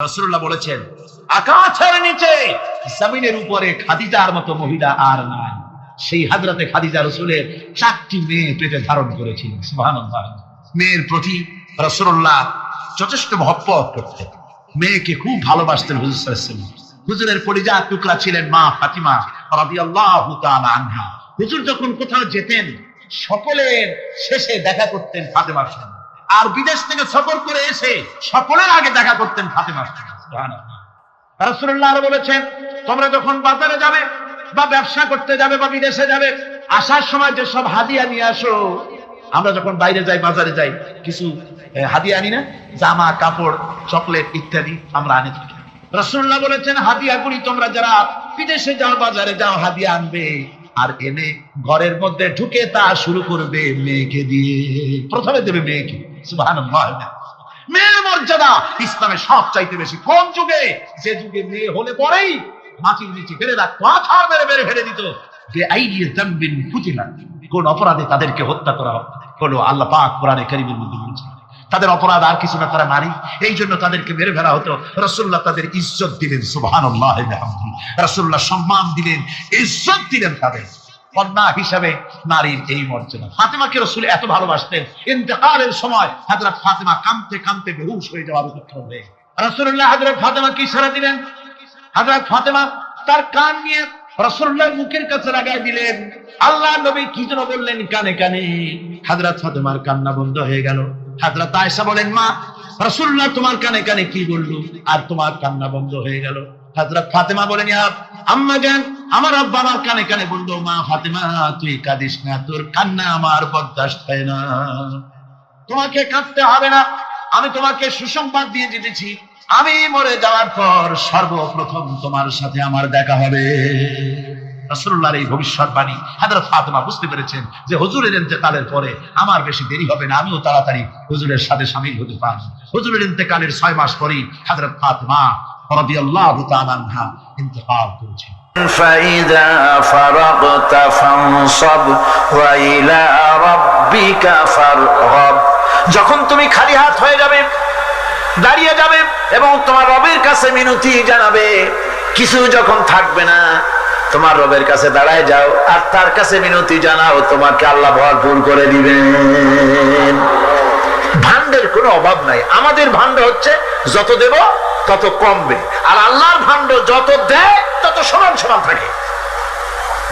রাসূলুল্লাহ বলেছেন, আকাশের নিচে জমিনের উপরে খাদিজার মতো মহিলা আর নাই। সেই হযরতে খাদিজা রাসূলের 4টি মেয়ে পেটে ধারণ করেছিলেন। সুবহানাল্লাহ। মেয়ের প্রতি রাসূলুল্লাহ যথেষ্ট মহব্বত করতেন, মেয়েকে খুব ভালোবাসতেন হুজুর সাল্লাল্লাহু আলাইহি ওয়াসাল্লাম। হুজুরের কলিজার টুকরা ছিলেন মা ফাতিমা রাদিয়াল্লাহু তাআলা আনহা। হুজুর যখন কোথাও যেতেন সকলের শেষে দেখা করতেন ফাতেমার সঙ্গে, আর বিদেশ থেকে সফর করে এসে সকলের আগে দেখা করতেন ফাতেমার সঙ্গে। সুবহানাল্লাহ। রাসূলুল্লাহ আরো বলেছেন, তোমরা যখন বাজারে যাবে বা ব্যবসা করতে যাবে বা বিদেশে যাবে, আসার সময় যে সব হাদিয়া নিয়ে আসো। আমরা যখন বাইরে যাই, বাজারে যাই, কিছু হাদিয়া আনি না? জামা কাপড় চকলেট ইত্যাদি আমরা আনি থাকি। রাসূলুল্লাহ বলেছেন, হাদিয়াগুলি তোমরা যারা বিদেশে যাও বাজারে যাও হাদিয়া আনবে, আর এনে ঘরের মধ্যে ঢুকে তা শুরু করবে মেয়েকে দিয়ে। প্রথমে দেবে মেয়েকে। সুবহানাল্লাহ। মেয়ের মর্যাদা ইসলামে সব চাইতে বেশি। কোন যুগে? যে যুগে মেয়ে হলে পরেই মাটির নিচে ফেলে রাখতো, আছাড় মেরে মেরে ফেলে দিত। কোন অপরাধে তাদেরকে হত্যা করা হলো, আল্লাহ পাক কোরআনে কারীমের মধ্যে বলেছেন তাদের অপরাধ আর কিছু না, তারা নারী, এই জন্য তাদেরকে মেরে ফেলা হতো। রাসূলুল্লাহ তাদের ইজ্জত দিলেন। সুবহানাল্লাহ। রাসূলুল্লাহ সম্মান দিলেন, ইজ্জত দিলেন তাদের। কন্যা হিসাবে নারীর এই মর্যাদা। ফাতেমাকে রাসূল এত ভালোবাসতেন, ইন্তেকালের সময় হযরত ফাতেমা কাঁদতে কাঁদতে বেহুশ হয়ে যাওয়ার উপক্রম হয়ে রাসূলুল্লাহ হযরত ফাতেমাকে ইশারা দিলেন। হযরত ফাতেমা তার কান নিয়ে রাসূলুল্লাহর মুখের কাছে লাগাই দিলেন। আল্লাহ নবী কি যেন বললেন কানে কানে, হযরত ফাতেমার কান্না বন্ধ হয়ে গেল। হযরত আয়েশা বলেন, মা, রাসূলুল্লাহ তোমার কানে কানে কি বলল আর তোমার কান্না বন্ধ হয়ে গেল? হযরত ফাতেমা বলেন, ইয়া আম্মা জান, আমার আব্বা আমার কানে কানে বলল, মা ফাতেমা তুই কাঁদিস না, তোর কান্না আমার বরদাস্ত হয় না, তোমাকে কাঁদতে হবে না। আমি তোমাকে সুসংবাদ দিয়ে দিতেছি, আমি মরে যাওয়ার পর সর্বপ্রথম তোমার সাথে আমার দেখা হবে। রাসূলুল্লাহর এই ভবিষ্যৎবাণী হযরত ফাতেমা বুঝতে পেরেছেন যে হুজুরের ইন্তেকালের পরে আমার বেশি দেরি হবে না, আমিও তাড়াতাড়ি হুজুরের সাথে শামিল হতে পারব। হুজুরের ইন্তেকালের 6 মাস পরেই হযরত ফাতেমা রাদিয়াল্লাহু তাআলা আনহা ইন্তেকাল করেছেন। فَإِذَا فَرَغْتَ فَانصَبْ وَإِلَى رَبِّكَ فَارْغَب। যখন তুমি খালি হাত হয়ে যাবে, দাঁড়িয়ে যাবে এবং তোমার রবের কাছে মিনতি জানাবে, কিছু যখন থাকবে না, তোমার রবের কাছে দাঁড়ায় যাও আর তার কাছে মিনতি জানাও, তোমাকে আল্লাহ ভরপুর করে দিবেন। ভান্ডের কোনো অভাব নাই। আমাদের ভান্ড হচ্ছে যত দেব তত কমবে, আর আল্লাহর ভান্ড যত দেয় তত সমান সমান থাকে,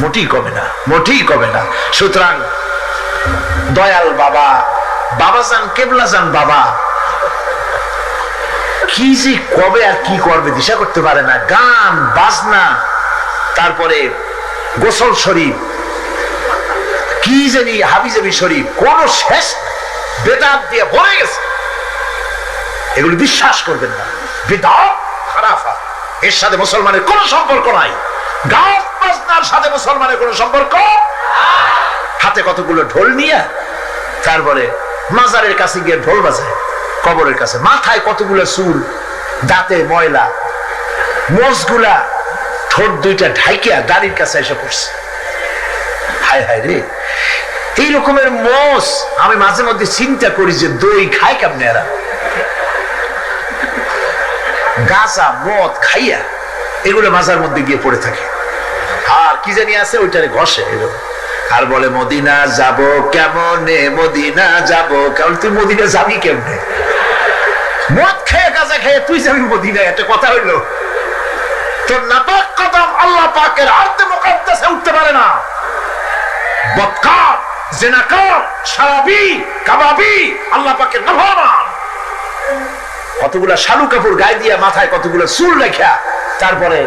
মোটেই কমে না, মোটেই কমে না। সুতরাং দয়াল বাবা, বাবাজান কেবলাজান বাবা কি যে কবে আর কি করবে দিশা করতে পারে না। গান বাজনা, তারপরে গোসল শরীফ, কি জানি হাবিজাবি শরীফ, কোন শেষ বেদাত দিয়ে ভরে গেছে। এগুলি বিশ্বাস করবেন না, বিদআত খারাফা, এর সাথে মুসলমানের কোনো সম্পর্ক নাই। গান বাজনার সাথে মুসলমানের কোনো সম্পর্ক। হাতে কতগুলো ঢোল নিয়ে তারপরে মাজারের কাছে গিয়ে ঢোল বাজায়, কবরের কাছে, মাথায় কতগুলো চুল, দাঁতে ময়লা, মোষগুলা ঠোঁট দুইটা ঢাইকিয়া দাড়ির কাছে এসে পড়ছে। হায় হায় রে, এই রকমের মোষ আমি মাঝে মধ্যে চিন্তা করি যে দই খায় কেমনে এরা, গাঁজা মদ খাইয়া এগুলো মাজার মধ্যে গিয়ে পড়ে থাকে। আর কি জানি আছে ওইটারে ঘষে এরকম, আর বলে মদিনা যাব কেমনে, মদিনা যাব কেমন। তুই মদিনা যাবি কেমনে? মদ খেয়ে গাঁজা খেয়ে তুই যাবি মদিনা? একটা কথা হইলো? তোর নাপাক কদম আল্লাহ পাকের আরতে মুকাদ্দাসে উঠতে পারে না। বদকার, জিনাকার, শারাবি, কাবাবি আল্লাহ পাকের নাফরমান। কতগুলা শালু কাপড় গায়ে দিয়া, মাথায় কতগুলো চুল রেখা, তারপরে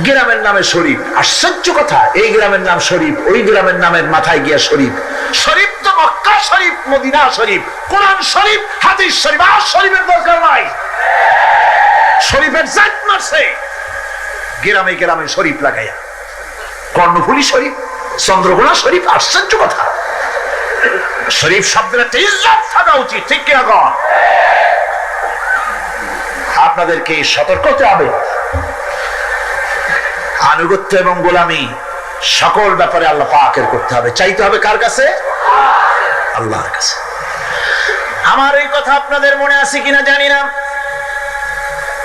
গ্রামের নামে শরীফ। আশ্চর্য কথা, এই গ্রামের নাম শরীফ, ওই গ্রামের নামের মাথায় গিয়া শরীফ। শরীফ তো মক্কা শরীফ, মদিনা শরীফ, কোরআন শরীফ, হাদিস শরীফ। আর শরীফের দরকার নাই। শরীফের জাত মারছে গ্রামে গ্রামে শরীফ লাগাইয়া, কর্ণফুলী শরীফ, চন্দ্রকোনা শরীফ। আশ্চর্য কথা, শরীফ শব্দের একটা ইজ্জত থাকা উচিত, ঠিক কিনা কন? আপনাদেরকে সতর্ক হতে হবে। আনুগত্য এবং গোলামি সকল ব্যাপারে আল্লাহ পাকের করতে হবে, চাইতে হবে কার কাছে? আল্লাহর কাছে। আমার এই কথা আপনাদের মনে আছে কিনা জানি না।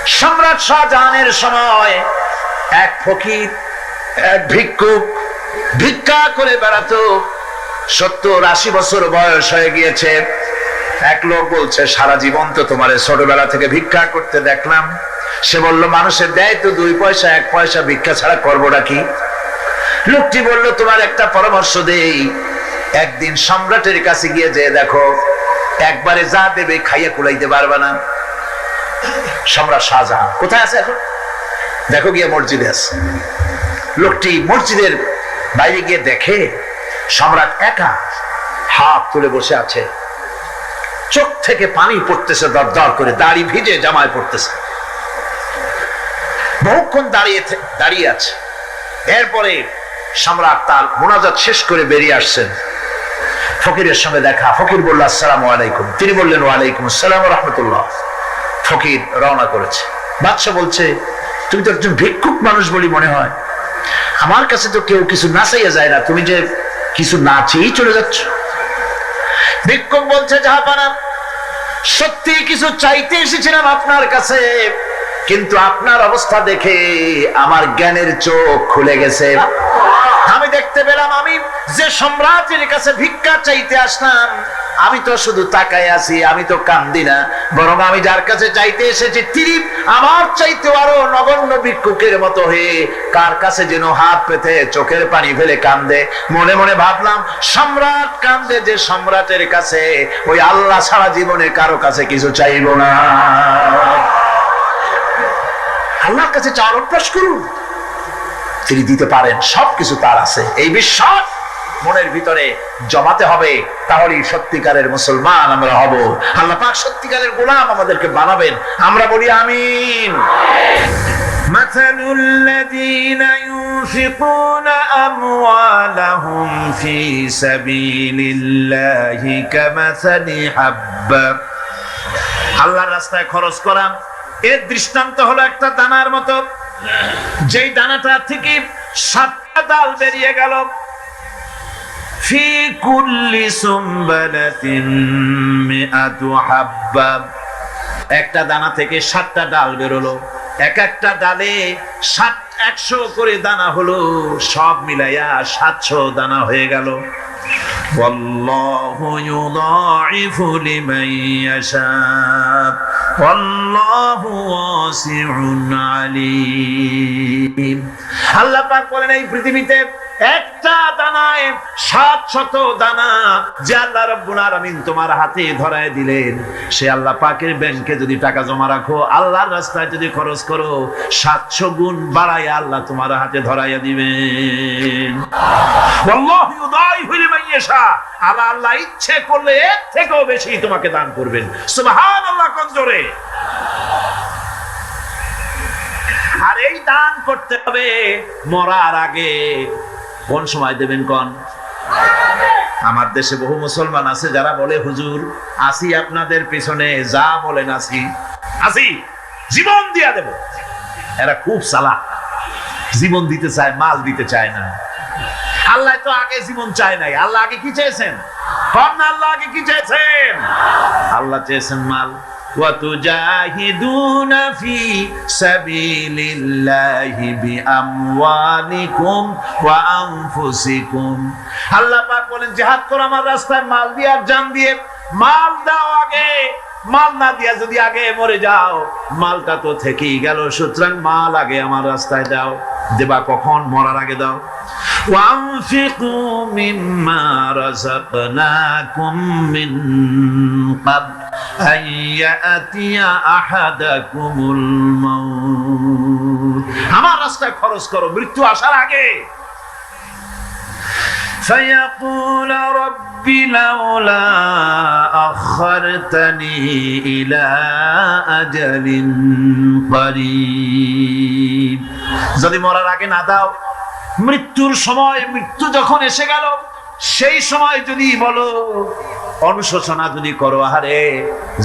সম্রাট শাহজাহানের সময় এক ফকির, এক ভিক্ষুক ভিক্ষা করে বেড়াতো। 70-80 বছর বয়স হয়ে গিয়েছে। এক লোক বলছে, সারা জীবন তো তোমার ছোটবেলা থেকে ভিক্ষা করতে দেখলাম। সে বলল, মানুষের দেয় তো 2 পয়সা 1 পয়সা, ভিক্ষা ছাড়া করবোটা কি? লোকটি বলল, তোমার একটা পরামর্শ দেই, একদিন সম্রাটের কাছে গিয়ে যে দেখো, একবারে যা দেবে খাইয়া কুলাইতে পারবে না। সম্রাট শাহজাহান কোথায় আছে এখন? দেখো গিয়ে মসজিদে আছে। লোকটি মসজিদের বাইরে গিয়ে দেখে সম্রাট একা হাত তুলে বসে আছে, চোখ থেকে পানি পড়তেছে দরদর করে, দাড়ি ভিজে জামায় পড়তেছে, বহুক্ষণ দাঁড়িয়ে আছে। এরপরে সম্রাট তার মুনাজাত শেষ করে বেরিয়ে আসছেন। ফকিরের সঙ্গে দেখা। ফকির বলল, আসসালামু আলাইকুম। তিনি বললেন, ওয়ালাইকুম আসসালাম ওয়া রাহমাতুল্লাহ। ফকির রওনা করেছে। বাদশা বলছে, তুমি তো একজন ভিক্ষুক মানুষ বলি মনে হয়, আমার কাছে তো কেউ কিছু না চাইয়া যায় না, তুমি যে কিছু না চেয়েই চলে যাচ্ছ। ভিক্ষুক বলছে, জাহাপানা, সত্যি কিছু চাইতে এসেছিলাম আপনার কাছে, কিন্তু আপনার অবস্থা দেখে আমার জ্ঞানের চোখ খুলে গেছে। আমি দেখতে পেলাম, আমি যে সম্রাটের কাছে ভিক্ষা চাইতে আসলাম, আমি তো শুধু তাকায় আছি, আমি তো কান্দি না, বরং আমি যার কাছে চাইতে এসেছি তিনি আমার চাইতে আরো নগণ্য ভিক্ষুকের মতো হয়ে কার কাছে যেন হাত পেতে চোখের পানি ফেলে কান্দে। মনে মনে ভাবলাম, সম্রাট কান্দে যে সম্রাটের কাছে, ওই আল্লাহ সারা জীবনে কারো কাছে কিছু চাইব না। আল্লাহর কাছে চাওয়ার অভ্যাস করুন, তিনি দিতে পারেন, সবকিছু তার আছে। এই বিশ্বাস মনের ভিতরে জমাতে হবে, তাহলেই সত্যিকারের মুসলমান আমরা হব। আল্লাহ পাক সত্যিকারের গোলাম আমাদেরকে বানাবেন। আমরা বলি আমিন। مثل الذين ينفقون أموالهم في سبيل الله كمثل حبة। আল্লাহর রাস্তায় খরচ করা এর দৃষ্টান্ত হলো একটা দানার মতো, যেই দানাটা থেকে 7টা ডাল বেরিয়ে গেল। ফি কুল্লি সুমবালাতিন মিআতু হাব্বা, একটা দানা থেকে 7টা ডাল বেরোলো। এক একটা ডালে 100 করে দানা হলো, সব মিলাইয়া 700 দানা হয়ে গেল। ওয়াল্লাহু ইউদাইফু লিমান ইয়াশা ওয়াল্লাহু ওয়াসিউন আলীম। আল্লাহ পাক বলেন, এই পৃথিবীতে একটা দানায় 700 দানা যে আল্লাহ রাব্বুল আলামিন তোমার হাতে ধরায় দিলেন, সে আল্লাহ পাকের ব্যাংকে যদি টাকা জমা রাখো, আল্লাহর রাস্তায় যদি খরচ করো, 700 গুণ বাড়ায় আল্লাহ তোমার হাতে ধরাইয়া দিবেন। আল্লাহু ইউদাইফু লিমান ইয়াশা, আল্লাহ ইচ্ছে করলে এর থেকেও বেশি তোমাকে দান করবেন। সুবহানাল্লাহ। কোন জোরে। আর এই দান করতে হবে মরার আগে। কোন সময় দেবেন? কোন? আমার দেশে বহু মুসলমান আছে যারা বলে, হুজুর আসি আপনাদের পিছনে, যা বলেন আসি, জীবন দিয়া দেব। এরা খুব চালাক, জীবন দিতে চায়, মাল দিতে চায় না। আল্লাহ তো আগে জীবন চায় নাই। আল্লাহ আগে কি চেয়েছেন? আল্লাহ আগে কি চেয়েছেন? আল্লাহ চেয়েছেন মাল। وَتُجَاهِدُونَ فِي سَبِيلِ اللَّهِ بِأَمْوَالِكُمْ وَأَنفُسِكُمْ। আল্লাহ পাক বলেন, জিহাদ করো আমার রাস্তায় মাল দিয়ে আর জান দিয়ে। মাল দাও আগে, মাল না দিয়া যদি আগে মরে যাও, মালটা তো থেকেই গেল। সুতরাং মাল আগে আমার রাস্তায় দাও। দেবা কখন? মরার আগে দাও। وَأَنفِقُوا مِمَّا رَزَقْنَاكُم مِّن قَبْلِ أَن يَأْتِيَ أَحَدَكُمُ الْمَوْتُ। আমার রাস্তায় খরচ করো মৃত্যু আসার আগে। فَيَقُولَ رَبِّ لَوْلَا أَخَّرْتَنِي إِلَى أَجَلٍ قَرِيبٍ। যদি মরার আগে না দাও, মৃত্যুর সময়, মৃত্যু যখন এসে গেল, সেই সময় যদি বলো অনুশোচনা যদি করো, আরে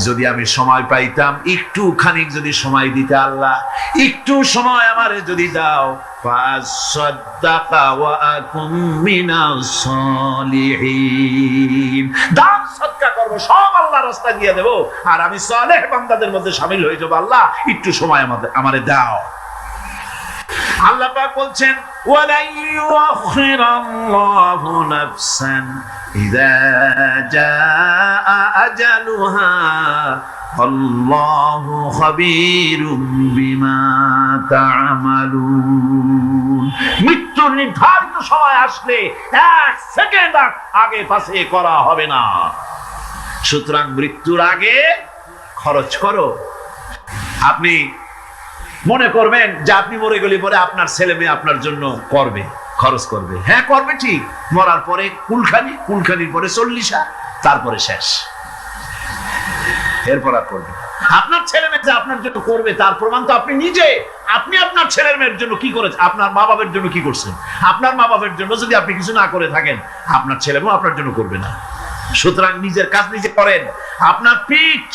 যদি আমি সময় পাইতাম, একটু খানিক যদি সময় দিতে আল্লাহ, একটু সময় আমারে যদি দাও, ফাসাদ্দাকা ওয়া আকুম মিনাস সালিহিন, দান সদকা করব, সব আল্লাহর রাস্তায় দিয়ে দেব, আর আমি সালেহ বান্দাদের মধ্যে শামিল হয়ে যাব। আল্লাহ একটু সময় আমারে দাও। আল্লাহ পাক বলছেন, ওয়ালা ইউআখিরাল্লাহু নাফসান ইযা জাআ আজালুহা আল্লাহু খাবীরুম বিমা তা'মালুন। মৃত্যুর নির্ধারিত সময় আসলে এক সেকেন্ড আগে পাশে করা হবে না। সুতরাং মৃত্যুর আগে খরচ করো। আপনি মনে করবেন যে আপনি মরে গেলে পরে আপনার ছেলে মেয়ে আপনার জন্য করবে, খরচ করবে। হ্যাঁ করবে, ঠিক। মরার পরে কুলখানির পরে 40, তারপরে শেষ, এরপর আর করবে। আপনার ছেলে মেয়ে যে আপনার জন্য করবে তার প্রমাণ তো আপনি নিজে। আপনি আপনার ছেলের মেয়ের জন্য কি করেছেন? আপনার মা বাবার জন্য কি করছেন? আপনার মা বাবার জন্য যদি আপনি কিছু না করে থাকেন, আপনার ছেলে মেয়ে আপনার জন্য করবে না। সুতরাং নিজের কাজ নিজে করেন। আপনার পিঠ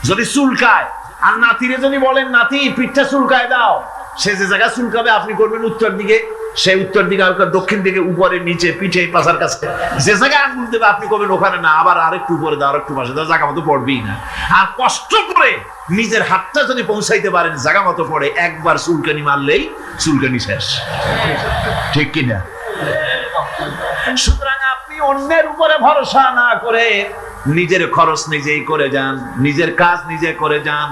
যদি চুলকায়, আর নাতিরে যদি বলেন নাতি পিঠটা চুলকায় দাও, সে যে জায়গায় চুলকাবে আপনি করবেন উত্তর দিকে, সে উত্তর দিকে, দক্ষিণ দিকে, উপরে, নিচে, পিঠে, পাশার কাছে, যে জায়গায় আঙুল দেবে আপনি করবেন ওখানে না, আবার আরেকটু উপরে দাও, আরেকটু পাশে দাও, জায়গা মতো পড়বেই না। আর কষ্ট করে নিজের হাতটা যদি পৌঁছাইতে পারেন জায়গা মতো পড়ে, একবার চুলকানি মারলেই চুলকানি শেষ, ঠিক কিনা? সুতরাং আপনি অন্যের উপরে ভরসা না করে নিজের খরচ নিজেই করে যান, নিজের কাজ নিজে করে যান,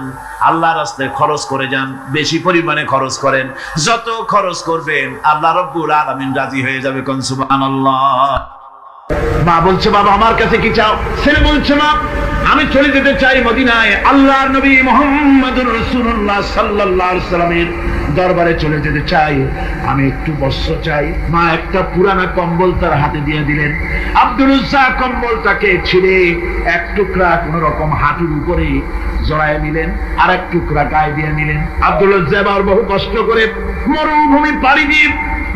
আল্লাহর রাস্তায় খরচ করে যান, বেশি পরিমাণে খরচ করেন। যত খরচ করবেন আল্লাহ রাব্বুল আলামিন রাজি হয়ে যাবে। কোন সুবহানাল্লাহ। মা বলছে, বাবা আমার কাছে কি চাও? ছেলে বলছে, মা আমি চলে যেতে চাই মদিনায়, আল্লাহর নবী মুহাম্মদুর রাসূলুল্লাহ সাল্লাল্লাহু আলাইহি সাল্লামের দরবারে চলে যেতে চাই, আমি একটু বস্ত্র চাই। মা একটা পুরানা কম্বল তার হাতে দিয়ে দিলেন। আব্দুল উজ্জা কম্বলটাকে ছিঁড়ে এক টুকরা কোন রকম হাঁটুর উপরে জড়ায় নিলেন, আর এক টুকরা গায়ে দিয়ে নিলেন। আব্দুল উজ্জা আবার বহু কষ্ট করে মরুভূমি পাড়ি দিয়ে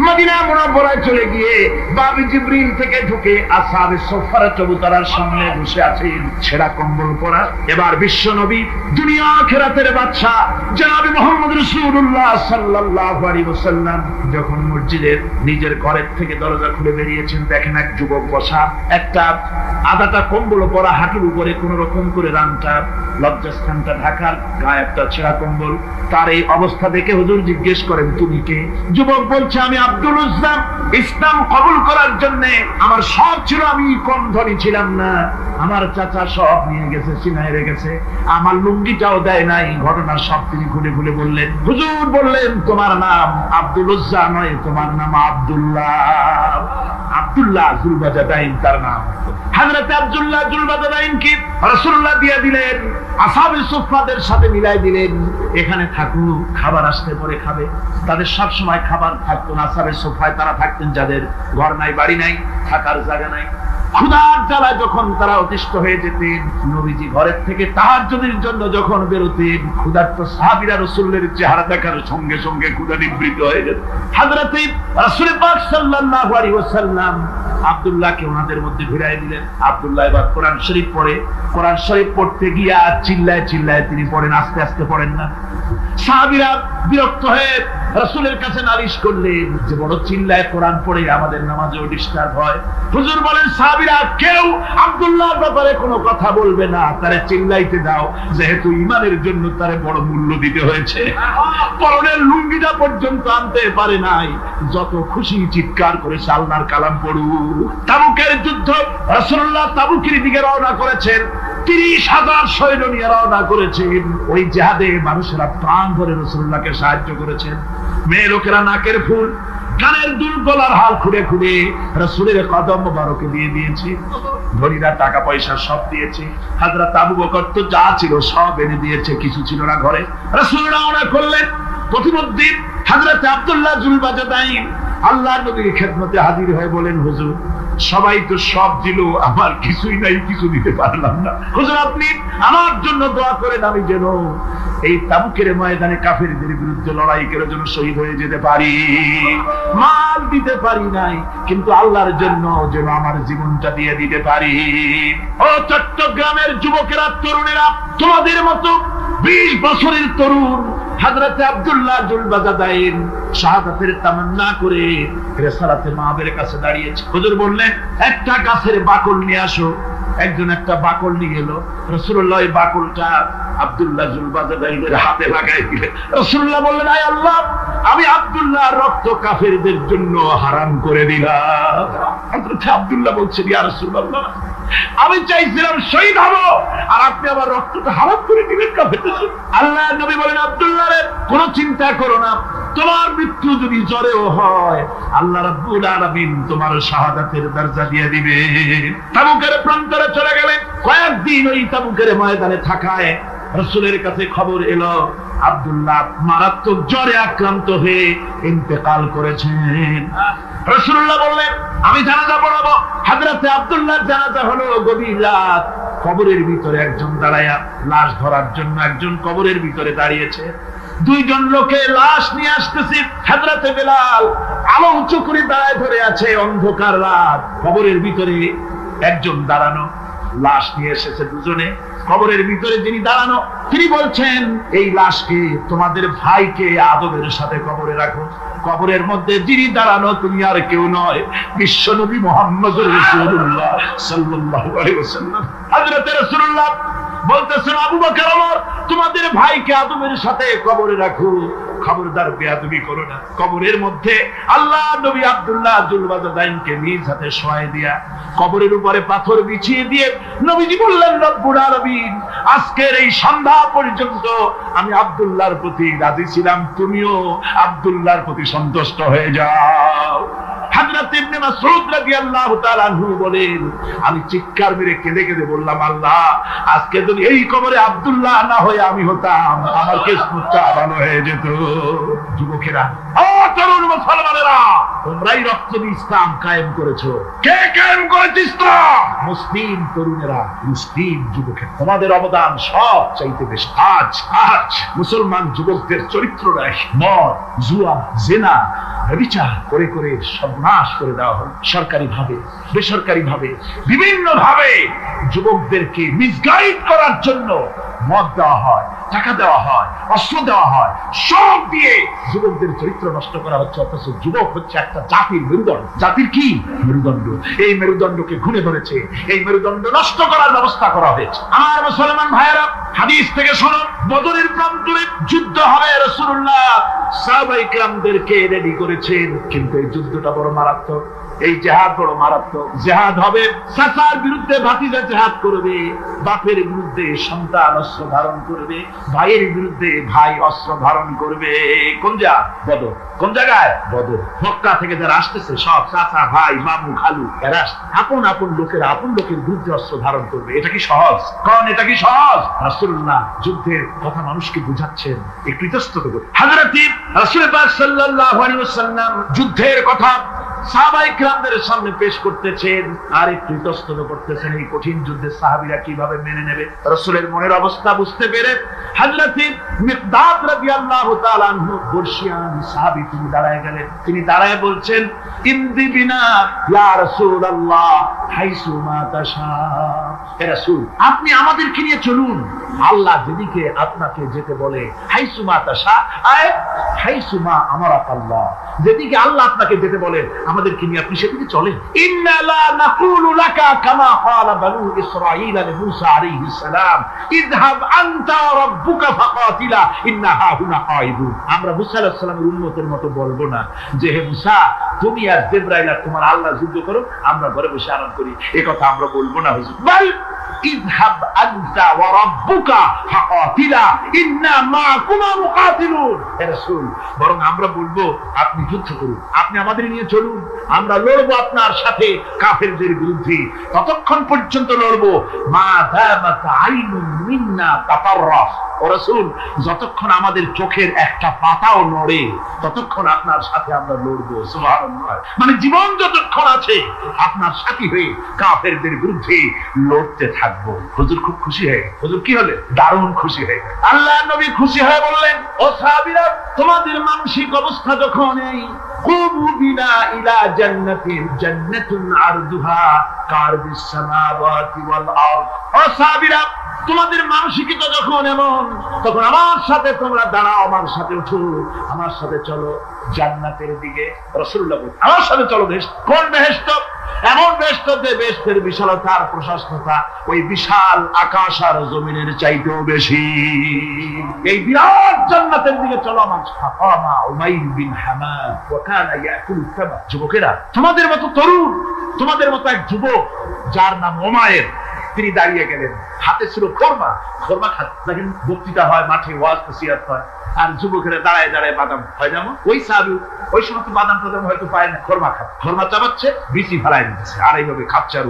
মদিনা মুনাওয়ারায় চলে গিয়ে বাবি জিবরিল থেকে ঢুকে আসহাবে সুফফার চবুতরার সামনে বসে আছেন, ছেঁড়া কম্বল পরা। এবার বিশ্ব নবী, দুনিয়া আখিরাতের বাদশা জনাব মুহাম্মদ রাসূলুল্লাহ সাল্লাল্লাহু আলাইহি ওয়াসাল্লাম যখন মসজিদের নিজের ঘরের থেকে দরজা খুলে বেরিয়েছেন, দেখেন এক যুবক বসা, একটা আদাটা কম্বল পরা, হাঁটুর উপরে কোন রকম করে রানটা, লজ্জাস্থানটা ঢাকার, গায়ে একটা ছেঁড়া কম্বল। তার এই অবস্থা দেখে হুজুর জিজ্ঞেস করেন, তুমি কে? যুবক বলছে, আমি আব্দুল উজ্জা। ইসলাম কবুল করার জন্য আমার সব ছিল, আমি কম ধনী ছিলাম না, আমার চাচা সব নিয়ে গেছে, সিনায় রেখেছে, আমার লুঙ্গিটাও দেয় নাই। ঘটনা সব তিনি খুলে খুলে বললেন। হুজুর বললেন, তোমার নাম আব্দুল উজ্জা নয়, তোমার নাম আব্দুল্লাহ। আব্দুল্লাহ জুলবাজাদাইন তার নাম। হযরত আব্দুল্লাহ জুলবাজাদাইন কি রাসূলুল্লাহ দিয়ে দিলেন, আসহাবে সুফফাদের সাথে মিলাই দিলেন, এখানে থাকো, খাবার আসতে পরে খাবে। তাদের সব সময় খাবার থাকতো না। আসহাবে সুফফায় তারা থাকতেন যাদের ঘর নাই, বাড়ি নাই, থাকার জায়গা নাই। ক্ষুধার জ্বালায় যখন তারা অতিষ্ঠ হয়ে যেতেন, নবীজি ঘরের থেকে তাহাজ্জুদের জন্য যখন বেরোতেন, ক্ষুধার্ত সাহাবীরা রাসূলের চেহারা দেখার সঙ্গে সঙ্গে ক্ষুধা নিবৃত হয়ে যেত। হযরত রাসূল পাক সাল্লাল্লাহু আলাইহি ওয়াসাল্লাম আব্দুল্লাহকে ওনাদের মধ্যে ভিড়াই দিলেন। আব্দুল্লাহ এবার কোরআন শরীফ পড়ে। কোরআন শরীফ পড়তে গিয়ে চিল্লায় চিল্লায় তিনি পড়েন, আস্তে আস্তে পড়েন না। সাহাবীরা বিরক্ত হয়ে রাসূলের কাছে নালিশ করলেন যে বড় চিল্লায় কোরআন পড়ে আমাদের নামাজেও ডিস্টার্ব হয়। হুজুর বলেন, সাহাবীরা কেউ আব্দুল্লাহর ব্যাপারে কোনো কথা বলবে না, তারে চিল্লাইতে দাও, যেহেতু ঈমানের জন্য তারে বড় মূল্য দিতে হয়েছে। পরনের লুঙ্গিটা পর্যন্ত আনতে পারে নাই, যত খুশি চিৎকার করে আল্লাহর কালাম পড়ু। তাবুকের যুদ্ধ, রাসূলুল্লাহ তাবুকের দিকে রওনা করেছেন, 30,000 সৈন্য নিয়ে রওনা করেছেন। ওই জিহাদে মানুষেরা প্রাণ ভরে রাসূলুল্লাহকে সাহায্য করেছেন। মেয়ে লোকেরা নাকের ফুল, কানের দুল, গলার হার খুঁড়ে খুঁড়ে রাসূলের কদম মোবারকে দিয়ে দিয়েছে। ধনীরা টাকা পয়সা সব দিয়েছে। হযরত আবু বকর তো যা ছিল সব এনে দিয়েছে, কিছু ছিল না ঘরে। রাসূল রওনা করলেন। প্রতিমধ্যে হযরত আব্দুল্লাহ জুলবাজাদাইন আল্লাহর নবীর খেদমতে হাজির হয়ে বলেন, হুজুর সবাই তো সব দিল, আমার কিছুই নাই, কিছু দিতে পারলাম না। হুজুর আপনি আমার জন্য দোয়া করেন, আমি যেন এই তাবুকের ময়দানে কাফেরদের বিরুদ্ধে লড়াই করে যেন শহীদ হয়ে যেতে পারি। মাল দিতে পারি নাই, কিন্তু আল্লাহর জন্য যেন আমার জীবনটা দিয়ে দিতে পারি। ও চট্টগ্রামের যুবকেরা, তরুণেরা, তোমাদের মতো 20 বছরের তরুণ হযরত আব্দুল্লাহ জুলবাজাদাইন শাহাদাতের তামান্না করে রিসালাতে মাহবের কাছে দাঁড়িয়েছে। হুজুর বললেন একটা গাছের বাকল নিয়ে আসো। একজন একটা বাকল নিয়ে এলো। রাসূলুল্লাহ এই বাকলটা আব্দুল্লাহ জুলবাজাদাইনের হাতে লাগাই দিলেন। রাসূলুল্লাহ বললেন, আয় আল্লাহ, আমি আব্দুল্লাহর রক্ত কাফেরদের জন্য হারাম করে দিলাম। হযরত আব্দুল্লাহ বলছেন, ইয়া রাসূলুল্লাহ, আমি চাইছিলাম শহীদ হব, আর আপনি আমার রক্তটা হারাম করে দিলেন কাফেরদের জন্য। আল্লাহর নবী বলেন, আব্দুল্লাহ রে, কোনো চিন্তা করো না, তোমার মৃত্যু যদি জ্বরেও হয়, আল্লাহ রাব্বুল আলামিন তোমার শাহাদাতের দরজা দিয়ে দিবে। তাবুকের প্রান্তরে চলে গেলেন। কয়েকদিন ওই তাবুকের ময়দানে থাকায় রাসূলের কাছে খবর এলো আব্দুল্লাহ মারাত্মক জ্বরে আক্রান্ত হয়ে ইন্তেকাল করেছেন। রাসূলুল্লাহ বললেন, আমি জানাজা পড়াবো। হযরত আব্দুল্লাহর জানাজা হলো গভীর রাত। কবরের ভিতরে একজন দাঁড়ায়া লাশ ধরার জন্য একজন কবরের ভিতরে দাঁড়িয়েছে। দুইজন লোকে লাশ নিয়ে আসতেছে। হযরত বেলাল আলো উঁচু করে দাঁড়ায় ধরে আছে। অন্ধকার রাত, কবরের ভিতরে একজন দাঁড়ানো, লাশ নিয়ে এসেছে দুজনে। কবরের ভিতরে যিনি দাঁড়ানো, তিনি বলছেন, এই লাশকে তোমাদের ভাইকে আদবের সাথে কবরে রাখো। কবরের মধ্যে যিনি দাঁড়ানো তুমি আর কেউ নয়, বিশ্বনবী মুহাম্মদুর রাসূলুল্লাহ সাল্লাল্লাহু আলাইহি ওয়াসাল্লাম। হযরত রাসূলুল্লাহ বলতেছেন, আবু বকর, ওমর, তোমাদের ভাইকে আদবের সাথে কবরে রাখো, খবরদার বেয়াদবি করো না। কবরের মধ্যে আল্লাহ নবী আব্দুল্লাহ জুলবাজাদাইনকে নিজ হাতে শোয়াই দিয়া কবরের উপরে পাথর বিছিয়ে দিয়ে নবীজি বললেন, রব্বুল আলামিন, আজকের এই সন্ধ্যা পর্যন্ত আমি আব্দুল্লাহর প্রতি রাজি ছিলাম, তুমিও আব্দুল্লাহর প্রতি সন্তুষ্ট হয়ে যাও। হযরত ইবনে মাসউদ রাদিয়াল্লাহু তাআলা আনহু বলেন, আমি চিৎকার মেরে কেঁদে কেঁদে বললাম, আল্লাহ, আজকে যদি এই কবরে আব্দুল্লাহ না হয়ে আমি হতাম, আমার কিসমতটা ভালো হয়ে যেত। যুবকেরা, ও তরুণ মুসলমানেরা, তোমরাই রক্ত দিয়ে ইসলাম কায়েম করেছো। কে কায়েম করেছে ইসলাম? মুসলিম তরুণেরা, মুসলিম যুবকেরা। তোমাদের অবদান সব চাইতে বেশি। আজ মুসলমান যুবকদের চরিত্র রায় মদ, জুয়া, জিনা, ব্যভিচার করে করে সর্বনাশ করে দেওয়া হয়। সরকারি ভাবে, বেসরকারি ভাবে, বিভিন্ন ভাবে যুবকদেরকে মিসগাইড করার জন্য মদ দেওয়া হয়, টাকা দেওয়া হয়, অস্ত্র দেওয়া হয়, সব দিয়ে যুবকদের চরিত্র নষ্ট করা হচ্ছে। অথচ যুবক হচ্ছে একটা জাতির মেরুদণ্ড। জাতির কি মেরুদণ্ড? এই মেরুদণ্ডকে ঘুরে ধরেছে, এই মেরুদণ্ড নষ্ট করার ব্যবস্থা করা হয়েছে। আমার মুসলমান ভাইয়েরা, হাদিস থেকে শোনো, বদরের প্রান্তরে যুদ্ধ হবে। রাসূলুল্লাহ সাহাবায়ে কিরামদেরকে রেডি করেছেন, কিন্তু এই যুদ্ধটা বড় মারাত্মক। এই জিহাদ বড় মারাত্মক। জিহাদ হবে, চাচার বিরুদ্ধে ভাতিজা জিহাদ করবে, বাপের বিরুদ্ধে সন্তান অস্ত্র ধারণ করবে, ভাইয়ের বিরুদ্ধে ভাই অস্ত্র ধারণ করবে। কোন জায়গা? বদর। কোন জায়গায়? বদর। মক্কা থেকে যারা আসতেছে সব চাচা, ভাই, মামু, খালু, এরা আপন আপন লোকেরা আপন লোকের বিরুদ্ধে অস্ত্র ধারণ করবে। এটা কি সহজ? কারণ এটা কি সহজ? রাসূলুল্লাহ যুদ্ধের কথা মানুষকে বুঝাচ্ছেন, একটু ইতস্তত করে। হযরত রাসূল পাক সাল্লাল্লাহু আলাইহি ওয়াসাল্লাম যুদ্ধের কথা সাহাবায়ে কিরামদের সামনে পেশ করতেছেন আর একটু ইতস্তত করতেছেন। এই কঠিন যুদ্ধে সাহাবীরা কিভাবে মেনে নেবে? রাসূলের মনের অবস্থা বুঝতে পেরে হযরত মিকদাদ রাদিয়াল্লাহু তাআলা আনহু বর্ষিয়ান সাহাবী তিনি দাঁড়ায় গেলেন। তিনি দাঁড়ায় বলছেন, ইমদি বিনা ইয়া রাসূলুল্লাহ হাইসু মা তাশা। হে রাসূল, আপনি আমাদেরকে নিয়ে চলুন, আল্লাহ যেদিকে আপনাকে যেতে বলে। হাইসু মা তাশা, আয় হাইসু মা আমারাকাল্লাহ, যেদিকে আল্লাহ আপনাকে যেতে বলে আমাদেরকে নিয়ে আপনি সেদিকে চলেন। ইন্না লা নাকুলু লাকা কামা ক্বালা বানু ইসরাঈল লিমূসা আলাইহিস সালাম, ইযহাব আনতা ওয়া রাব্বুকা ফাকাতিলা ইন্না হাহুনা কাঈদুন। আমরা মুসা আলাইহিস সালামের উম্মতের মতো বলবো না যে, হে মুসা, তুমি আর জিবরাইল আর তোমার আল্লাহ যুদ্ধ করো, আমরা ঘরে বসে আরাম করি। এই কথা আমরা বলবো না হুজুর। বল ইযহাব আনতা ওয়া রাব্বুকা ফাকাতিলা ইন্না মাআকুমা মুকাতিলুন। হে রাসূল, বরং আমরা বলবো আপনি যুদ্ধ করুন, আপনি আমাদের নিয়ে চলুন, আমরা লড়বো আপনার সাথে কাফেরদের বিরুদ্ধে। ততক্ষণ পর্যন্ত লড়বো মা দামাত আইনুন মিন্না তাতাররাফ। ও রাসূল, যতক্ষণ আমাদের চোখের একটা পাতাও নড়ে ততক্ষণ আপনার সাথে আমরা লড়বো। সুবহানাল্লাহ। মানে জীবন যতক্ষণ আছে আপনার সাথী হয়ে কাফেরদের বিরুদ্ধে লড়তে থাকবো। হুজুর খুব খুশি হয়ে গেলেন। হুজুর কি হলেন? দারুণ খুশি হয়ে গেলেন। আল্লাহর নবী খুশি হয়ে বললেন, ও সাহাবীরা, তোমাদের মানসিক অবস্থা যখন এই কুবু বিনা ইলা জান্নাতিন জান্নাতুন আরদুহা কারদিস সামাওয়াতি ওয়াল আরদ। ও সাহাবীরা, তোমাদের মানসিকতা যখন এমন, তখন আমার সাথে তোমরা দাঁড়াও, আমার সাথে উঠো, আমার সাথে চলো জান্নাতের দিকে। রাসূলুল্লাহ বলেন, আমার সাথে চলো। বেহেশত। কোন বেহেশত? এমন বেহেশত যে বেহেশতের বিশালতা আর প্রশস্ততা ওই বিশাল আকাশ আর জমিনের চাইতেও বেশি। এই বিরাট জান্নাতের দিকে চলো আমার সাথে। ফামা উমাইর বিন হামাদ ওয়া কানা ইয়াকুলু তাবা। যুবকেরা, তোমাদের মতো তরুণ, তোমাদের মতো এক যুবক যার নাম উমাইর, তিনি দাঁড়িয়ে গেলেন, হাতে ছিল খোরমা। খোরমা খাচ্ছেন, বক্তৃতা হয় মাঠে, ওয়াজ নসিহত হয়, আর যুবকেরা দাঁড়ায় দাঁড়ায় বাদাম হয়। যেমন ওই সাহাবী ওই সময় বাদাম টাদাম হয়তো পায় না, খোরমা খাচ্ছে, খোরমা চাবাচ্ছে, বিচি ফেলায় দিচ্ছে, আর এইভাবে খাচ্ছে। আর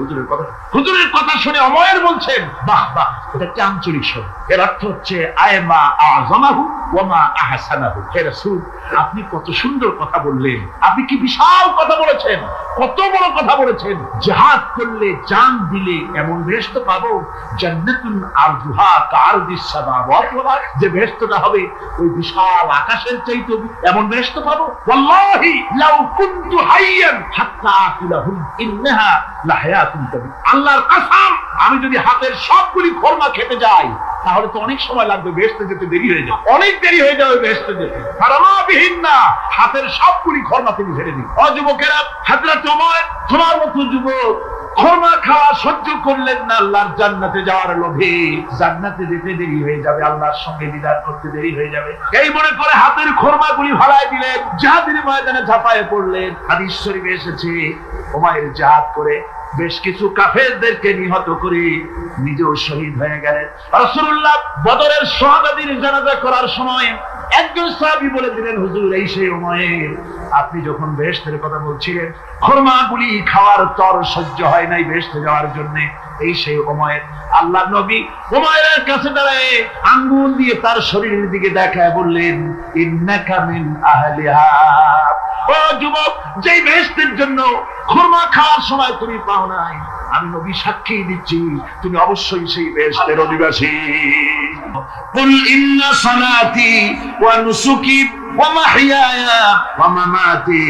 হুজুরের কথা শুনে উমাইর বলছেন, বাহ বাহ, এটা একটা আঞ্চলিক শব্দ। এর অর্থ হচ্ছে আয়মা আযমাহু ওয়া মা আহসানাহু। হে রাসূল, আপনি কত সুন্দর কথা বললেন, আপনি কি বিশাল কথা বলেছেন, কত বড় কথা বলেছেন। জিহাদ করলে, জান দিলে এমন বেহেশত পাবো, জান্নাতুন আরদুহা কারদিস সামাওয়াতি ওয়াল আরদ। যে বেহেশতটা হবে ওই বিশাল আকাশের চাইতে, এমন বেহেশত পাবো। ওয়াল্লাহি লাউ কুনতু হাইয়ান হাত্তা আকুলাহু ইন্নাহা লাহায়াতুন তাবি। আল্লাহর কসম, আমি যদি হাতের সবগুলি খোরমা খেতে যাই তাহলে তো অনেক সময় লাগবে, বেহেশতে যেতে দেরি হয়ে যাবে, অনেক দেরি হয়ে যাবে বেহেশতে যেতে। ফারামা বিহিন্না, হাতের সবগুলি খোরমা তিনি ছেড়ে দিন। ও যুবকেরা, হযরত ওমর তোমার মতো যুবক খোরমা খাওয়া সহ্য করলেন না আল্লাহর জান্নাতে যাওয়ার লোভে। জান্নাতে যেতে দেরি হয়ে যাবে, আল্লাহর সঙ্গে দিদার করতে দেরি হয়ে যাবে, এই মনে করে হাতের খোরমাগুলি ফালায় দিলেন, জিহাদের ময়দানে ঝাঁপায়ে পড়লেন। হাদিস শরীফে এসেছে, উমাইর জিহাদ করে বেশ কিছু কাফেরদেরকে নিহত করে নিজেও শহীদ হয়ে গেলেন। রাসূলুল্লাহ বদরের শাহাদাতের জানাজা করার সময় একজন সাহাবী বলে দিলেন, হুজুর, এই সেই উমাইর, আপনি যখন বেহেশতের কথা বলছিলেন, খোরমাগুলি খাওয়ার তর সহ্য হয় নাই বেহেশতে যাওয়ার জন্য, এই সেই উমাইর। আল্লাহ নবী উমাইরের কাছে দাঁড়ায় আঙ্গুল দিয়ে তার শরীরের দিকে দেখায় বললেন, ইন্নাকা মিন আহলিহা। ও যুবক, যেই বেহেশতের জন্য খোরমা খাওয়ার সময় তুমি পাও নাই, আমি নবী সাক্ষী দিচ্ছি তুমি অবশ্যই সেই বেহেশতের অধিবাসী। কুল ইন্না সালাতি ওয়া নুসুকি ওয়া মাহইয়ায়া ওয়া মামাতি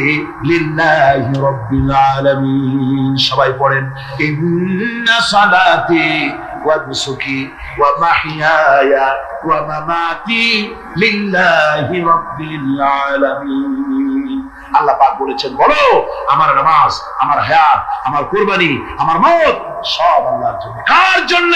লিল্লাহি রাব্বিল আলামিন। সবাই পড়েন, ইন্না সালাতি ওয়া নুসুকি ওয়া মাহইয়ায়া ওয়া মামাতি লিল্লাহি রাব্বিল আলামিন। আল্লাহ পাক বলেছেন, বলো আমার নামাজ, আমার হায়াত, আমার কুরবানি, আমার মওত সব আল্লাহর জন্য। কার জন্য?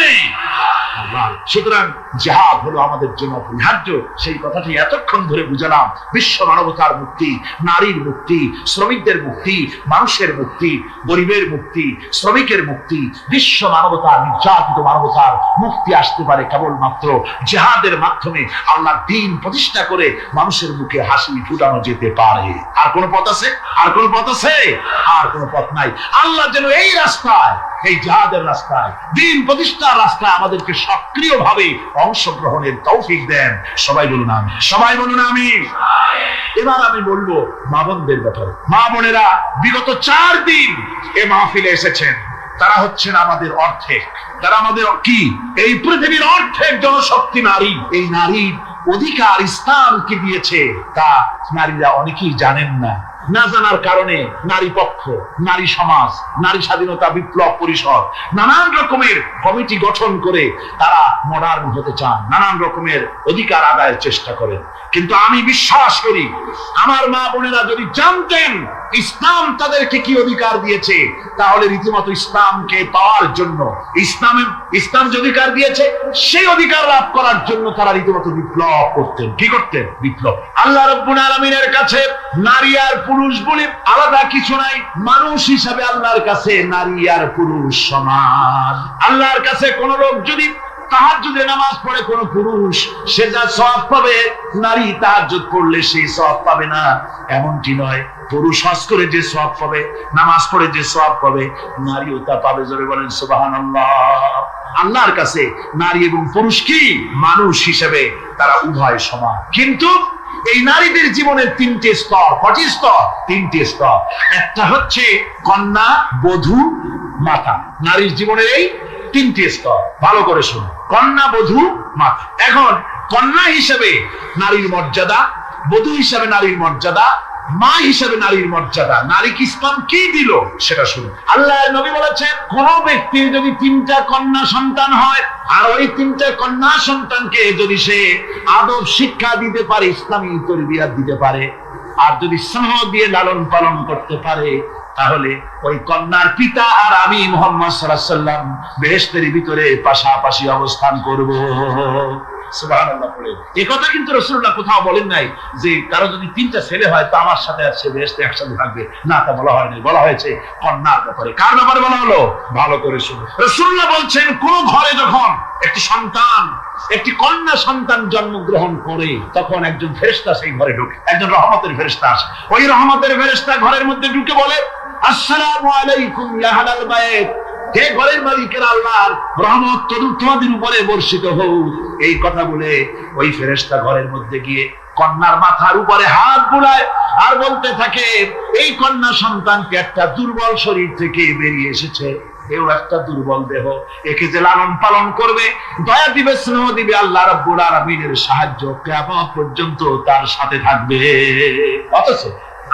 আল্লাহ। সুতরাং জিহাদ হলো আমাদের জন্য অপরিহার্য। সেই কথাটি এতক্ষণ ধরে বুঝালাম। বিশ্ব মানবতার মুক্তি, নারীর মুক্তি, শ্রমিকদের মুক্তি, মানুষের মুক্তি, গরিবের মুক্তি, শ্রমিকের মুক্তি, বিশ্ব মানবতার, নির্যাতিত মানবতার মুক্তি আসতে পারে কেবলমাত্র জিহাদের মাধ্যমে। আল্লাহর দ্বীন প্রতিষ্ঠা করে মানুষের মুখে হাসি ফুটানো যেতে পারে। আর কোন পথ আছে? আর কোন পথ আছে? আর কোন পথ নাই। আল্লাহ যেন এই রাস্তায়, এই জিহাদের রাস্তায়, দ্বীন প্রতিষ্ঠার রাস্তায় আমাদেরকে সক্রিয়ভাবে অংশগ্রহণের তৌফিক দেন। সবাই বলুন আমিন। সবাই বলুন আমিন। এবার আমি বলবো মা বোনদের ব্যাপারে। মা বোনেরা বিগত 4 দিন এ মাহফিলে এসেছেন, তারা হচ্ছেন আমাদের অর্ধেক। তারা আমাদের কি? এই পৃথিবীর অর্ধেক জনশক্তি নারী। এই নারীর অধিকার ইসলামকে দিয়েছে, তা নারীরা অনেকেই জানেন না। না জানার কারণে নারী পক্ষ, নারী সমাজ, নারী স্বাধীনতা বিপ্লব পরিষদ নানান রকমের কমিটি গঠন করে তারা মডার্ন হতে চান, নানান রকমের অধিকার আদায়ের চেষ্টা করেন। কিন্তু আমি বিশ্বাস করি আমার মা বোনেরা যদি জানতেন ইসলাম তাদেরকে কি অধিকার দিয়েছে, তাহলে রীতিমতো ইসলামকে পাওয়ার জন্য, ইসলাম যে অধিকার দিয়েছে সেই অধিকার লাভ করার জন্য তারা রীতিমতো বিপ্লব করতেন। কি করতেন? বিপ্লব। আল্লাহ রাব্বুল আলামিনের কাছে নারী আর পুরুষ বলে আলাদা কিছু নাই। মানুষ হিসাবে আল্লাহর কাছে নারী আর পুরুষ সমান। আল্লাহর কাছে কোন লোক যদি তাহাজ্জুদে নামাজ পড়ে কোন পুরুষ, সে যা সওয়াব পাবে নারী তাহাজ্জুদ পড়লে সেই সওয়াব পাবে না, এমনটি নয়। পুরুষ হজ করে যে সওয়াব পাবে, নামাজ পড়ে যে সওয়াব পাবে, নারীও তা পাবে। জোরে বলেন সুবহানাল্লাহ। আল্লাহর কাছে নারী এবং পুরুষ কি মানুষ হিসেবে তারা উভয় সমান। কিন্তু এই নারীদের জীবনের তিনটে স্তর। কটি স্তর? তিনটে স্তর। একটা হচ্ছে কন্যা, বধূ, মাতা। নারীর জীবনের এই তিনটে স্তর। ভালো করে শুনুন, কন্যা, বধূ, মাতা। এখন কন্যা হিসেবে নারীর মর্যাদা, বধূ হিসেবে নারীর মর্যাদা, মা হিসেবে নারীর মর্যাদা। নারীকে ইসলাম কি দিল সেটা শুনুন। আল্লাহর নবী বলেছেন, কোন ব্যক্তির যদি তিনটা কন্যা সন্তান হয় আর ওই তিনটা কন্যা সন্তানকে যদি সে আদব শিক্ষা দিতে পারে, ইসলামী তরবিয়াত দিতে পারে, আর যদি স্নেহ দিয়ে লালন পালন করতে পারে, তাহলে ওই কন্যার পিতা আর আমি মুহাম্মদ সাল্লাল্লাহু আলাইহি ওয়াসাল্লাম বেহেশতের ভিতরে পাশাপাশি অবস্থান করব। সুবহানাল্লাহ পড়ে। এই কথা কিন্তু রাসূলুল্লাহ কোথাও বলেন নাই যে কারো যদি তিনটা ছেলে হয় তো আমার সাথে আর সে বেহেশতে একসাথে থাকবে। না, তা বলা হয়নি। বলা হয়েছে কন্যার ব্যাপারে। কার ব্যাপারে বলা হলো? ভালো করে শুনুন। রাসূলুল্লাহ বলছেন, কোন ঘরে যখন একটি সন্তান, একটি কন্যা সন্তান জন্মগ্রহণ করে, তখন একজন ফেরেশতা সেই ঘরে ঢোকে। একজন রহমতের ফেরেশতা আসে। ওই রহমতের ফেরেশতা ঘরের মধ্যে ঢুকে বলে, আসসালামু আলাইকুম ইয়া আহলাল বাইত। হে ঘরের মালিকের আল্লাহর রহমত তোমাদের উপরে বর্ষিত হোক। এই কথা বলে ওই ফেরেশতা ঘরের মধ্যে গিয়ে কন্যার মাথার উপরে হাত বুলায় আর বলতে থাকে, এই কন্যা সন্তানকে একটা দুর্বল শরীর থেকে বেরিয়ে এসেছে, এও একটা দুর্বল দেহ, একে যে লালন পালন করবে, দয়া দিবে, স্নেহ দিবে, আল্লাহ রাব্বুল আলামিনের সাহায্য কিয়ামত পর্যন্ত তার সাথে থাকবে। অথচ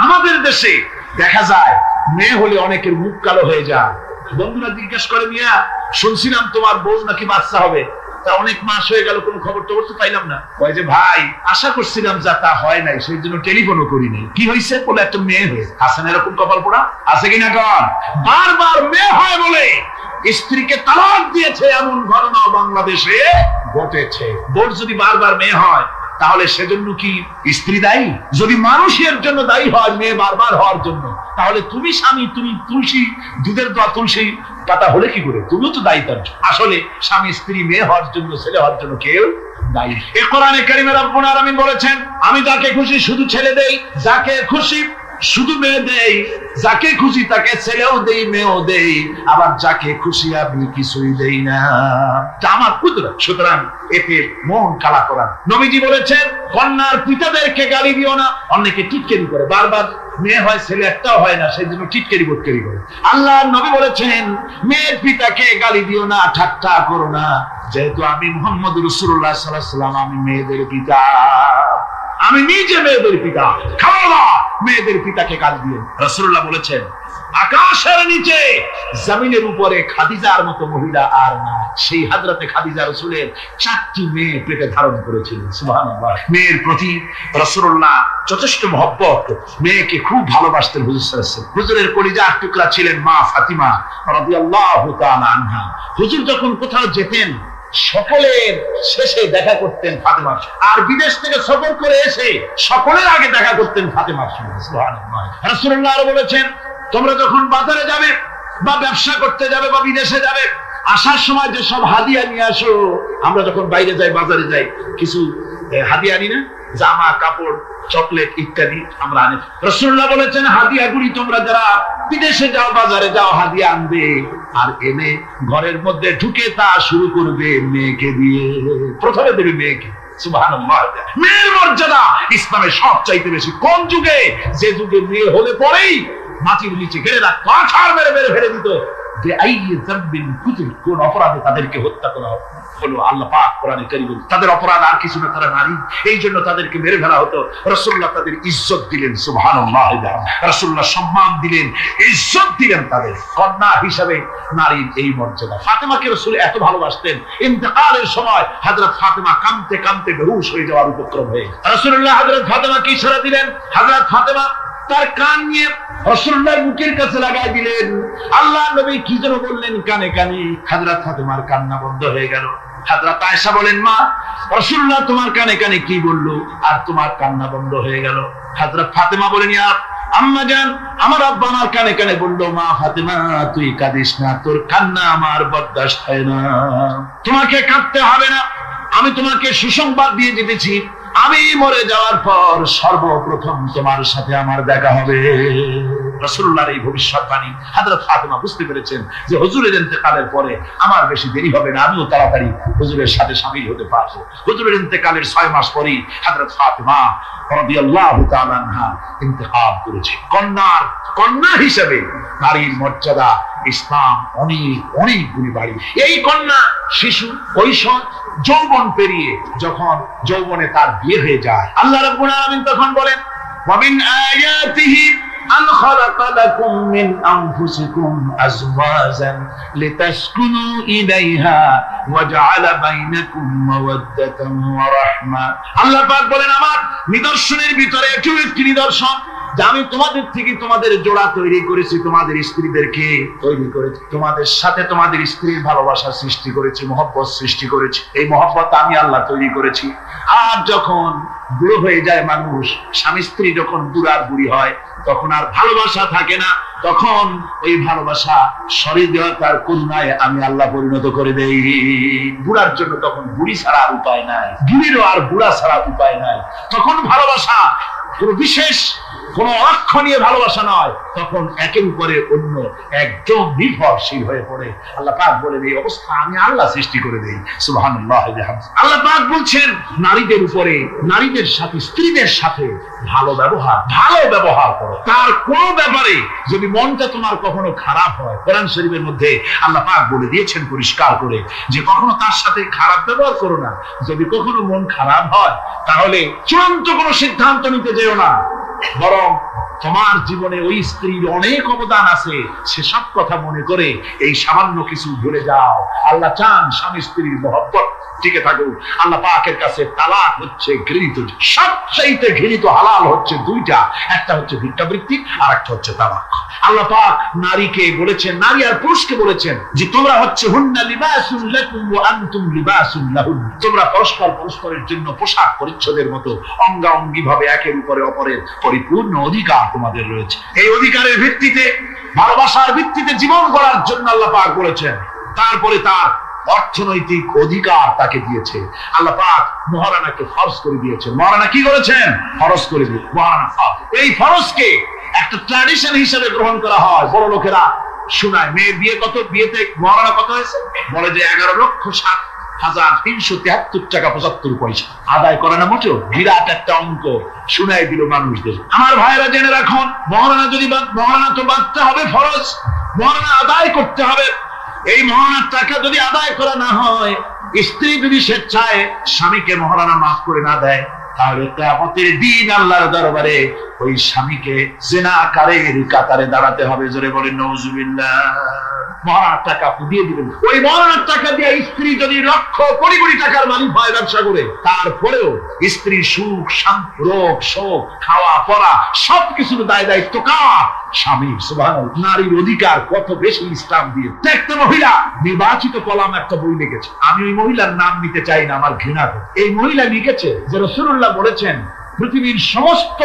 আমাদের দেশে দেখা যায় মেয়ে হলে অনেকের মুখ কালো হয়ে যায়। বন্ধুরা জিজ্ঞেস করে, মিয়া শুনছিলাম তোমার বউ নাকি বাচ্চা হবে, তা অনেক মাস হয়ে গেল, কোনো খবর টবর তো পাইলাম না। কয় যে ভাই, আশা করছিলাম যা তা হয় নাই, সেই জন্য টেলিফোনও করি নাই। কি হয়েছে? বলে একটা মেয়ে হয়ে। আসেন এরকম কপাল পোড়া? আছে কিনা কন? বারবার মেয়ে হয় বলে স্ত্রীকে তালাক দিয়েছে, এমন ঘটনা বাংলাদেশে ঘটেছে। বোর যদি বারবার মেয়ে হয় তাহলে সেজন্য কি স্ত্রী দায়ী? যদি মানুষের জন্য দায়ী হয় মেয়ে বারবার হওয়ার জন্য, তাহলে তুমি স্বামী, তুমি তুলসী দুধের দোয়া তুলসী পাতা হলে কি করে? তুমিও তো দায়ী তার। আসলে স্বামী স্ত্রী মেয়ে হওয়ার জন্য, ছেলে হওয়ার জন্য কেউ দায়ী। এই কোরআনে কারীমে রব্বুল আলামিন বলেছেন, আমি যাকে খুশি শুধু ছেলে দেই, যাকে খুশি শুধু মেয়ে দেই, যাকে খুশি তাকে ছেলেও দেই, মেয়েও দেই, আবার যাকে খুশি আমি কিছুই দেই না। আমার কুদরত। সুতরাং এতে মন কালা করা। নবীজি বলেছেন, কন্যার পিতাদেরকে গালি দিও না। অনেকে টিটকারি করে, বারবার মেয়ে হয় ছেলে একটাও হয় না, সেই জন্য টিটকারি বোটকারি করে। আল্লাহর নবী বলেছেন, মেয়ের পিতাকে গালি দিও না, ঠাট্টা করো না, যেহেতু আমি মুহাম্মদ রাসূলুল্লাহ সাল্লাল্লাহু আলাইহি ওয়াসাল্লাম, আমি মেয়েদের পিতা, আমি নিজে মেয়েদের পিতা। খবরদার মেয়েদের পিতাকে গালি দিও। রাসূলুল্লাহ বলেছেন, আকাশের নিচে জমিনের উপরে খাদিজার মতো মহিলা আর না। সেই হযরতে খাদিজা রাসূলের 4টি মেয়ে পেটে ধারণ করেছিলেন। সুবহানাল্লাহ। মেয়ের প্রতি রাসূলুল্লাহ যথেষ্ট মহব্বত, মেয়েকে খুব ভালোবাসতেন হুজুর সাল্লাল্লাহু আলাইহি ওয়াসাল্লাম। হুজুরের কলিজার টুকরা ছিলেন মা ফাতিমা রাদিয়াল্লাহু তাআলা আনহা। হুজুর যখন কোথাও যেতেন সকলের শেষে দেখা করতেন ফাতেমার সঙ্গে, আর বিদেশ থেকে সফর করে এসে সকলের আগে দেখা করতেন ফাতেমার সঙ্গে। সুবহানাল্লাহ। রাসূলুল্লাহ আরো বলেছেন, তোমরা যখন বাজারে যাবে বা ব্যবসা করতে যাবে বা বিদেশে যাবে, আসার সময় যে সব হাদিয়া নিয়ে আসো। আমরা যখন বাইরে যাই, বাজারে যাই, কিছু হাদিয়া আনি না? জামা কাপড়, চকলেট ইত্যাদি আমরা আনি। রাসূলুল্লাহ বলেছেন, হাদিয়াগুলি তোমরা যারা বিদেশে যাও, বাজারে যাও, হাদিয়া আনবে, আর এনে ঘরের মধ্যে ঢুকে তা শুরু করবে মেয়েকে দিয়ে। প্রথমে দেবে মেয়েকে। সুবহানাল্লাহ। মেয়ের মর্যাদা ইসলামে সব চাইতে বেশি। কোন যুগে? যে যুগে মেয়ে হলে পরেই মাটির নিচে ঘিরে রাখতো, আছাড় মেরে মেরে ফেলে দিত। কোন অপরাধে তাদেরকে হত্যা করা হলো, আল্লাহ পাক কোরআনে কারীমে তাদের অপরাধ আর কিছু না, তারা নারী, এই জন্য তাদেরকে মেরে ফেলা হতো। রাসূলুল্লাহ তাদের ইজ্জত দিলেন। সুবহানাল্লাহ। রাসূলুল্লাহ সম্মান দিলেন, ইজ্জত দিলেন তাদের। কন্যা হিসাবে নারীর এই মর্যাদা। ফাতেমাকে রাসূল এত ভালোবাসতেন, ইন্তেকালের সময় হযরত ফাতেমা কাঁদতে কাঁদতে বেহুশ হয়ে যাওয়ার উপক্রম হয়ে রাসূলুল্লাহ হযরত ফাতেমাকে ইশারা দিলেন। হযরত ফাতেমা তার কান নিয়ে রাসূলুল্লাহর মুখের কাছে লাগাই দিলেন। আল্লাহ নবী কি যেন বললেন কানে কানে, হযরত ফাতেমার কান্না বন্ধ হয়ে গেল। হযরত আয়েশা বলেন, মা রাসূলুল্লাহ তোমার কানে কানে কি বললো আর তোমার কান্না বন্ধ হয়ে গেল? হযরত ফাতেমা বলেন, ইয়া আম্মা জান, আমার আব্বা আমার কানে কানে বললো, মা ফাতেমা তুই কাঁদিস না, তোর কান্না আমার বরদাস্ত হয় না, তোমাকে কাঁদতে হবে না, আমি তোমাকে সুসংবাদ দিয়ে যেতেছি, আমি মরে যাওয়ার পর সর্বপ্রথম তোমার সাথে আমার দেখা হবে। রাসূলুল্লাহর এই ভবিষ্যৎবাণী হযরত ফাতেমা বুঝতে পেরেছেন যে হুজুরের ইন্তেকালের পরে আমার বেশি দেরি হবে না, আমিও তাড়াতাড়ি হুজুরের সাথে শামিল হতে পারবো। হুজুরের ইন্তেকালের 6 মাস পরেই হযরত ফাতেমা রাদিয়াল্লাহু তাআলা আনহা ইন্তেকাল করেছে। কন্যা হিসেবে নারীর মর্যাদা ইসলাম অনেক অনেক গুণে বাড়ি। এই কন্যা শিশু কৈশোর যৌবন পেরিয়ে যখন যৌবনে তার বিয়ে হয়ে যায়, আল্লাহ রাব্বুল আলামিন তখন বলেন, ওয়া মিন আয়াতিহি আন খালাকা লাকুম মিন আনফুসিকুম আজওয়াজান লিতাসকুনু ইলাইহা ওয়া জাআলা বাইনাকুম মাওয়াদ্দাতান ওয়া রাহমা। আল্লাহ পাক বলেন, আমার নিদর্শনের ভিতরে একটি নিদর্শন যে আমি তোমাদের থেকে তোমাদের জোড়া তৈরি করেছি, তোমাদের স্ত্রীদেরকে তৈরি করেছি, তোমাদের সাথে তোমাদের স্ত্রীর ভালোবাসা সৃষ্টি করেছি, মহব্বত সৃষ্টি করেছি। এই মহব্বত আমি আল্লাহ তৈরি করেছি। আর যখন বুড়ো হয়ে যায় মানুষ, স্বামী স্ত্রী যখন বুড়ার বুড়ি হয়, তখন আর ভালোবাসা থাকে না, তখন ওই ভালোবাসা সহৃদয়তার করুণায় আমি আল্লাহ পরিণত করে দেই। বুড়ার জন্য তখন বুড়ি ছাড়া আর উপায় নাই, বুড়িরও আর বুড়া ছাড়া উপায় নাই। তখন ভালোবাসা কোন বিশেষ কোন অক্ষ নিয়ে ভালোবাসা নয়, তখন একের উপরে অন্য একদম নির্ভরশীল হয়ে পড়ে। আল্লাহ পাক বলেন, এই অবস্থা আমি আল্লাহ সৃষ্টি করে দেই। সুবহানাল্লাহ। আল্লাহ পাক বলছেন, নারীদের উপরে, নারীদের সাথে, স্ত্রীদের সাথে ভালো ব্যবহার করো। তার কোন ব্যাপারে যদি মনটা তোমার কখনো খারাপ হয়, কোরআন শরীফের মধ্যে আল্লাহ পাক বলে দিয়েছেন পরিষ্কার করে যে কখনো তার সাথে খারাপ ব্যবহার করো না। যদি কখনো মন খারাপ হয়, তাহলে চূড়ান্ত কোনো সিদ্ধান্ত নিতে যেও না, বরং তোমার জীবনে ওই স্ত্রীর অনেক অবদান আছে, সেসব কথা মনে করে এই সামান্য কিছু ভুলে যাও। আল্লাহ চান স্বামী স্ত্রীর মহব্বত টিকে থাকুক। আল্লাহ পাকের কাছে তালাক হচ্ছে ঘৃণিত, সবচাইতে ঘৃণিত হালাল হচ্ছে দুইটা, একটা হচ্ছে ভিক্ষাবৃত্তি আর একটা হচ্ছে তালাক। আল্লাহ পাক নারীকে বলেছেন, নারী আর পুরুষকে বলেছেন যে তোমরা হচ্ছে হুন্না লিবাসুন লাকুম ওয়া আনতুম লিবাসুন লাহুন, তোমরা পরস্পরের জন্য পোশাক পরিচ্ছদের মতো অঙ্গাঅঙ্গি ভাবে একের উপরে অপরের পরিপূর্ণ অধিকার তোমাদের রয়েছে। এই অধিকারের ভিত্তিতে, ভালোবাসার ভিত্তিতে জীবন গড়ার জন্য আল্লাহ পাক বলেছেন। তারপরে তার অর্থনৈতিক অধিকার তাকে দিয়েছে। আল্লাহ পাক মহারানাকে ফরজ করে দিয়েছেন। মহারানা কি করেছেন? ফরজ করে দিয়েছেন। মহারানা এই ফরজকে একটা ট্র্যাডিশন হিসেবে গ্রহণ করা হয়। বড় লোকেরা শোনায়, মেয়ের বিয়ে কত, বিয়েতে মহারানা কত হয়েছে, বলে যে 11,07,373 টাকা 75 পয়সা। আদায় করে না মোটেও, বিরাট একটা অঙ্ক শুনাই দিল মানুষদের। আমার ভাইরা জেনে রাখুন, মহারানা তো বাঁধতে হবে ফরজ, মহারানা আদায় করতে হবে। এই মহারানার টাকা যদি আদায় করা না হয়, স্ত্রী যদি স্বেচ্ছায় স্বামীকে মহারানা মাফ করে না দেয়, তাহলে কিয়ামতের দিন আল্লাহর দরবারে ওই স্বামীকে জিনাকারীর কাতারে দাঁড়াতে হবে। জোরে বলেন নাউজুবিল্লাহ। মহারানার টাকা দিয়ে দিবেন। ওই মহারানার টাকা দিয়ে স্ত্রী যদি লক্ষ কোটি কোটি টাকার মালিক হয় ব্যবসা করে, তারপরেও স্ত্রীর সুখ, শান্তি, রোগ, শোক, খাওয়া পড়া সবকিছুর দায় দায়িত্ব কার? স্বামী। সুবহানাল্লাহ। নারীর অধিকার কত বেশি ইসলাম দিয়ে। একটা মহিলা নির্বাচিত কলাম একটা বই লিখেছে, আমি ওই মহিলার নাম নিতে চাই না, আমার ঘৃণা করে। এই মহিলা লিখেছে যে রাসূলুল্লাহ বলেছেন পৃথিবীর সমস্ত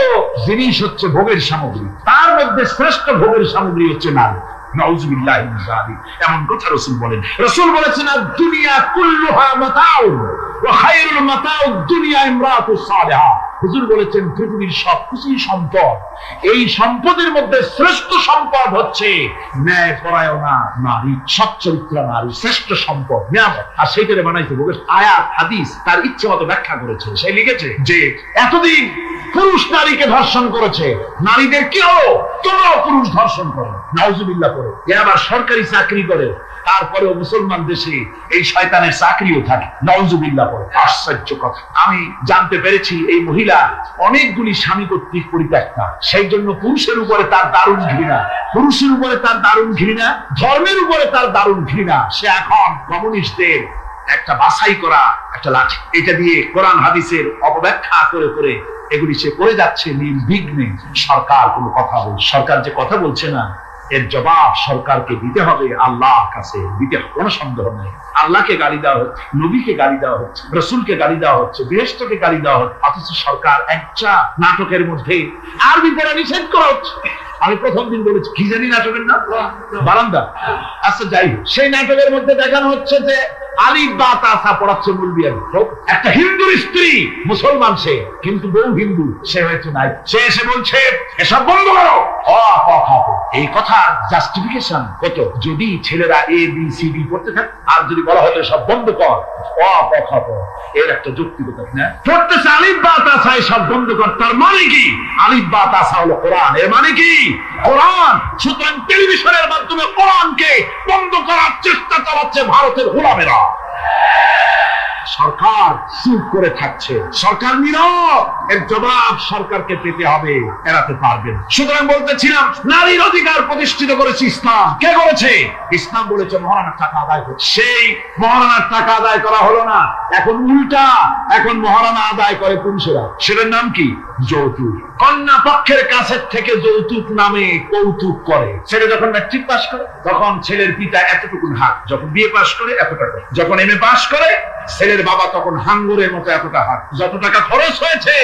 জিনিস হচ্ছে ভোগের সামগ্রী, তার মধ্যে শ্রেষ্ঠ ভোগের সামগ্রী হচ্ছে নারী। নাউযুবিল্লাহি মিন যালিক। এমন কথা রাসূল বলেন। রাসূল বলেছেন, দুনিয়া কুল্লুহা মাতাউন ওয়া খায়রুল মাতাউদ দুনিয়া ইমরাতুস সালিহা। হুজুর বলেছেন পৃথিবীর সবকিছুই সম্পদ, এই সম্পদের মধ্যে শ্রেষ্ঠ সম্পদ হচ্ছে ন্যায়পরায়ণা নারী, সচ্চরিত্রা নারী, শ্রেষ্ঠ সম্পদ, নিয়ামত। আর সেইটারে বানাইতে ভোগের আয়াত হাদিস তার ইচ্ছে মতো ব্যাখ্যা করেছে। সে লিখেছে যে এতদিন পুরুষ নারীকে ধর্ষণ করেছে, নারীদের কি হলো? তোমরাও পুরুষ ধর্ষণ করো। নাউজুবিল্লাহ করে। এ আবার সরকারি চাকরি করে, তারপরেও মুসলমান দেশে এই শয়তানের চাকরিও থাকে। নাউজুবিল্লাহ করে। আশ্চর্য কথা। আমি জানতে পেরেছি এই মহিলা অনেকগুলি স্বামী কর্তৃক পরিত্যক্তা, সেই জন্য পুরুষের উপরে তার দারুণ ঘৃণা, ধর্মের উপরে তার দারুণ ঘৃণা। সে এখন কমিউনিস্টদের একটা বাছাই করা একটা লাঠি, এটা দিয়ে কোরআন হাদিসের অপব্যাখ্যা করে করে এগুলি সে করে যাচ্ছে নির্বিঘ্নে। সরকার কোনো কথা বলছে, সরকার যে কথা বলছে না, এর জবাব সরকারকে দিতে হবে, আল্লাহর কাছে দিতে হবে, কোনো সন্দেহ নেই। আল্লাহকে গালি দেওয়া হচ্ছে, নবীকে গালি দেওয়া হচ্ছে, রসুলকে গালি দেওয়া হচ্ছে, বৃহস্পতিকে গালি দেওয়া হচ্ছে, অথচ সরকার একটা নাটকের মধ্যে আরবি পড়া নিষেধ করা হচ্ছে। আমি প্রথম দিন বলেছি কি জানি নাটকের নাম, বারান্দা। আচ্ছা যাই হোক, সেই নাটকের মধ্যে দেখানো হচ্ছে যে আলিফ বা তাসা পড়াচ্ছে মুলবিয়ান, একটা হিন্দুর স্ত্রী, মুসলমান সে, কিন্তু বউ হিন্দু, সে হয়েছে নাই, সে এসে বলছে এসব বন্ধ করো। এই কথা জাস্টিফিকেশন কত যদি ছেলেরা এ বি সি ডি পড়তে থাকে, আর যদি বলা হতো সব বন্ধ কর, এর একটা যৌক্তিকতা না। পড়তেছে আলিফ বা তাসা, সব বন্ধ কর, তার মানে কি? আলিফ বা তাসা হলো কোরআন, এর মানে কি? কোরআন। সুতরাং টেলিভিশনের মাধ্যমে কোরআনকে বন্ধ করার চেষ্টা চালাচ্ছে ভারতের গোলামেরা। সরকার চুপ করে থাকছে, সরকার নীরব, এর জবাব সরকারকে পেতে হবে, এড়াতে পারবেন। সুতরাং বলতেছিলাম, নারীর অধিকার প্রতিষ্ঠিত করেছে ইসলাম। কে করেছে? ইসলাম বলেছে মহারানার টাকা আদায় করছে। সেই মহারানার টাকা আদায় করা হলো না, এখন উল্টা, এখন মহারানা আদায় করে পুরুষেরা। সেটার নাম কি? যৌতুক। কন্যা পক্ষের কাছের থেকে যৌতুক নামে কৌতুক করে। ছেলে যখন ম্যাট্রিক পাস করে তখন ছেলের পিতা এতটুকুন হাত, যখন বিএ পাস করে এত টাকা, যখন এমএ পাস করে ছেলের বাবা তখন হাঙ্গরের মতো এতটা হাত। যত টাকা খরচ হয়েছে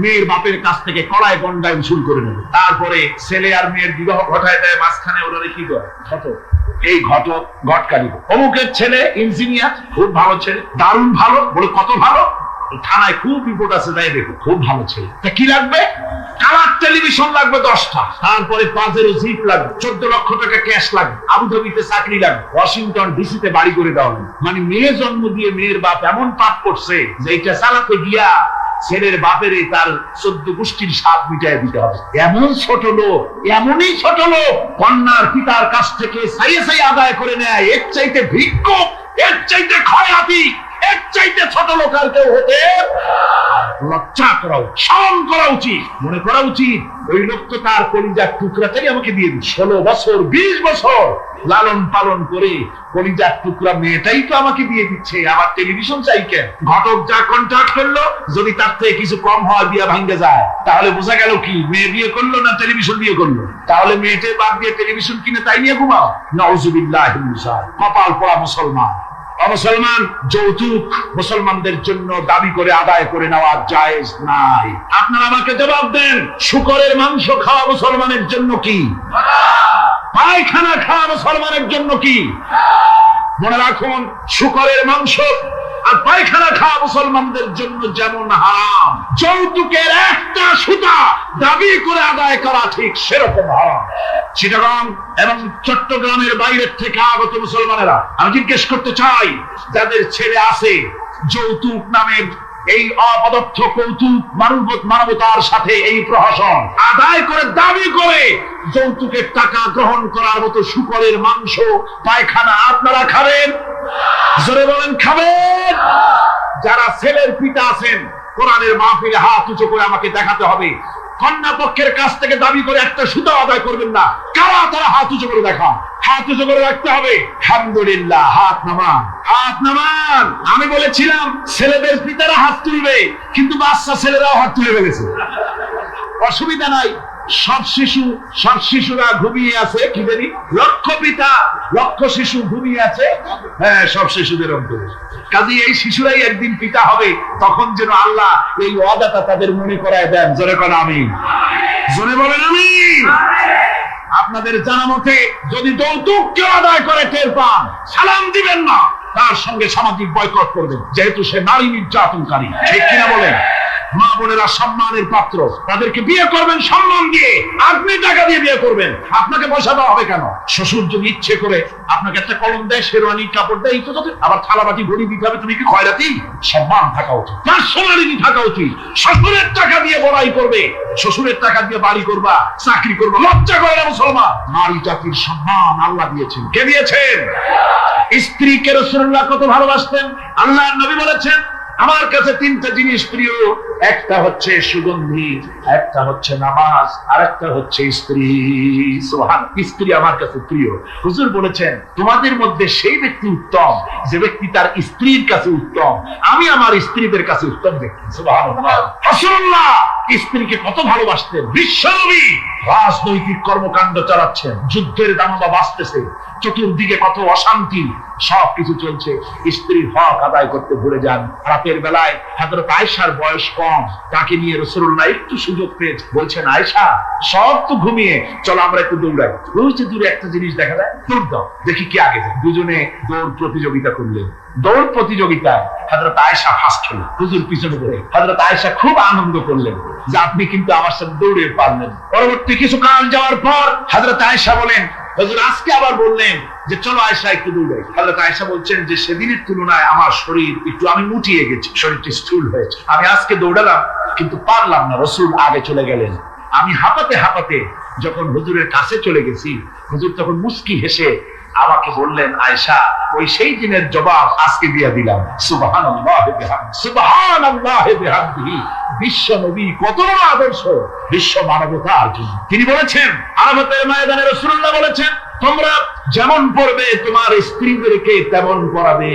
মেয়ের বাপের কাছ থেকে কড়ায় গন্ডায় উসুল করে নেবে। তারপরে ছেলে আর মেয়ের বিবাহ ঘটায় দেয়, মাঝখানে ওরা কি করে? ঘটক। এই ঘটক ঘটকারী। অমুকের ছেলে ইঞ্জিনিয়ার, খুব ভালো ছেলে, দারুণ ভালো, বলে কত ভালো, থানায় খুব রিপোর্ট আছে, তাই দেখো খুব ভালো ছেলে। তা কি লাগবে? কালার টেলিভিশন লাগবে 10টা, তারপরে পাজেরো জিপ লাগবে, 14 লক্ষ টাকা ক্যাশ লাগবে, আবুধাবিতে চাকরি লাগবে, ওয়াশিংটন ডিসিতে বাড়ি করে দেওয়া হবে। মানে মেয়ে জন্ম দিয়ে মেয়ের বাপ এমন পাপ করছে যে এটা চালাতে গিয়া ছেলের বাপের তার 14 গোষ্ঠীর স্বাদ মিটাই দিতে হবে। এমন ছোট লোক, এমনই ছোট লোক কন্যার পিতার কাছ থেকে সাইয়ে সাইয়ে আদায় করে নেয়। এর চাইতে ভিক্ষুক, এর চাইতে ক্ষয়হাতি, এর চাইতে ছোট লোক আর কেউ হতে লজ্জা করা উচিত, সম্মান করা উচিত, মনে করা উচিত ওই লোক তো তার কলিজার টুকরাটাই আমাকে দিয়ে দিল। 16 বছর 20 বছর লালন পালন করে কলিজার টুকরা মেয়েটাই তো আমাকে দিয়ে দিচ্ছে, আবার টেলিভিশন চাই কেন? ঘটক যা কন্ট্রাক্ট করলো, যদি তার থেকে কিছু কম হয় বিয়া ভাঙ্গে যায়, তাহলে বোঝা গেল কি মেয়ে বিয়ে করলো না টেলিভিশন বিয়ে করলো? তাহলে মেয়েটে বাদ দিয়ে টেলিভিশন কিনে তাই নিয়ে ঘুমাও। নাউজুবিল্লাহ, কপাল পড়া মুসলমান। মুসলমান যৌতুক মুসলমানদের জন্য দাবি করে আদায় করে নেওয়া জায়েজ নাই। আপনারা আমাকে জবাব দেন, শুকরের মাংস খাওয়া মুসলমানের জন্য কি? পায়খানা খাওয়া মুসলমানের জন্য কি? মনে রাখুন, শুকরের মাংস আর পায়খানা খাওয়া মুসলমানদের জন্য যেমন হারাম, যৌতুকের একটা সুতা দাবি করে আদায় করা ঠিক সেরকম হারাম। চিটাগাং এবং চট্টগ্রামের বাইরের থেকে আগত মুসলমানেরা, আমি জিজ্ঞেস করতে চাই, যাদের ছেলে আছে যৌতুক নামের এই অপদার্থ কৌতুক মানবতার সাথে এই প্রহসন আদায় করে দাবি করে যৌতুকের টাকা গ্রহণ করার মতো শুকরের মাংস পায়খানা আপনারা খাবেন? জোরে বলেন, খাবেন? যারা ছেলের পিতা আছেন, কোরআনের মাহফিলে হাত উঁচু করে আমাকে দেখাতে হবে, কন্যা পক্ষের কাছ থেকে দাবি করে একটা সুতা আদায় করবেন না। কারা তারা? হাত উঁচু করে দেখান, হাত উঁচু করে রাখতে হবে। আলহামদুলিল্লাহ, হাত নামান, হাত নামান। আমি বলেছিলাম ছেলেদের পিতারা হাত তুলবে, কিন্তু বাচ্চা ছেলেরাও হাত তুলে ফেলেছে। অসুবিধা নাই, সব শিশুরা ঘুমিয়ে আছে, কি জানি লক্ষ পিতা লক্ষ শিশু ঘুমিয়ে আছে। হ্যাঁ, সব শিশুদের অন্তরে। কাজে এই শিশুরাই একদিন পিতা হবে, তখন যেন আল্লাহ এই ওয়াদাটা তাদের মনে করায় দেন। জোরে করেন আমিন, জোরে বলেন আমিন। আপনাদের জানা মতে যদি যৌতুক কেউ আদায় করে টের পান, সালাম দিবেন না, তার সঙ্গে সামাজিক বয়কট করবেন, যেহেতু সে নারী নির্যাতনকারী। ঠিক কিনা বলেন? মা বোনেরা সম্মানের পাত্র, তাদেরকে বিয়ে করবেন সম্মান দিয়ে, আপনি টাকা দিয়ে বিয়ে করবেন, আপনাকে পয়সা দেওয়া হবে কেন? শ্বশুর যদি ইচ্ছে করে আপনাকে একটা কলম দেয়, শেরওয়ানি কাপড় দেয়, এই তো আবার থালাবাটি ঘড়ি দিতে হবে, তুমি কি খয়রাতি? সম্মান থাকা উচিত, পার্সোনালিটি থাকা উচিত। শ্বশুরের টাকা দিয়ে বড়াই করবে, শ্বশুরের টাকা দিয়ে বাড়ি করবা, চাকরি করবা, লজ্জা করে না মুসলমান? নারী জাতির সম্মান আল্লাহ দিয়েছেন। কে দিয়েছেন? স্ত্রীকে রাসূলুল্লাহ কত ভালোবাসতেন। আল্লাহর নবী বলেছেন, আমার কাছে তিনটা জিনিস প্রিয়, একটা হচ্ছে সুগন্ধি, একটা হচ্ছে নামাজ, আর একটা হচ্ছে স্ত্রী। সুবহান, স্ত্রী আমার কাছে প্রিয়। হুজুর বলেছেন তোমাদের মধ্যে সেই ব্যক্তি উত্তম যে ব্যক্তি তার স্ত্রীর কাছে উত্তম। আমি আমার স্ত্রীদের কাছে উত্তম ব্যক্তি। সুবহানাল্লাহ। রাসূলুল্লাহ স্ত্রীকে কত ভালোবাসতেন। বিশ্বনবী রাজনৈতিক কর্মকাণ্ড চালাচ্ছেন, যুদ্ধের দাঙ্গা বাজতেছে, চতুর্দিকে কত অশান্তি, সবকিছু চলছে, স্ত্রীর হক আদায় করতে ভুলে যান। রাতের বেলায় হযরত আয়েশার বয়স কম, তাকে নিয়ে রাসূলুল্লাহ একটু সুযোগ পেয়ে বলছেন, আয়েশা সব তো ঘুমিয়ে, চলো আমরা একটু দৌড়াই। ওই যে দূরে একটা জিনিস দেখা যায়, দৌড় দাও, দেখি কে আগে যায়। দুজনে দৌড় প্রতিযোগিতা করলেন। দৌড় প্রতিযোগিতায় হযরত আয়েশা ফার্স্ট হলেন, হুজুর পিছনে পড়ে। হযরত আয়েশা খুব আনন্দ করলেন যে আপনি কিন্তু আমার সাথে দৌড়ে পারলেন। পরবর্তী কিছু কাল যাওয়ার পর হযরত আয়েশা বলেন, হুজুর আজকে আবার বললেন যে চলো আয়েশা একটু দৌড়াই। হযরত আয়েশা বলছেন যে সেদিনের তুলনায় আমার শরীর একটু, আমি মুটিয়ে গেছি, শরীরটি স্থূল হয়েছে, আমি আজকে দৌড়ালাম কিন্তু পারলাম না, রাসূল আগে চলে গেলেন। আমি হাঁপাতে হাঁপাতে যখন হুজুরের কাছে চলে গেছি, হুজুর তখন মুস্কি হেসে আমাকে বললেন, আয়েশা ওই সেই দিনের জবাব আজকে দিয়ে দিলাম। সুবহানাল্লাহ বিহামদিহি, সুবহানাল্লাহ বিহামদিহি। বিশ্ব নবী কত বড় আদর্শ বিশ্ব মানবতার জন্য। তিনি বলেছেন, আরাফাতের ময়দানে রাসূলুল্লাহ বলেছেন, তোমরা যেমন পড়বে তোমার স্ত্রীদেরকে তেমন পড়াবে,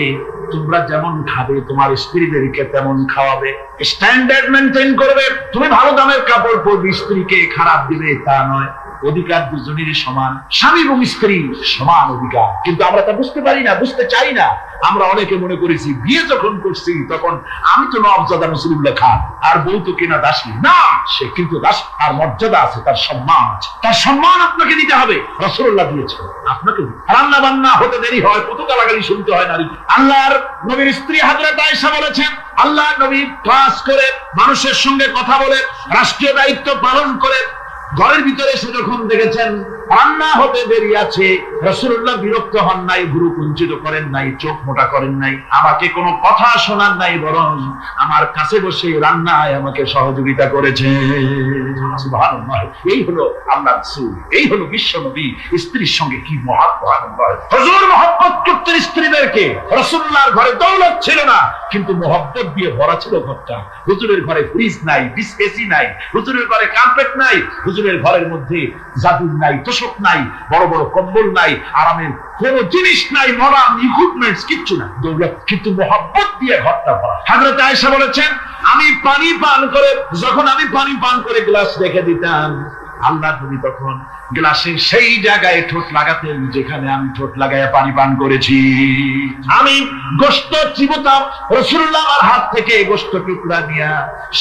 তোমরা যেমন খাবে তোমার স্ত্রীদেরকে তেমন খাওয়াবে, স্ট্যান্ডার্ড মেনটেন করবে। তুমি ভালো দামের কাপড় পরবে, স্ত্রীকে খারাপ দিবে তা নয়। অধিকার দুজনেরই সমান, স্বামী এবং স্ত্রী সমান অধিকার। কিন্তু আমরা তা বুঝতে পারি না, বুঝতে চাই না। আমরা অনেকে মনে করেছি বিয়ে যখন করছি তখন আমি তো নওয়াবজাদা রাসূলুল্লাহ খান আর বউ তো কেনা দাসী। না, সে কিন্তু দাস, তার মর্যাদা আছে, তার সম্মান আছে, তার সম্মান আপনাকে দিতে হবে। রাসূলুল্লাহ দিয়েছে আপনাকে। রান্না বান্না হতে দেরি হয়, কত গালাগালি শুনতে হয় নারী। আল্লাহর নবীর স্ত্রী হযরত আয়েশা বলেছেন, আল্লাহর নবী ক্লাস করে, মানুষের সঙ্গে কথা বলে, রাষ্ট্রীয় দায়িত্ব পালন করে ঘরের ভিতরে এসে যখন দেখেছেন রান্না হতে দেরি আছে, রাসূলুল্লাহ বিরক্ত হন নাই, ভুরু কুঞ্চিত করেন নাই, চোখ মোটা করেন নাই, আমাকে কোনো কথা শোনান নাই, বরং আমার কাছে বসে রান্নায় আমাকে সহযোগিতা করেছে। সুবহানাল্লাহ। এই হলো আল্লাহর রাসূল, এই হলো বিশ্ব নবী। স্ত্রীর সঙ্গে কি মহব্বত! হুজুর মহব্বত করতেন স্ত্রীদেরকে। রাসূলুল্লাহর ঘরে দৌলত ছিল না, কিন্তু মহব্বত দিয়ে ভরা ছিল ঘরটা। হুজুরের ঘরে ফ্রিজ নাই, এসি নাই, হুজুরের ঘরে কার্পেট নাই, হুজুরের ঘরের মধ্যে জাদুর নাই, তোষক নাই, বড় বড় কম্বল নাই, আরামের কোন জিনিস নাই, মডার্ন ইকুইপমেন্টস কিচ্ছু নাই, দৌলত কিন্তু মহব্বত দিয়ে ঘরটা ভরা। হযরত আয়েশা বলেছেন, আমি পানি পান করে, যখন আমি পানি পান করে গ্লাস রেখে দিতাম, আল্লাহ নবী তখন গ্লাসের সেই জায়গায় ঠোঁট লাগাতেন যেখানে আমি ঠোঁট লাগাইয়া পানি পান করেছি। আমি গোশত চিবোতাম, রাসূলুল্লাহ আমার হাত থেকে গোশত টুকরা নিয়া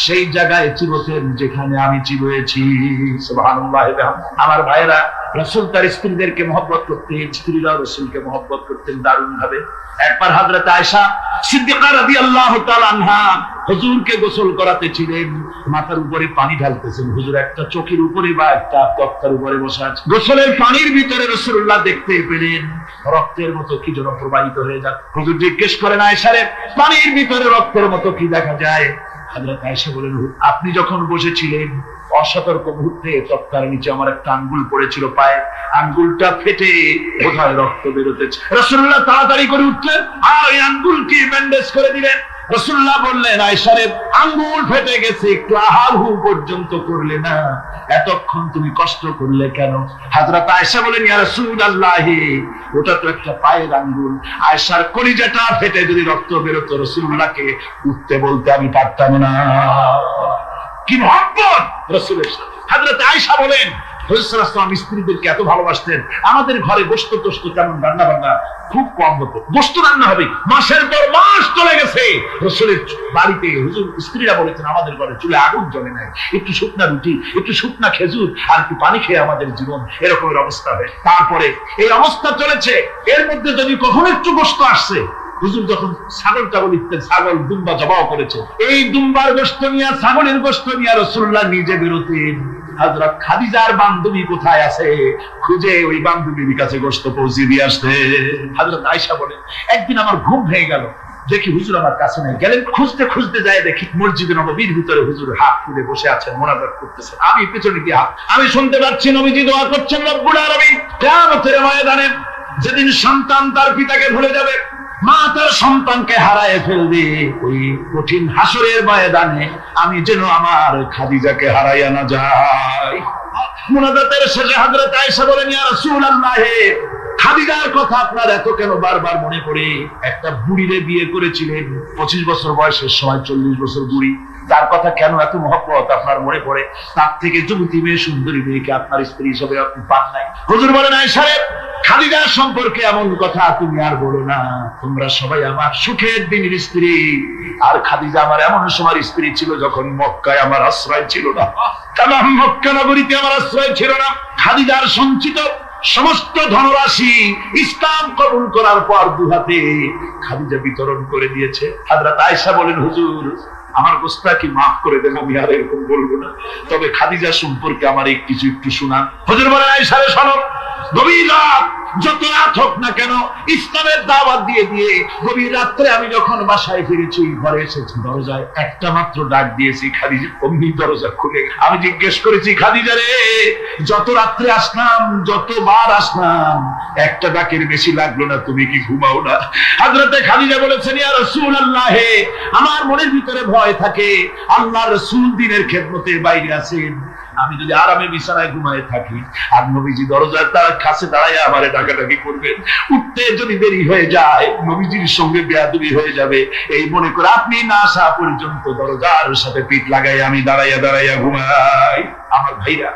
সেই জায়গায় চিবোতেন যেখানে আমি চিবুয়েছি। সুবহানাল্লাহ। আমার ভাইরা, রাসূল তার স্ত্রীদেরকে মহব্বত করতেন, স্ত্রীরাও রাসূলকে মহব্বত করতেন দারুণ ভাবে। একবার হযরত আয়েশা সিদ্দিকা রাদিয়াল্লাহু তাআলা আনহা হুজুরকে গোসল করাতে ছিলেন, মাথার উপরে পানি ঢালতেছেন, হুজুর একটা চোখের উপরে বা একটা তক্তার উপরে বসে আছে। গোসলের পানির ভিতরে রাসূলুল্লাহ দেখতে পেলেন রক্তের মতো কি যেন প্রবাহিত হয়ে যায়। হুজুর জিজ্ঞেস করেন, আয়েশা রে, পানির ভিতরে রক্তের মতো কি দেখা যায়? হযরত আয়েশা বলেন, আপনি যখন বসেছিলেন অসতর্ক মুহূর্তে তক্তার নিচে আমার একটা আঙ্গুল পড়েছিল পায়ে, আঙ্গুলটা ফেটে বোধহয় রক্ত বেরোতেছে। রাসূলুল্লাহ তাড়াতাড়ি করে উঠলেন আর ওই আঙ্গুলটি ব্যান্ডেজ করে দিলেন। রাসূলুল্লাহ বললেন, আয়েশা রে, আঙ্গুল ফেটে গেছে, একটু আহাহু পর্যন্ত করলে না, এতক্ষণ তুমি কষ্ট করলে কেন? হযরত আয়েশা বলেন, ইয়া রাসূলুল্লাহ, ওটা তো একটা পায়ের আঙ্গুল। আয়েশার কলিজাটা ফেটে যদি রক্ত বেরোতো, রাসূলুল্লাহকে উঠতে বলতে আমি পারতাম না। কি মহব্বত রাসূলের সাথে! হযরত আয়েশা বলেন, হুজুর সাল্লাল্লাহু আলাইহি ওয়াসাল্লাম স্ত্রীদেরকে এত ভালোবাসতেন, আমাদের ঘরে গোশত টোস্ত তেমন রান্না বান্না খুব কম হতো। গোশত রান্না হবে, মাসের পর মাস চলে গেছে, রাসূলের বাড়িতে হুজুর স্ত্রীরা বলেছেন, আমাদের ঘরে চুলে আগুন জ্বলে নাই, একটু শুকনা রুটি, একটু শুকনা খেজুর আর একটু পানি খেয়ে আমাদের জীবন এরকমের অবস্থা হয়। তারপরে এই অবস্থা চলেছে, এর মধ্যে যদি কখনো একটু গোশত আসছে, হুজুর যখন ছাগল টাগল ইত্যাদি, ছাগল দুম্বা জবাও করেছে, এই দুম্বার গোশত নিয়ে, ছাগলের গোশত নিয়ে রাসূলুল্লাহ নিজে বেরোতেন। হযরত খাদিজার বান্ধবী কোথায় আছে খুঁজে ওই বান্ধবীর কাছে গোশত পৌঁছে দিয়ে আসতে। হযরত আয়েশা বলেন, একদিন আমার ঘুম ভেঙে গেল, দেখি হুজুর আমার কাছে নাই। গেলেন, খুঁজতে খুঁজতে যায় দেখি মসজিদে নববীর ভিতরে হুজুর হাত তুলে বসে আছেন, মোনাজাত করতেছেন। আমি পেছনে গিয়ে আমি শুনতে পাচ্ছি নবীজি দোয়া করছেন, রব্বুল আলামিন কিয়ামতের ময়দানে যেদিন সন্তান তার পিতাকে ভুলে যাবে, মা তার সন্তানকে হারায় ফেলবে, ওই কঠিন হাসরের ময়দানে আমি যেন আমার খাদিজাকে হারাইয়া না যাই। মুনাজাতের শেষে হযরত আয়েশা বলেন, ইয়া রাসূলুল্লাহ, খাদিজার কথা আপনার এত কেন বারবার মনে পড়ে? একটা বুড়িরে বিয়ে করেছিলেন 25 বছর বয়সের সময়, 40 বছর বুড়ি, তার কথা কেন এত মহব্বত আপনার মনে পড়ে? তার থেকে যুবতী মেয়ে, সুন্দরী মেয়েকে আপনার স্ত্রী হিসেবে আপনি পান নাই। হুজুর বলেন, আয়েশা রে, খাদিজার সম্পর্কে এমন কথা তুমি আর বলো না। তোমরা সবাই আমার সুখের দিনের স্ত্রী, আর খাদিজা আমার এমন সময় স্ত্রী ছিল যখন মক্কায় আমার আশ্রয় ছিল না, তামাম মক্কা নগরীতে আমার আশ্রয় ছিল না। খাদিজার সঞ্চিত সমস্ত ধনরাশি ইসলাম কবুল করার পর দুহাতে খাদিজা বিতরণ করে দিয়েছে। হযরত আয়েশা বলেন, হুজুর আমার গোস্তাকি মাফ করে দেন, আমি আর এরকম বলবো না, তবে খাদিজা সম্পর্কে আমার কিছু একটু শোনান। হুজুর বলেন, আয়েশা রে শোনো, গভীর রাত, যত রাত হোক না কেন, ইসলামের দাওয়াত দিয়ে দিয়ে গভীর রাত্রে আমি যখন বাসায় ফিরেছি, ঘরে এসেছি, দরজায় একটা মাত্র ডাক দিয়েছি, খাদিজা অমনি দরজা খুলে। আমি জিজ্ঞেস করেছি, খাদিজা রে, যত রাত্রে আসলাম, যতবার আসলাম, একটা ডাকের বেশি লাগলো না, তুমি কি ঘুমাও না? হযরতে খাদিজা বলেছেন, ইয়া রাসূলুল্লাহ, আমার মনের ভিতরে ভয় থাকে, আল্লাহর রাসূল দ্বীনের খেদমতে বাইরে আছেন, আমি যদি আরামে বিছানায় ঘুমায় থাকি আর নবীজি দরজার তার কাছে দাঁড়ায় আমারে ডাকাডাকি করবেন, উঠতে যদি দেরি হয়ে যায় নবীজির সঙ্গে বেয়াদবি হয়ে যাবে, এই মনে করে আপনি না আসা পর্যন্ত দরজার সাথে পিঠ লাগাই আমি দাঁড়াইয়া দাঁড়াইয়া ঘুমাই। আমার ভাইরা,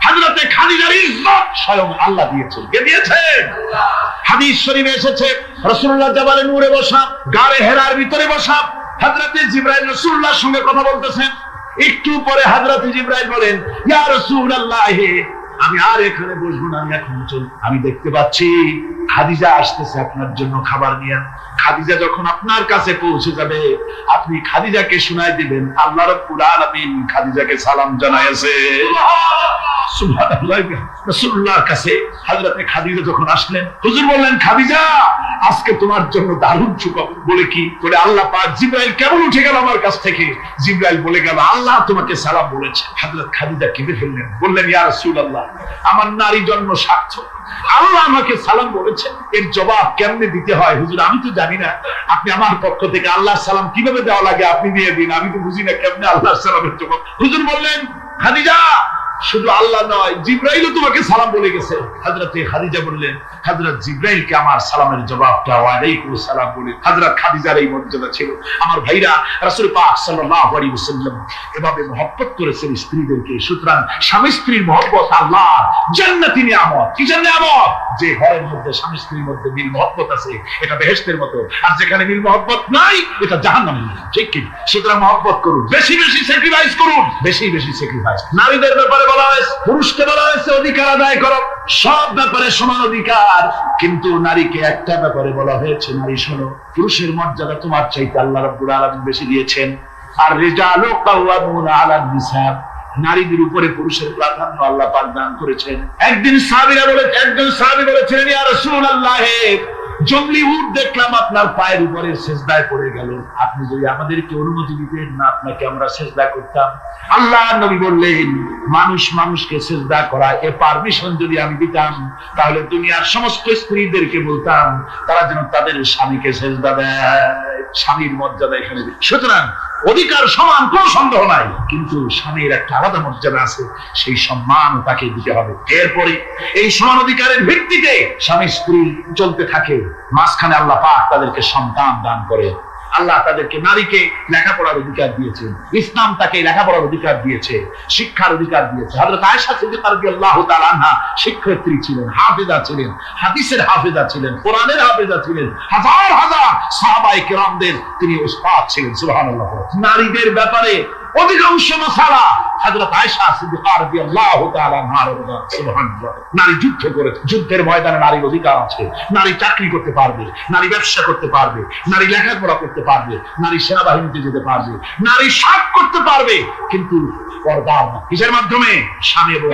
হযরতে খাদিজার ইজ্জত স্বয়ং আল্লাহ দিয়েছেন। কে দিয়েছেন? হাদিস শরীফে এসেছে, রাসূলুল্লাহ জাবালে নূরে বসা, গারে হেরার ভিতরে বসা, হযরতে জিবরাইল রাসূলুল্লাহর সঙ্গে কথা বলতেছেন। একটু পরে হযরতে জিবরাইল বলেন, ইয়া রাসূলুল্লাহ, আমি আর এখানে বসবো না, আমি এখন চল। আমি দেখতে পাচ্ছি খাদিজা আসতেছে আপনার জন্য খাবার নিয়ে। খাদিজা যখন আপনার কাছে পৌঁছে যাবে, আপনি খাদিজাকে শুনাই দিবেন আল্লাহ রাব্বুল আলামিন খাদিজাকে সালাম জানাইছে। সুবহানাল্লাহ। রাসূলুল্লাহর কাছে হযরতে খাদিজা যখন আসলেন, হুজুর বললেন, খাদিজা আজকে তোমার জন্য দারুণ সুখবর। বলে কি? বলে আল্লাহ পাক জিবরাইল কেমন উঠে গেল আমার কাছ থেকে, জিবরাইল বলে গেল আল্লাহ তোমাকে সালাম বলেছে। হযরত খাদিজা কেঁদে ফেললেন, বললেন, ইয়া রাসূলুল্লাহ, আমার নারী জন্ম সার্থক, আল্লাহ আমাকে সালাম বলেছে, এর জবাব কেমনে দিতে হয় হুজুর আমি তো জানি না, আপনি আমার পক্ষ থেকে আল্লাহর সালাম কিভাবে দেওয়া লাগে আপনি দিয়ে দিন, আমি তো বুঝি না কেমনে আল্লাহর সালামের জবাব। হুজুর বললেন, খাদিজা শুধু আল্লাহ নয়, জিবরাইলও তোমাকে সালাম বলে গেছে। হযরতে খাদিজা বললেন, হযরত জিবরাইলকে আমার সালামের জবাবটা ওয়ালাইকুমুস সালাম বলে হযরত খাদিজার এই মর্যাদা ছিল। আমার ভাইরা, রাসূল পাক সাল্লাল্লাহু আলাইহি ওয়াসাল্লাম এভাবে মহব্বত করেছেন স্ত্রীদেরকে। সুতরাং স্বামী স্ত্রীর মহব্বত আল্লাহ জান্নাতি নিয়ামত। কি নিয়ামত? যে ঘরের মধ্যে স্বামী স্ত্রীর মধ্যে মিল মহব্বত আছে, এটা বেহেশতের মতো, আর যেখানে মিল মহব্বত নাই, এটা জাহান্নামের মতো। ঠিক কি? সুতরাং মহব্বত করুন, বেশি বেশি স্যাক্রিফাইস করুন, বেশি বেশি স্যাক্রিফাইস। নারীদের ব্যাপারে বলা হয়েছে, পুরুষকে বলা হয়েছে অধিকার আদায় করো, সব ব্যাপারে সমান অধিকার, কিন্তু নারীকে একটা ব্যাপারে বলা হয়েছে, নারী শোনো, পুরুষের মর্যাদা তোমার চাইতে আল্লাহ রাব্বুল আলামিন বেশি দিয়েছেন। আর রিজালু কাওয়ামুনা আলান নিসা, নারীদের উপরে পুরুষের প্রাধান্য আল্লাহ পাক দান করেছেন। একজন সাহাবী বলেছিলেন, ইয়া রাসূলুল্লাহ, জঙ্গলি উট দেখলাম আপনার পায়ের উপরে সেজদায় পড়ে গেল, আপনি যদি আমাদেরকে অনুমতি দিতেন না, আপনাকে আমরা সেজদা করতাম। আল্লাহ নবী বললেন, মানুষ মানুষকে সেজদা করা, এ পারমিশন যদি আমি দিতাম, তাহলে দুনিয়ার সমস্ত স্ত্রীদেরকে বলতাম তারা যেন তাদের স্বামীকে সেজদা দেয়। স্বামীর মর্যাদা এখানে। সুতরাং অধিকার সমান, কোন সন্দেহ নাই, কিন্তু স্বামীর একটা আলাদা মর্যাদা আছে, সেই সম্মান তাকে দিতে হবে। এরপরে এই সমান অধিকারের ভিত্তিতে স্বামী স্ত্রী চলতে থাকে, মাঝখানে আল্লাহ পাক তাদেরকে সন্তান দান করে। আল্লাহ তাদেরকে, নারীকে লেখাপড়ার অধিকার দিয়েছেন, ইসলাম তাকে লেখাপড়ার অধিকার দিয়েছে, শিক্ষার অধিকার দিয়েছে। হযরত আয়েশা সিদ্দিকা রাদিয়াল্লাহু তাআলা আনহা শিক্ষয়িত্রী ছিলেন, হাফেজা ছিলেন, হাদিসের হাফেজা ছিলেন, কোরআনের হাফেজা ছিলেন, হাজার হাজার সাহাবায়ে কেরামদের তিনি উস্তাদ ছিলেন। সুবহানাল্লাহ। নারীদের ব্যাপারে অধিকাংশ মাসালা হযরত আয়েশা সিদ্দিকা রাদিয়াল্লাহু তাআলা আনহার অধিকার। সুবহানাল্লাহ। নারী যুদ্ধ করেছে, যুদ্ধের ময়দানে নারীর অধিকার আছে, নারী চাকরি করতে পারবে, নারী ব্যবসা করতে পারবে, নারী লেখাপড়া করতে পারবে, নারী সেনাবাহিনীতে যেতে পারবে, নারী সাপ করতে পারবে, কিন্তু পর্দা না। কিসের মাধ্যমে? স্বামী এবং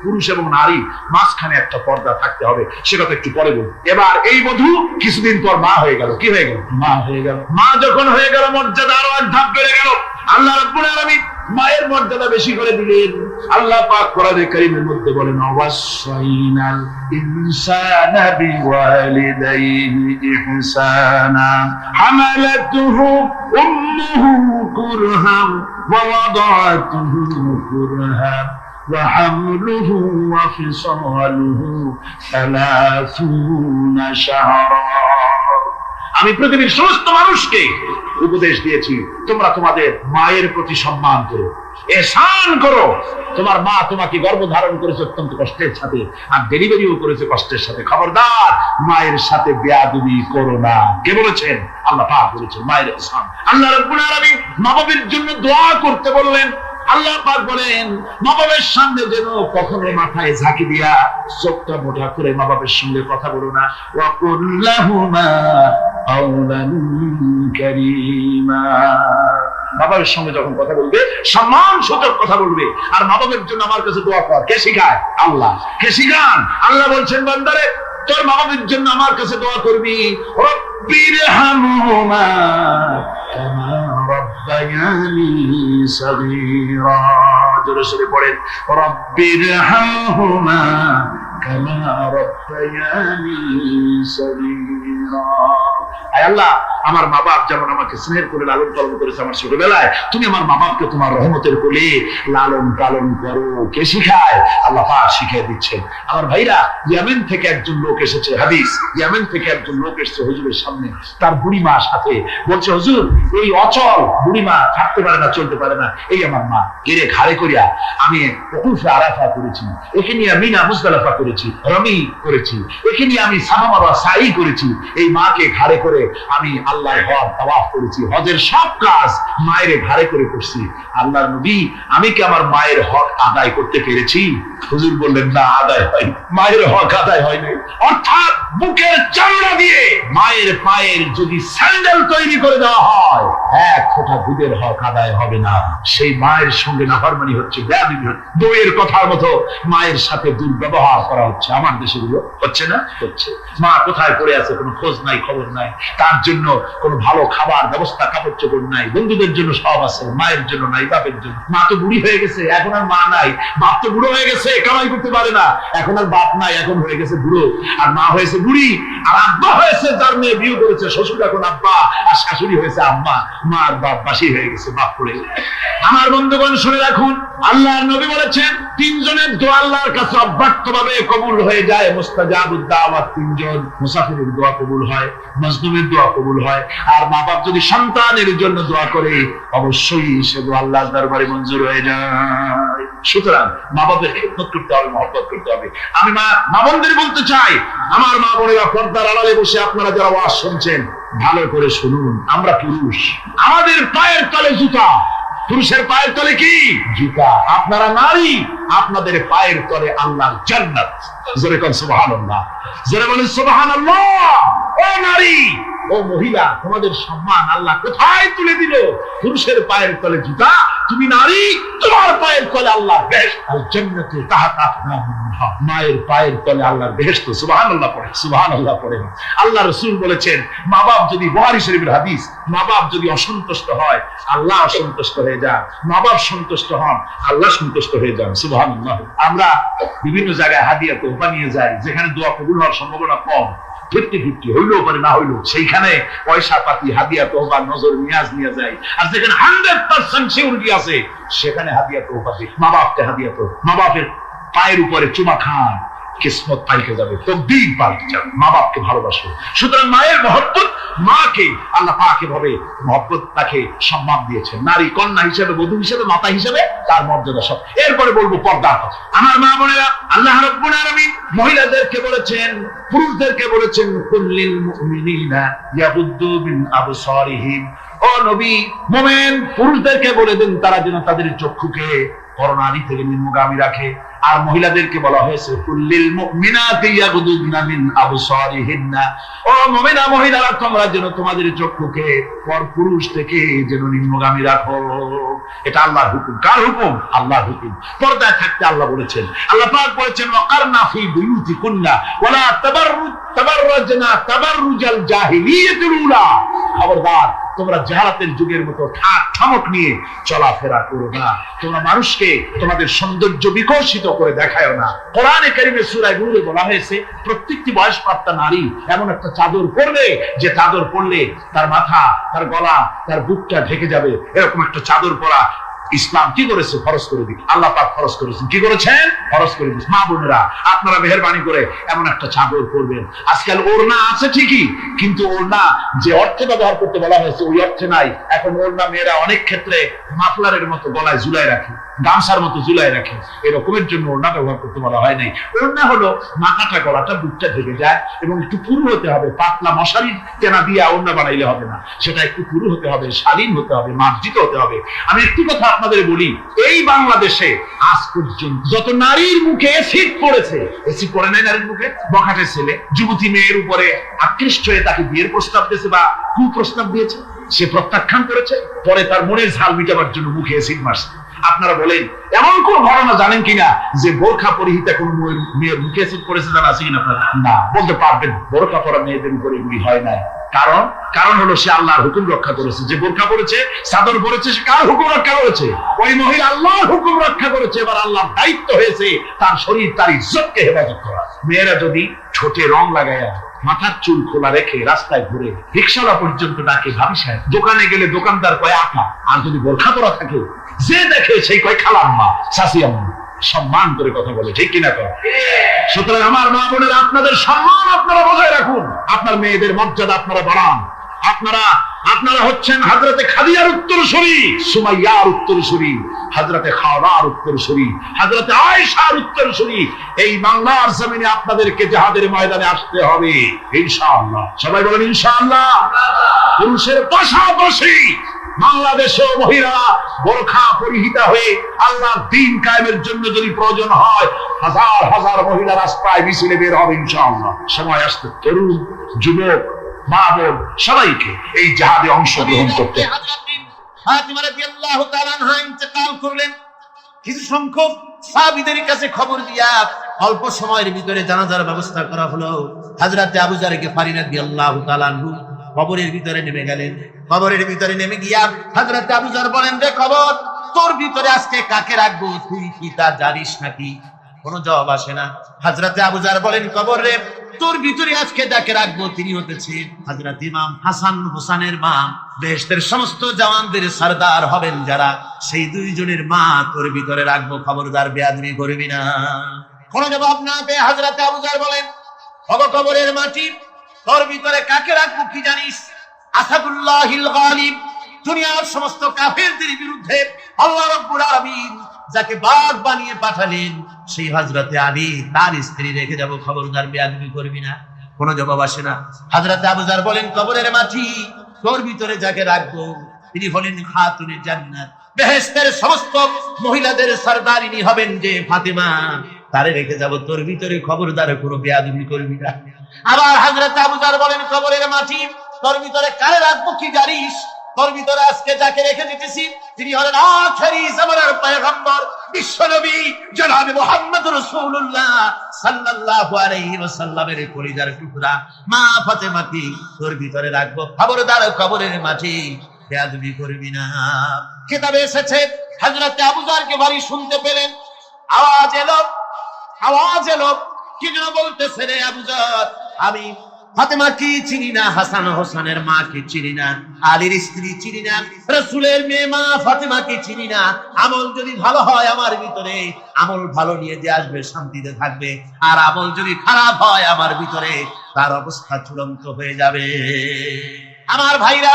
পুরুষ এবং নারী মাঝখানে একটা পর্দা থাকতে হবে। সে কথা একটু পরে বলবো। এবার এই বধূ কিছুদিন পর মা হয়ে গেল। কি হয়ে গেল? মা হয়ে গেল। মা যখন হয়ে গেল, মর্যাদা আরো এক ধাপ বেড়ে গেল। আল্লাহ রাব্বুল আলামিন মায়ের মর্যাদা বেশি করে দিলেন। আল্লাহ পাক কোরআনে কারীমের মধ্যে বলেন ওয়াসাইনাল ইনসানা বিওয়ালিদাইহি ইহসানা হামালাতুহু উম্মুহু কুরহান ওয়া ওয়াদাআতুহু কুরহান وحمله وفصاله 30 شهرا। আমি পৃথিবীর সমস্ত মানুষকে উপদেশ দিয়েছি তোমরা তোমাদের মায়ের প্রতি সম্মান করো, এহসান করো। তোমার মা তোমাকে গর্ভধারণ করেছে অত্যন্ত কষ্টের সাথে, আর ডেলিভারিও করেছে কষ্টের সাথে। খবরদার মায়ের সাথে বেয়াদবি করো না। কে বলেছেন? আল্লাহ পাক বলেছেন মায়ের এহসান। আল্লাহ রাব্বুল আলামিন মা বাবার জন্য দোয়া করতে বললেন। আল্লাহ পাক বলেন মা বাবার সামনে যেন কখনো মাথায় ঝাঁকি দিয়া চোখটা মোটা করে মা বাবার সঙ্গে কথা বলো না। ওয়া কুল্লাহুমা কাওলান কারীমা। মা বাবার সঙ্গে যখন কথা বলবে সম্মান সূচক কথা বলবে। আর মা বাবার জন্য আমার কাছে দোয়া কর। কে শিখায়? আল্লাহ। কে শিখান? আল্লাহ বলছেন বান্দারে তোর মা বাবার জন্য আমার কাছে দোয়া করবি। রব্বিরহামহুমা কামা রাব্বায়ানি সাগীরা। জোরে সোরে পড়েন রব্বিরহামহুমা কামা রাব্বায়ানি সাগীরা। আয় আল্লাহ আমার মা বাপ যেমন আমাকে স্নেহ করে লালন পালন করেছে আমার ছোটবেলায়, তুমি আমার মা বাপকে তোমার রহমতের কোলে লালন পালন করো। কে শিখায়? আল্লাহ পাক শিখিয়ে দিচ্ছেন। আমার ভাইরা, ইয়েমেন থেকে একজন লোক এসেছে। হাদিস, ইয়েমেন থেকে একজন লোক এসেছে হুজুরের সামনে। তার বুড়ি মা সাথে বলছে হুজুর এই অচল বুড়ি মা থাকতে পারে না, চলতে পারে না, এই আমার মা। এরে ঘাড়ে করিয়া আমি উকুফে আরাফা করেছি, একে নিয়ে মিনা মুজদালিফা করেছি, রমি করেছি, একে নিয়ে আমি সাফা মারওয়া সাই করেছি। এই মাকে ঘাড়ে করে আমি আল্লাহর হজ তাওয়াফ করেছি। হজের সব কাজ মায়ের ঘাড়ে করে করছি। আল্লাহর নবী আমি কি আমার মায়ের হক আদায় করতে পেরেছি? হুজুর বললেন না, আদায় হয়, মায়ের হক আদায় হয়নি। অর্থাৎ বুকের চামড়া দিয়ে মায়ের পায়ের যদি স্যান্ডেল তৈরি করে দেওয়া হয় এক ফোঁটা দুধের হক আদায় হবে না। সেই মায়ের সঙ্গে নাফরমানি হচ্ছে, বেয়াদবি হচ্ছে, বইয়ের কথার মতো মায়ের সাথে দুর্ব্যবহার করা হচ্ছে। আমার দেশে গুলো হচ্ছে না? হচ্ছে। মা কোথায় পড়ে আছে কোনো খোঁজ নাই, খবর নাই। তার জন্য কোনো ভালো খাবার ব্যবস্থা, কাপড় চোপড় নাই। বন্ধুদের জন্য সব আছে, মায়ের জন্য নাই, বাপের জন্য। মা তো বুড়ি হয়ে গেছে, এখন আর মা নাই। বাপ তো বুড়ো হয়ে গেছে, কামাই করতে পারে না, এখন আর বাপ নাই, এখন হয়ে গেছে বুড়ো। আর মা হয়েছে বুড়ি। আর আব্বা হয়েছে যার মেয়ে বিয়ে করেছে, শ্বশুর এখন আব্বা, আর শাশুড়ি হয়েছে আম্মা। মা আর বাপ বাসি হয়ে গেছে, বাপ পড়ে গেছে। আমার বন্ধুগণ শুনে রাখুন, আল্লাহর নবী বলেছেন তিনজনের দোয়া আল্লাহর কাছে অব্যর্থভাবে কবুল হয়ে যায়। মুস্তাজাবুদ দাওয়াত তিনজন। মুসাফিরের দোয়া কবুল হয়, মজলুমের দোয়া কবুল হয়, আর মা বাপ যদি সন্তানের জন্য দোয়া করে অবশ্যই সে দোয়া আল্লাহর দরবারে মঞ্জুর হয়ে যায়। সুতরাং মা বাপের খেদমত করতে হবে, মহব্বত করতে হবে। আমি মা বোনদের বলতে চাই, আমার মা বোনেরা পর্দার আড়ালে বসে আপনারা যারা ওয়াজ শুনছেন ভালো করে শুনুন। আমরা পুরুষ, আমাদের পায়ের তলে জুতা। পুরুষের পায়ের তলে কি? জুতা। আপনারা নারী, আপনাদের পায়ের তলে আল্লাহর জান্নাত। জোরে কোন সুবহানাল্লাহ, জোরে বলেন সুবহানাল্লাহ। ও নারী, ও মহিলা, তোমাদের সম্মান আল্লাহ কোথায় তুলে দিল? পুরুষের পায়ের তলে জুতা, তুমি নারী, তোমার পায়ের তলে আল্লাহর বেহেশত। আল জান্নাতু তাহতা আকদামিহা। মায়ের পায়ের তলে আল্লাহর বেহেশত। সুবহানাল্লাহ পড়ে, সুবহানাল্লাহ পড়ে। আল্লাহ রাসূল বলেছেন মা বাপ যদি, বুখারী শরীফের হাদিস, মা বাপ যদি অসন্তুষ্ট হয় আল্লাহ অসন্তুষ্ট হয়ে যান, মা বাপ সন্তুষ্ট হন আল্লাহ সন্তুষ্ট হয়ে যান। সুবহানাল্লাহ। আমরা বিভিন্ন জায়গায় হাদিয়া তোহফা নিয়ে যাই, যেখানে দোয়া কবুল হওয়ার সম্ভাবনা কম, 50-50 হইলেও পারে না হইলেও, সেইখানে পয়সা পাতি হাদিয়া তোহফা নজর নিয়াজ নিয়ে যায়। আর যেখানে 100% সিউরিটি আছে সেখানে হাদিয়া তোহফা দিই। মা বাপকে হাদিয়া তো, মা বাপের পায়ের উপরে চুমা খান, কিসমত পাল্টে যাবে, তকদীর পাল্টে যাবে। মা বাপকে ভালোবাসো। সুতরাং মায়ের মহব্বত, মাকে আল্লাহ পাক এভাবে মহব্বত, তাকে সম্মান দিয়েছেন। নারী কন্যা হিসেবে, বধূ হিসেবে, মাতা হিসেবে তার মর্যাদা সব। এরপরে বলবো পর্দার কথা। আমার মা বোনেরা, আল্লাহ রাব্বুল আলামিন মহিলাদেরকে বলেছেন, পুরুষদেরকে বলেছেন কুল্লিল মুমিনিনা ইয়াগুদ্দু মিন আবসারিহিম। ও নবী, মুমিন পুরুষদেরকে বলে দেন তারা যেন তাদের চক্ষুকে পরনারী থেকে নিম্নগামী রাখে। আর মহিলাদেরকে বলা হয়েছে কুল্লিল মুমিনাতি ইয়াগুদুনা মিন আবসারিহিন্না। ও মুমিনা মহিলারা, তোমরা যেন তোমাদের চক্ষুকে পরপুরুষ থেকে যেন নিম্নগামী রাখো। এটা আল্লাহর হুকুম। কার হুকুম? আল্লাহর হুকুম। পর্দায় থাকতে আল্লাহ বলেছেন, আল্লাহ পাক বলেছেন ওয়াকারনা ফি বুয়ুতিকুন্না ওয়ালা তাবাররাজনা তাবাররুজাল জাহিলিয়াতিল উলা। খবরদার তোমরা জাহালাতের যুগের মতো ঠাক ঠামক নিয়ে চলাফেরা করো না। তোমরা মানুষকে তোমাদের সৌন্দর্য বিকশিত করে দেখায়ও না। কোরআনে কারিমে সূরা নূরে বলা হয়েছে প্রত্যেকটি বয়সপ্রাপ্তা নারী এমন একটা চাদর পরবে যে চাদর পরলে তার মাথা, তার গলা, তার বুকটা ঢেকে যাবে। এরকম একটা চাদর পরা ইসলাম কি করেছে? ফরজ করে দিই। আল্লাহ পাক ফরজ করেছেন। কি করেছেন? ফরজ করে দিয়েছেন। মা বোনেরা, আপনারা মেহেরবানি করে এমন একটা চাদর পরবেন। আজকাল ওড়না আছে ঠিকই, কিন্তু ওড়না যে অর্থে ব্যবহার করতে বলা হয়েছে ওই অর্থে নাই। এখন ওড়না মেয়েরা অনেক ক্ষেত্রে মাফলারের মতো গলায় ঝুলাই রাখে, গামছার মতো ঝুলাই রাখে। এরকমের জন্য ওড়না ব্যবহার করতে বলা হয় নাই। ওড়না হলো মাথাটা, গলাটা, বুকটা ঢেকে যায় এবং একটু পুরু হতে হবে। পাতলা মশারি টেনা দিয়ে ওড়না বানাইলে হবে না, সেটা একটু পুরু হতে হবে, শালীন হতে হবে, মার্জিত হতে হবে। আমি একটি কথা আপনাদের বলি, এই বাংলাদেশে আজ পর্যন্ত যত নারীর মুখে এসিড পড়েছে, এসিড পড়ে নাই নারীর মুখে? বখাটের ছেলে যুবতী মেয়ের উপরে আকৃষ্ট হয়ে তাকে বিয়ের প্রস্তাব দিয়েছে বা কুপ্রস্তাব দিয়েছে, সে প্রত্যাখ্যান করেছে, পরে তার মনের ঝাল মিটাবার জন্য মুখে এসিড মারছে। আপনারা বলেন এমন কোন ঘটনা জানেন কিনা যে বোরখা পরিহিতা কোন মেয়ের মুখে এসিড পড়েছে? জানা আছে কিনা আপনারা? না, বলতে পারবেন বোরখা পরা মেয়েদের উপরে এগুলি হয় নাই। কারণ হলো সে আল্লাহর হুকুম রক্ষা করেছে। যে বোরখা পরেছে, চাদর পরেছে, সে কার হুকুম রক্ষা করেছে? ওই মহিলা আল্লাহর হুকুম রক্ষা করেছে। এবার আল্লাহর দায়িত্ব হয়েছে তার শরীর, তার ইজ্জতকে হেফাজত করা। মেয়েরা যদি ঠোঁটে রং লাগায়া, মাথার চুল খোলা রেখে রাস্তায় ঘুরে, রিক্সাওয়ালা পর্যন্ত ডাকে ভাবি সাহেব, দোকানে গেলে দোকানদার কয় আপা, আর যদি বোরখা পরা থাকে যে দেখে সেই কয় খালাম্মা, শাশি আম্মা, সম্মান করে কথা বলে, ঠিক কিনা? সুতরাং আমার মা বোনেরা, আপনাদের সম্মান আপনারা বজায় রাখুন, আপনার মেয়েদের মর্যাদা আপনারা বাড়ান। আপনারা হচ্ছেন হযরতে খাদিজার উত্তরসূরি, সুমাইয়ার উত্তরসূরি, হযরতে খাওয়ার উত্তরসূরি, হযরতে আয়েশার উত্তরসূরি। এই বাংলার জমিনে আপনাদেরকে জিহাদের ময়দানে আসতে হবে ইনশাআল্লাহ। সবাই বলেন ইনশাআল্লাহ। পুরুষের পাশাপাশি বাংলাদেশেও মহিলারা বোরখা পরিহিতা হয়ে আল্লাহর দ্বীন কায়েমের জন্য যদি প্রয়োজন হয়, হাজার হাজার মহিলা রাস্তায় মিছিলে বের হবে ইনশাআল্লাহ। সময় আসতে তরুণ, যুবক, মা বোন সবাইকে এই জিহাদে অংশগ্রহণ করতে। ফাতিমা রাদিয়াল্লাহু তাআলা আনহা ইন্তেকাল করলেন। কিছু সংখ্যক সাহাবীদের কাছে খবর দিয়া অল্প সময়ের ভিতরে জানাজার ব্যবস্থা করা হলো। হযরতে আবু যার গিফারী রাদিয়াল্লাহু তাআলা আনহু কবরের ভিতরে নেমে গেলেন। কবরের ভিতরে নেমে গিয়া হযরতে আবু যার বলেন, রে কবর, তোর ভিতরে আজকে কাকে রাখবো? তুই কি তা জানিস নাকি? কোনো জবাব আসে না। হযরতে আবু যার বলেন, কবর রে, তোর ভিতরে আজকে যাকে রাখবো তিনি হতেছেন হযরত ইমাম হাসান হোসেনের মা। বেহেশতের সমস্ত জওয়ানদের সরদার হবেন যারা, সেই দুইজনের মা তোর ভিতরে রাখবো। খবরদার বেয়াদবি করবি না। কোনো জবাব না পেয়ে হযরতে আবু যার বলেন, ওগো কবরের মাটি, তোর ভিতরে কাকে রাখবো কি জানিস? আসাদুল্লাহিল গালিব, দুনিয়ার সমস্ত কাফেরদের বিরুদ্ধে আল্লাহ রাব্বুল আলামিন যাকে বাঘ বানিয়ে পাঠালেন, সেই হযরতে আলী, তার স্ত্রী রেখে যাব। খবরদার বেয়াদবি করবি না। কোনো জবাব আসে না। হযরতে আবু যার বলেন, কবরের মাটি, তোর ভিতরে যাকে রাখবো তিনি হলেন খাতুনে জান্নাত, বেহেশতের সমস্ত মহিলাদের সরদারিনী হবেন যে ফাতেমা, তারে রেখে যাব তোর ভিতরে। খবরদার কোনো বেয়াদবি করবি না। আবার হযরতে আবু যার বলেন, কবরের মাটি, তোর ভিতরে কারে রাখবো কি জানিস? তোর ভিতরে আজকে যাকে রেখে দিতেছি তিনি হলেন আখেরি জামানার পয়গম্বর, বিশ্বনবী জনাবে মুহাম্মদ রাসূলুল্লাহ সাল্লাল্লাহু আলাইহি ওয়াসাল্লামের কলিজার টুকরা মা ফাতেমাকে তোর ভিতরে রাখবো। খবরদার কবরের মাটি বেয়াদবি করবি না। কিতাবে এসেছে হযরতে আবু যারকে বাড়ি শুনতে পেলেন, আওয়াজ এলো, কি যেন বলতেছে, রে আবু যার, আমি ফাতেমা কি চিনি না, হাসান হোসেনের মা কি চিনি না, আলীর স্ত্রী চিনি না, রাসূলের মেয়ে মা ফাতেমা কি চিনি না। আমল যদি ভালো হয় আমার ভিতরে, আমল ভালো নিয়ে যে আসবে শান্তিতে থাকবে, আর আমল যদি খারাপ হয় আমার ভিতরে, তার অবস্থা চূড়ান্ত হয়ে যাবে। আমার ভাইরা,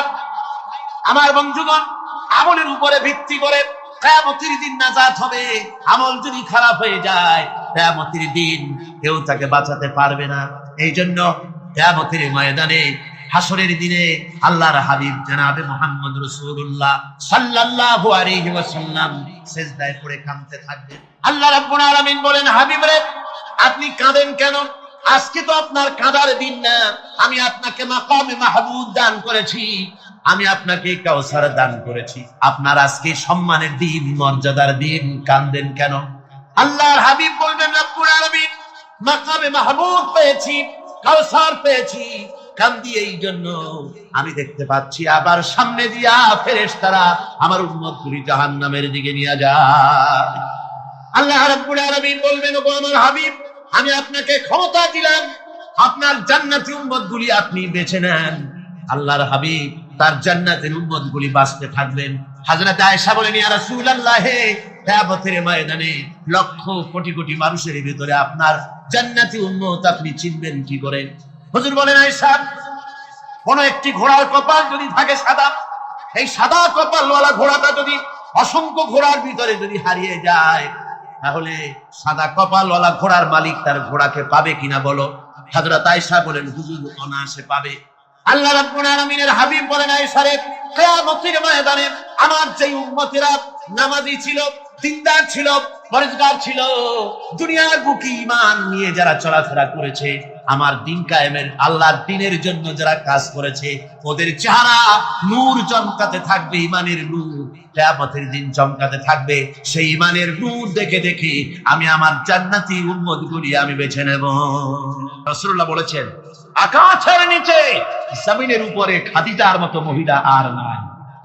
আমার বন্ধুগণ, আমলের উপরে ভিত্তি করে কিয়ামতের দিন নাজাত হবে। আমল যদি খারাপ হয়ে যায়, কিয়ামতের দিন কেউ তাকে বাঁচাতে পারবে না। এই জন্য কিয়ামতের ময়দানে, হাসরের দিনে আল্লাহর হাবিব জনাবে মুহাম্মদ রাসূলুল্লাহ সাল্লাল্লাহু আলাইহি ওয়াসাল্লাম সিজদায় পড়ে কাঁদতে থাকবেন। আল্লাহ রাব্বুল আলামিন বলেন, হাবিব রে, আপনি কাঁদেন কেন? আজকে তো আপনার কাঁদার দিন না। আমি আপনাকে মাকামে মাহমুদ দান করেছি, আমি আপনাকে কাউসার দান করেছি। আপনার আজকে সম্মানের দিন, মর্যাদার দিন, কাঁদেন কেন? আল্লাহর হাবিব বলবেন, রব্বুল আলামিন, মাকামে মাহমুদ পেয়েছি, কাউসার পেয়েছি, কান্দি এই জন্য আমি দেখতে পাচ্ছি আবার সামনে দিয়া ফেরেশতারা আমার উম্মতগুলি জাহান্নামের দিকে নিয়ে যায়। আল্লাহ রাব্বুল আলামিন বলবেন, ওগো আমার হাবিব, আমি আপনাকে ক্ষমতা দিলাম, আপনার জান্নাতি উম্মতগুলি আপনি বেছে নেন। আল্লাহর হাবিব তার জান্নাতের উম্মতগুলি বাঁচতে থাকবেন। হযরত আয়েশা বলেন, ইয়া রাসূলুল্লাহ, কিয়ামতের ময়দানে লক্ষ কোটি কোটি মানুষের ভিতরে আপনার জান্নাতি উম্মত আপনি চিনবেন কি করে? হুজুর বলেন, আয়েশা, কোন একটি ঘোড়ার কপাল যদি থাকে সাদা, এই সাদা কপালওয়ালা ঘোড়াটা যদি অসংখ্য ঘোড়ার ভিতরে যদি হারিয়ে যায়, তাহলে সাদা কপালওয়ালা ঘোড়ার মালিক তার ঘোড়াকে পাবে কিনা বলো? হযরত আয়েশা বলেন, হুজুর অনায়াসে পাবে। আল্লাহ রাব্বুল আলামিনের হাবিব বলেন, আয়েশা রে, কিয়ামতের ময়দানে আমার যে উম্মতেরা নামাজি ছিল, দিনদার ছিল, পরেজগার ছিল, দুনিয়ার বুকে ঈমান নিয়ে যারা চলাফেরা করেছে, আমার দিন কায়েমের আল্লাহর দ্বীনের জন্য যারা কাজ করেছে, ওদের চেহারা নূর চমকাতে থাকবে, ঈমানের নূর কিয়ামতের দিন চমকাতে থাকবে। সেই ঈমানের নূর দেখে দেখে আমি আমার জান্নাতি উম্মতগুলি আমি বেছে নেব। রাসূলুল্লাহ বলেছেন, আকাশের নিচে জমিনের উপরে খাদিজার মতো মহিলা আর নাই।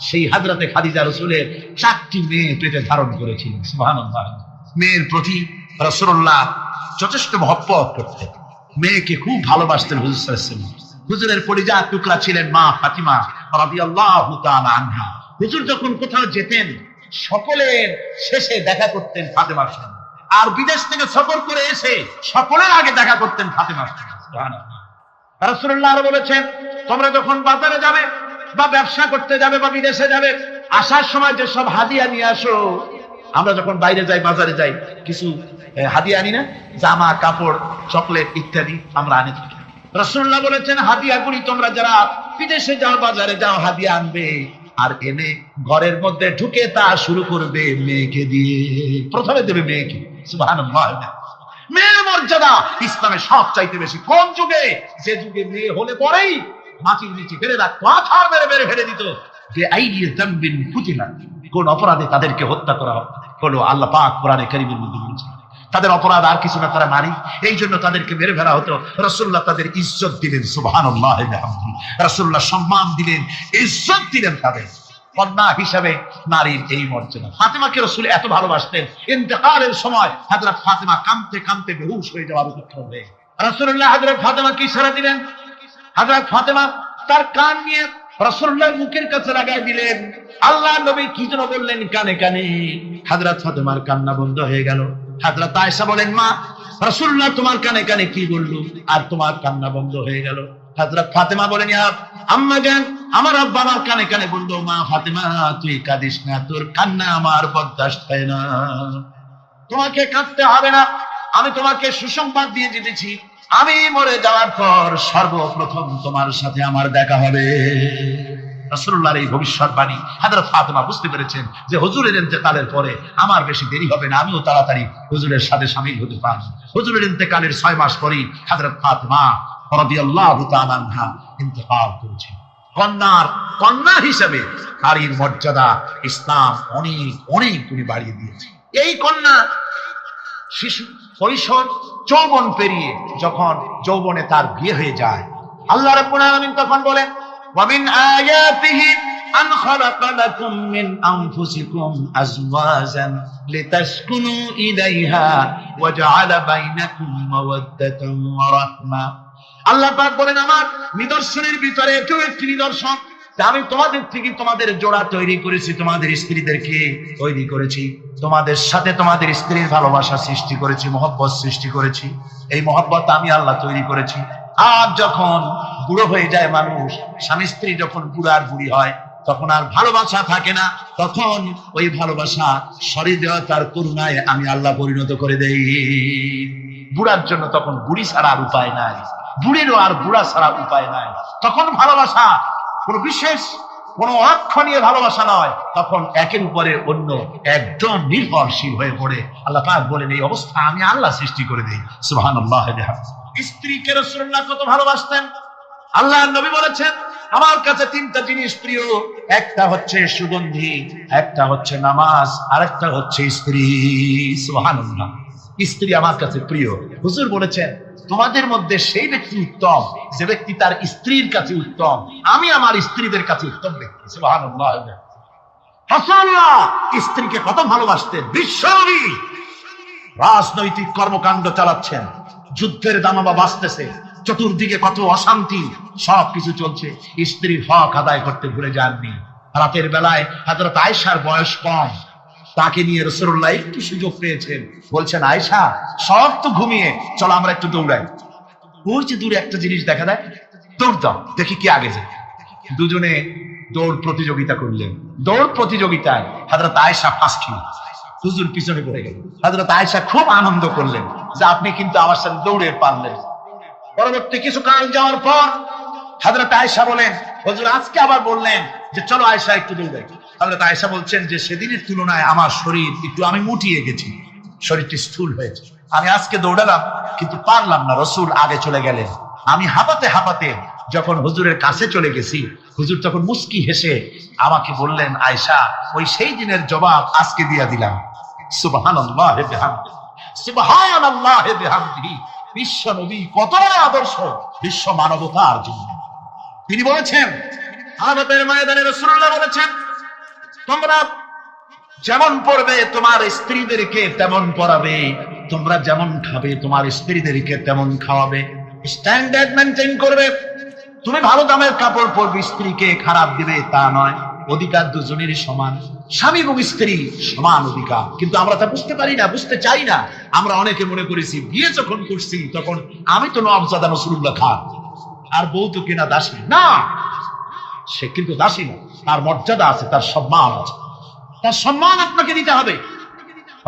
সেই হযরতে খাদিজা রাসূলের 4টি মেয়ে পেটে ধারণ করেছিলেন। সুবহানাল্লাহ। মেয়ের প্রতি রাসূলুল্লাহ যথেষ্ট মহব্বত করতেন, মেয়েকে খুব ভালোবাসতেন হুজুর সাল্লাল্লাহু আলাইহি ওয়াসাল্লাম। হুজুরের কলিজার টুকরা ছিলেন মা ফাতিমা রাদিয়াল্লাহু তাআলা আনহা। হুজুর যখন কোথাও যেতেন, সকলের শেষে দেখা করতেন ফাতেমার সঙ্গে, আর বিদেশ থেকে সফর করে এসে সকলের আগে দেখা করতেন ফাতেমার সঙ্গে। সুবহানাল্লাহ। রাসূলুল্লাহ আরো বলেছেন, তোমরা যখন বাজারে যাবে বা ব্যবসা করতে যাবে বা বিদেশে যাবে, আসার সময় যে সব হাদিয়া নিয়ে আসো। আমরা যখন বাইরে যাই, বাজারে যাই, কিছু হাদিয়া আনি না? জামা, কাপড়, চকলেট ইত্যাদি আমরা আনি থাকি। রাসূলুল্লাহ বলেছেন, হাদিয়াগুলি তোমরা যারা বিদেশে যাও, বাজারে যাও, হাদিয়া আনবে, আর এনে ঘরের মধ্যে ঢুকে তা শুরু করবে মেয়েকে দিয়ে। প্রথমে দেবে মেয়েকে। সুবহানাল্লাহ। মেয়ের মর্যাদা ইসলামে সব চাইতে বেশি। কোন যুগে? যে যুগে মেয়ে হলে পরেই মাটির নিচে ফেলে রাখতো, আছাড় মেরে মেরে ফেলে দিত। কোন অপরাধে তাদেরকে হত্যা করা হলো, আল্লাহ পাক কোরআনে কারীমের মধ্যে বলেছেন, তাদের অপরাধ আর কিছু না, তারা নারী, এই জন্য তাদেরকে মেরে ফেলা হতো। রাসূলুল্লাহ তাদের ইজ্জত দিলেন। সুবহানাল্লাহ। রাসূলুল্লাহ সম্মান দিলেন, ইজ্জত দিলেন তাদের। কন্যা হিসাবে নারীর এই মর্যাদা। ফাতেমাকে রাসূল এত ভালোবাসতেন, ইন্তেকালের সময় হযরত ফাতেমা কাঁদতে কাঁদতে বেহুশ হয়ে যাওয়ার উপক্রম হয়ে রাসূলুল্লাহ হযরত ফাতেমাকে ইশারা দিলেন। হযরত ফাতেমা তার কান নিয়ে রাসূলুল্লাহর মুখের কাছে লাগাই দিলেন। আল্লাহর নবী কি যেন বললেন কানে কানে, হযরত ফাতেমার কান্না বন্ধ হয়ে গেল। হযরত আয়েশা বলেন, মা, রাসূলুল্লাহ তোমার কানে কানে কি বললো আর তোমার কান্না বন্ধ হয়ে গেল? হযরত ফাতেমা বলেন, ইয়া আম্মা জান, আমার আব্বা আমার কানে কানে বললো, মা ফাতেমা তুই কাঁদিস না, তোর কান্না আমার বরদাস্ত হয় না, তোমাকে কাঁদতে হবে না। আমি তোমাকে সুসংবাদ দিয়ে দিতেছি, আমি মরে যাওয়ার পর সর্বপ্রথম তোমার সাথে আমার দেখা হবে। রাসূলুল্লাহর এই ভবিষ্যৎবাণী হযরত ফাতেমা বুঝতে পেরেছেন যে হুজুরের ইন্তেকালের পরে আমার বেশি দেরি হবে না, আমিও তাড়াতাড়ি হুজুরের সাথে শামিল হতে পারব। হুজুরের ইন্তেকালের 6 মাস পরেই হযরত ফাতেমা রাদিয়াল্লাহু তাআলা আনহা ইন্তেকাল করেছেন। কন্যা হিসেবে নারীর মর্যাদা ইসলাম অনেক অনেক গুণে বাড়িয়ে দিয়েছে। এই কন্যা শিশু, কৈশোর, যৌবন পেরিয়ে যখন যৌবনে তার বিয়ে হয়ে যায়, আল্লাহ রাব্বুল আলামিন তখন বলেন, وَمِنْ آيَاتِهِ أَنْ خَلَقَ لَكُم مِّنْ أَنفُسِكُمْ أَزْوَاجًا لِتَسْكُنُوا إِلَيْهَا وَجَعَلَ بَيْنَكُم مَّوَدَّةً وَرَحْمَةً। আল্লাহ পাক বলেন, আমার নিদর্শনের ভিতরে এটাও একটি নিদর্শন, আমি তোমাদের থেকে তোমাদের জোড়া তৈরি করেছি, তোমাদের স্ত্রীদেরকে তৈরি করেছি, তোমাদের সাথে তোমাদের স্ত্রীর ভালোবাসা সৃষ্টি করেছি, মহব্বত সৃষ্টি করেছি। এই মহব্বত আমি আল্লাহ তৈরি করেছি। আর যখন বুড়ো হয়ে যায় মানুষ, স্বামী স্ত্রী যখন বুড়া আর বুড়ি হয়, তখন আর ভালোবাসা থাকে না, তখন ওই ভালোবাসা সহৃদয়তার করুণায় আমি আল্লাহ পরিণত করে দেই। বুড়ার জন্য তখন বুড়ি ছাড়া আর উপায় নাই, বুড়িরও আর বুড়া ছাড়া উপায় নাই। তখন ভালোবাসা কোনো বিশেষ কোনো অক্ষণীয় ভালোবাসা নয়, তখন একের উপরে অন্য একজন নির্ভরশীল হয়ে পড়ে। আল্লাহ পাক বলেন, এই অবস্থা আমি আল্লাহ সৃষ্টি করে দেই। সুবহানাল্লাহ। স্ত্রীকে রাসূলুল্লাহ কত ভালোবাসতেন। আল্লাহর নবী বলেছেন, আমার কাছে 3টা জিনিস প্রিয়, একটা হচ্ছে সুগন্ধি, একটা হচ্ছে নামাজ, আর একটা হচ্ছে স্ত্রী। সুবহানাল্লাহ। স্ত্রী আমার কাছে প্রিয়। হুজুর বলেছেন তোমাদের মধ্যে সেই ব্যক্তি উত্তম যে ব্যক্তি তার স্ত্রীর কাছে উত্তম। আমি আমার স্ত্রীদের কাছে উত্তম ব্যক্তি। সুবহানাল্লাহ। রাসূলুল্লাহ স্ত্রীকে কত ভালোবাসতেন। বিশ্বনবী রাজনৈতিক কর্মকাণ্ড চালাচ্ছেন, যুদ্ধের দামামা বাজতেছে, চতুর্দিকে কত অশান্তি, সবকিছু চলছে, স্ত্রীর হক আদায় করতে ভুলে যাননি। রাতের বেলায় হযরত আয়েশার বয়স কম, তাকে নিয়ে রাসূলুল্লাহ একটু সুযোগ পেয়েছেন, বলছেন আয়েশা সব তো ঘুমিয়ে, চলো আমরা একটু দৌড়াই। ওই যে দূরে একটা জিনিস দেখা যায়, দৌড় দাও, দেখি কি আগে যায়। দুজনে দৌড় প্রতিযোগিতা করলেন। দৌড় প্রতিযোগিতায় হযরত আয়েশা ফার্স্ট হলেন, হুজুর পিছনে পড়ে গেলেন। হযরত আয়েশা খুব আনন্দ করলেন যে আপনি কিন্তু আমার সাথে দৌড়ে পারলেন। পরবর্তী কিছু কাল যাওয়ার পর হযরত আয়েশা বলেন, হুজুর আজকে আবার বললেন যে চলো আয়েশা একটু দৌড়াই। হযরত আয়েশা বলছেন যে সেদিনের তুলনায় আমার শরীর একটু, আমি মুটিয়ে গেছি, শরীরটি স্থূল হয়েছে। আমি আজকে দৌড়ালাম কিন্তু পারলাম না, রাসূল আগে চলে গেলেন। আমি হাঁপাতে হাঁপাতে যখন হুজুরের কাছে চলে গেছি, হুজুর তখন মুস্কি হেসে আমাকে বললেন, আয়েশা ওই সেই দিনের জবাব আজকে দিয়া দিলাম। সুবহানাল্লাহ বিহামদিহি, সুবহানাল্লাহ বিহামদিহি। বিশ্ব নবী কত আদর্শ বিশ্ব মানবতার জন্য। তিনি বলেছেন, আরাফাতের ময়দানে রাসূলুল্লাহ বলেছেন, তোমরা যেমন পড়বে তোমার স্ত্রীদেরকে তেমন পড়াবে, তোমরা যেমন খাবে তোমার স্ত্রীদেরকে তেমন খাওয়াবে, স্ট্যান্ডার্ড মেনটেন করবে। তুমি ভালো দামের কাপড় পরবে, স্ত্রীকে খারাপ দিবে তা নয়। অধিকার দুজনেরই সমান, স্বামী এবং স্ত্রী সমান অধিকার। কিন্তু আমরা তা বুঝতে পারি না, বুঝতে চাই না। আমরা অনেকে মনে করেছি বিয়ে যখন করছি তখন আমি তো নওয়াবজাদা রাসূলুল্লাহ খান, আর বউ তো কিনা দাসী। না, সে কিন্তু দাসী না, তার মর্যাদা আছে, তার সম্মান আছে। তার সম্মান আপনাকে দিতে হবে।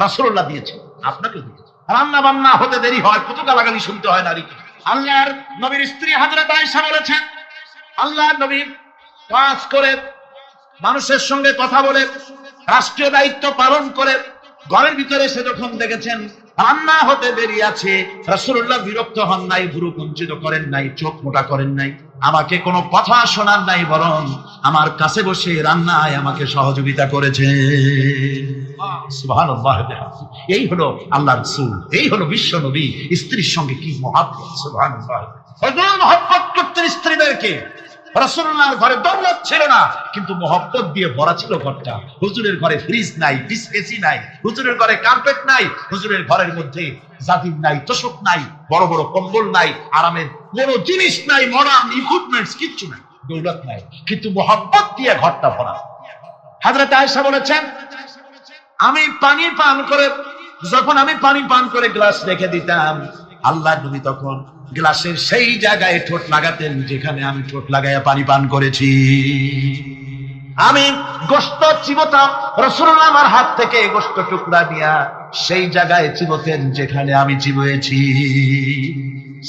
রাসূলুল্লাহ দিয়েছে, আপনাকে দিয়েছে। রান্না বান্না হতে দেরি হয়, কত গালাগালি শুনতে হয় নারীকে। আল্লাহর নবীর স্ত্রী হযরত আয়েশা বলেছেন, আল্লাহর নবী কাজ করে, মানুষের সঙ্গে কথা বলে, রাষ্ট্রীয় দায়িত্ব পালন করে, ঘরের ভিতরে এসে যখন দেখেছেন রান্না হতে দেরি আছে, রাসূলুল্লাহ বিরক্ত হন নাই, ভুরু কুঞ্চিত করেন নাই, চোখ মোটা করেন নাই, আমাকে কোনো কথা শোনান নাই, বরং আমার কাছে বসে রান্নায় আমাকে সহযোগিতা করেছে। সুবহানাল্লাহ। এই হলো আল্লাহর রাসূল, এই হলো বিশ্ব নবী। স্ত্রীর সঙ্গে কি মহব্বত! সুবহানাল্লাহ। হুজুর মহব্বত করতেন স্ত্রীদেরকে। রাসূলুল্লাহর ঘরে দৌলত ছিল না, কিন্তু মহব্বত দিয়ে ভরা ছিল ঘরটা। হুজুরের ঘরে ফ্রিজ নাই, এসি নাই, হুজুরের ঘরে কার্পেট নাই, হুজুরের ঘরের মধ্যে জাজিম নাই, তোশক নাই, বড় বড় কম্বল নাই, আরামের কোনো জিনিস নাই, মডার্ন ইকুইপমেন্টস কিচ্ছু নাই, দৌলত নাই, কিন্তু মহব্বত দিয়ে ঘরটা ভরা। হযরত আয়েশা বলেছেন, আমি পানি পান করে, যখন আমি পানি পান করে গ্লাস রেখে দিতাম, আল্লাহর নবী তখন গ্লাসের সেই জায়গায় ঠোঁট লাগাতেন যেখানে আমি ঠোঁট লাগাইয়া পানি পান করেছি। আমি গোশত চিবোতাম, রাসূলুল্লাহ আমার হাত থেকে গোশত টুকরা দিয়া সেই জায়গায় চিবোতেন যেখানে আমি চিবুয়েছি।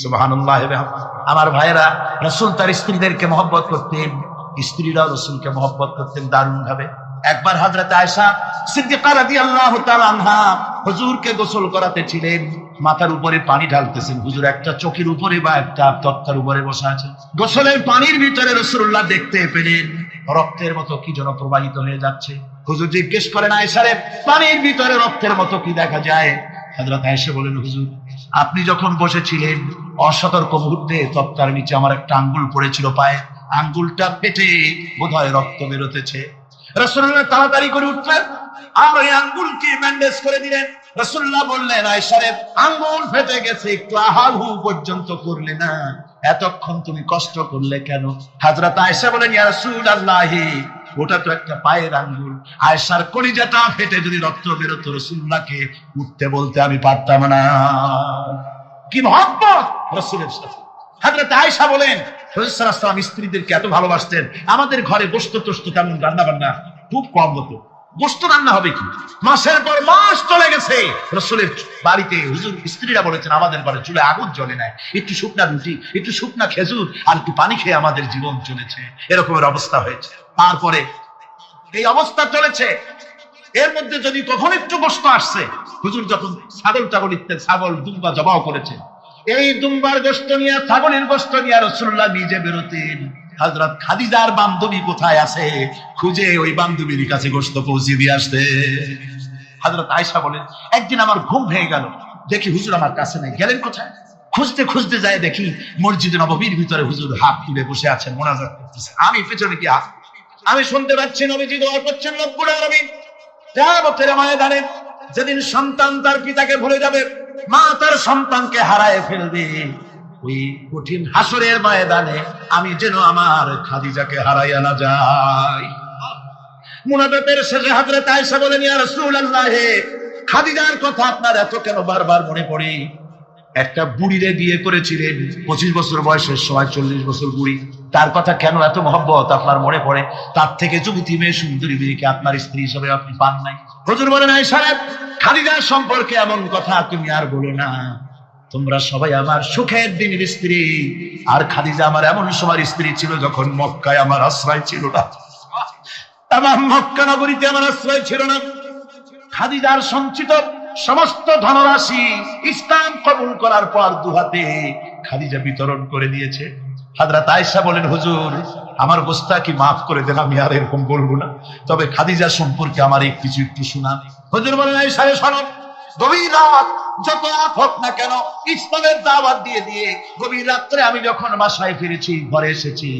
সুবহানাল্লাহ। আমার ভাইয়েরা, রাসূল তার স্ত্রীদেরকে মহব্বত করতেন, স্ত্রীরাও রাসূলকে মহব্বত করতেন দারুণ ভাবে। একবার হযরত আয়েশা সিদ্দিকা রাদিয়াল্লাহু তাআলা আনহা হুজুরকে গোসল করাতে ছিলেন, মাথার উপরে পানি ঢালতেছেন, হুজুর একটা চকির উপরে বা একটা তক্তার উপরে বসে আছেন। গোসলের পানির ভিতরে রাসূলুল্লাহ দেখতে পেলেন রক্তের মতো কি যেন প্রবাহিত হয়ে যাচ্ছে। হুজুর জিজ্ঞেস করেন, আয়েশা রে, পানির ভিতরে রক্তের মতো কি দেখা যায়? হযরত আয়েশা বলেন, হুজুর আপনি যখন বসেছিলেন অসতর্ক মুহূর্তে তক্তার নিচে আমার একটা আঙ্গুল পড়েছিল পায়ে, আঙ্গুলটা ফেটে বোধহয় রক্ত বেরোতেছে। রাসূলুল্লাহ তাড়াতাড়ি করে উঠলেন আর ওই আঙ্গুলকে ব্যান্ডেজ করে দিলেন। রাসূলুল্লাহ বললেন, আয়েশা রে, আঙ্গুল ফেটে গেছে, একটু আহাহু পর্যন্ত করলে না, এতক্ষণ তুমি কষ্ট করলে কেন? হযরত আয়েশা বলেন, ইয়া রাসূলুল্লাহ, ওটা তো একটা পায়ের আঙ্গুল। আয়েশার কলিজাটা ফেটে যদি রক্ত বেরোতো, রাসূলুল্লাহকে উঠতে বলতে আমি পারতাম না। কি মহব্বত রাসূলের সাথে! হযরত আয়েশা বলেন, রাসূল সাল্লাল্লাহু আলাইহি ওয়াসাল্লাম স্ত্রীদেরকে এত ভালোবাসতেন, আমাদের ঘরে গোশত টোস্ত তেমন রান্না বান্না খুব কম হতো। গোশত রান্না হবে কি, মাসের পর মাস চলে গেছে রাসূলের বাড়িতে, হুজুর স্ত্রীরা বলেছেন আমাদের ঘরে চুলে আগুন জ্বলে নাই, একটু শুকনা রুটি, একটু শুকনা খেজুর আর একটু পানি খেয়ে আমাদের জীবন চলেছে। এরকমের অবস্থা হয়েছে। তারপরে এই অবস্থা চলেছে, এর মধ্যে যদি কখন একটু গোশত আসছে, হুজুর যখন ছাগল টাগল ইত্যাদি ছাগল দুম্বা জবাও করেছে, এই দুম্বার গোশত নিয়ে, ছাগলের গোশত নিয়ে রাসূলুল্লাহ নিজে বেরোতেন। হযরত খাদিজার বান্ধবী কোথায় আছে খুঁজে ওই বান্ধবীর কাছে গোশত পৌঁছে দিয়ে আসতে। হযরত আয়েশা বলেন, একদিন আমার ঘুম ভেঙে গেল, দেখি হুজুর আমার কাছে নাই, গেলেন কোথায়? খুঁজতে খুঁজতে যায় দেখি মসজিদে নববীর ভিতরে হুজুর হাত তুলে বসে আছেন, মোনাজাত করতেছেন। আমি পেছনে কি আমি শুনতে পাচ্ছি নবীজি দোয়া করছেন রব্বুল আলামিন কিয়ামতের ময়দানে যেদিন সন্তান তার পিতাকে ভুলে যাবে, মা তার সন্তানকে হারায় ফেলবে, ওই কঠিন হাসরের ময়দানে আমি যেন আমার খাদিজাকে হারাইয়া না যাই। মুনাজাতের শেষে হযরত আয়েশা বলেন, ইয়া রাসূলুল্লাহ, খাদিজার কথা আপনার এত কেন বারবার মনে পড়ে? একটা বুড়িরে বিয়ে করেছিলেন 25 বছর বয়সের সময়, 40 বছর বুড়ি, তার কথা কেন এত মহব্বত আপনার মনে পড়ে? তার থেকে যুবতী মেয়ে, সুন্দরী মেয়েকে আপনার স্ত্রী হিসেবে আপনি পান নাই? হুজুর বলেন, আয়েশা, খাদিজার সম্পর্কে এমন কথা তুমি আর বলো না। তোমরা সবাই আমার সুখের দিনের স্ত্রী, আর খাদিজা আমার এমন সময় স্ত্রী ছিল যখন মক্কায় আমার আশ্রয় ছিল না, আমার মক্কা নগরীতে আমার আশ্রয় ছিল না। খাদিজার সঞ্চিত সমস্ত ধনরাশি ইসলাম কবুল করার পর দুহাতে খাদিজা বিতরণ করে দিয়েছে। হযরত আয়েশা বলেন, হুজুর আমার গোস্তাকি মাফ করে দেন, আমি আর এরকম বলবো না, তবে খাদিজা সম্পর্কে আমার কিছু একটু শোনান। হুজুর বলেন, আয়েশা শোনো, গভীর রাত যত রাত হোক না কেন ইসলামের দাওয়াত দিয়ে দিয়ে গভীর রাত্রে আমি যখন বাসায় ফিরেছি, ঘরে এসেছি,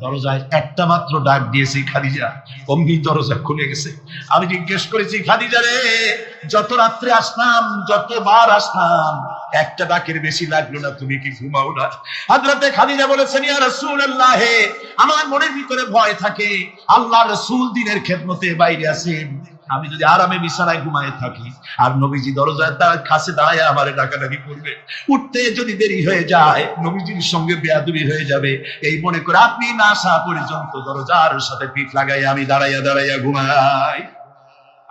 দরজায় একটা মাত্র ডাক দিয়েছি, খাদিজা, অমনি দরজা খুলে গেছে। আমি জিজ্ঞেস করেছি, খাদিজা রে, যত রাত্রে আসলাম, যতবার আসলাম, একটা ডাকের বেশি লাগলো না, তুমি কি ঘুমাও না? হযরতে খাদিজা বলেছেন, ইয়া রাসূলুল্লাহ, আমার মনের ভিতরে ভয় থাকে, আল্লাহর রাসূল দ্বীনের খেদমতে বাইরে আছেন, আমি যদি আরামে বিছানায় ঘুমায় থাকি আর নবীজি দরজার কাছে দাঁড়ায় আমারে ডাকাডাকি করবে, উঠতে যদি দেরি হয়ে যায় নবীজির সঙ্গে বেয়াদবি হয়ে যাবে, এই মনে করে আপনি না আসা পর্যন্ত দরজার সাথে পিঠ লাগাই আমি দাঁড়াইয়া দাঁড়াইয়া ঘুমাই।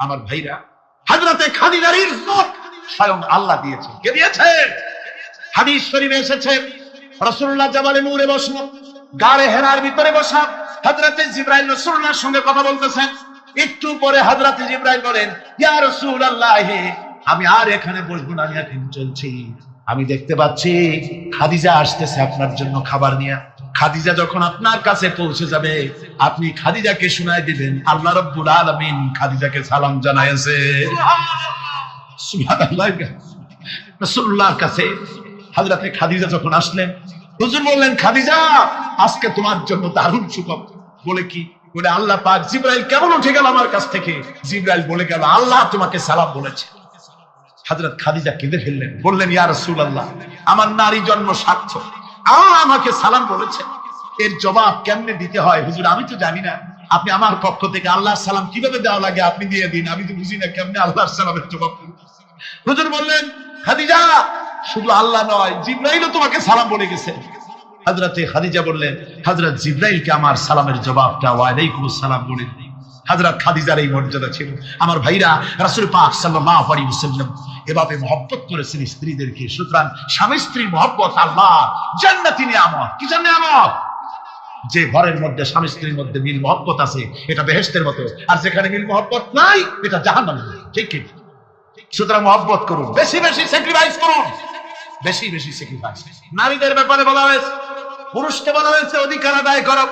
আমার ভাইরা, হযরতে খাদিজার ইজ্জত স্বয়ং আল্লাহ দিয়েছে। কে দিয়েছে? হাদিস শরীফে এসেছে, রাসূলুল্লাহ জাবালে নূরে বসলো, গারে হেরার ভিতরে বসা, হযরতে জিবরাইল রাসূলুল্লাহর সঙ্গে কথা বলতেছেন। একটু পরে হযরতে জিবরাইল বলেন, ইয়া রাসূলুল্লাহ, আমি আর এখানে বসবো না, আমি এখন চলছি। আমি দেখতে পাচ্ছি খাদিজা আসতেছে আপনার জন্য খাবার নিয়ে। খাদিজা যখন আপনার কাছে পৌঁছে যাবে, আপনি খাদিজাকে শোনায় দিবেন আল্লাহ রাব্বুল আলামিন খাদিজাকে সালাম জানাইছে। সুবহানাল্লাহ। রাসূলুল্লাহর কাছে হযরতে খাদিজা যখন আসলেন, হুজুর বললেন, খাদিজা, আজকে তোমার জন্য দারুণ সুখবর। বলে কি? বলে আল্লাহ পাক জিবরাইল কেমন উঠে গেল আমার কাছ থেকে, জিবরাইল বলে গেল আল্লাহ তোমাকে সালাম বলেছে। হযরত খাদিজা কেঁদে ফেললেন, বললেন, ইয়া রাসূলুল্লাহ, আমার নারী জন্ম সার্থক, আল্লাহ আমাকে সালাম বলেছে, এর জবাব কেমনে দিতে হয় হুজুর আমি তো জানি না, আপনি আমার পক্ষ থেকে আল্লাহর সালাম কিভাবে দেওয়া লাগে আপনি দিয়ে দিন, আমি তো বুঝি না কেমনে আল্লাহর সালামের জবাব। হুজুর বললেন, খাদিজা, শুধু আল্লাহ নয়, জিবরাইলও তোমাকে সালাম বলে গেছে। হযরতে খাদিজা বললেন, হযরত জিবরাইলকে আমার সালামের জবাবটা ওয়া আলাইকুমুস সালাম বলে দিন। হযরত খাদিজার এই মর্যাদা ছিল। আমার ভাইরা, রাসূল পাক সাল্লাল্লাহু আলাইহি ওয়াসাল্লাম এভাবে মহব্বত করেছেন স্ত্রীদেরকে। সুতরাং স্বামী স্ত্রীর মহব্বত আল্লাহ জান্নাতি নিয়ামত। কি নিয়ামত? যে ঘরের মধ্যে স্বামী স্ত্রীর মধ্যে মিল মহব্বত আছে, এটা বেহেশতের মতো, আর যেখানে মিল মহব্বত নাই, এটা জাহান্নামের মতো। ঠিক কি? সুতরাং মহব্বত করুন, বেশি বেশি স্যাক্রিফাইস করুন, বেশি বেশি স্যাক্রিফাইস। নারীদের ব্যাপারে বলা হয়েছে, পুরুষকে বলা হয়েছে অধিকার আদায় করো,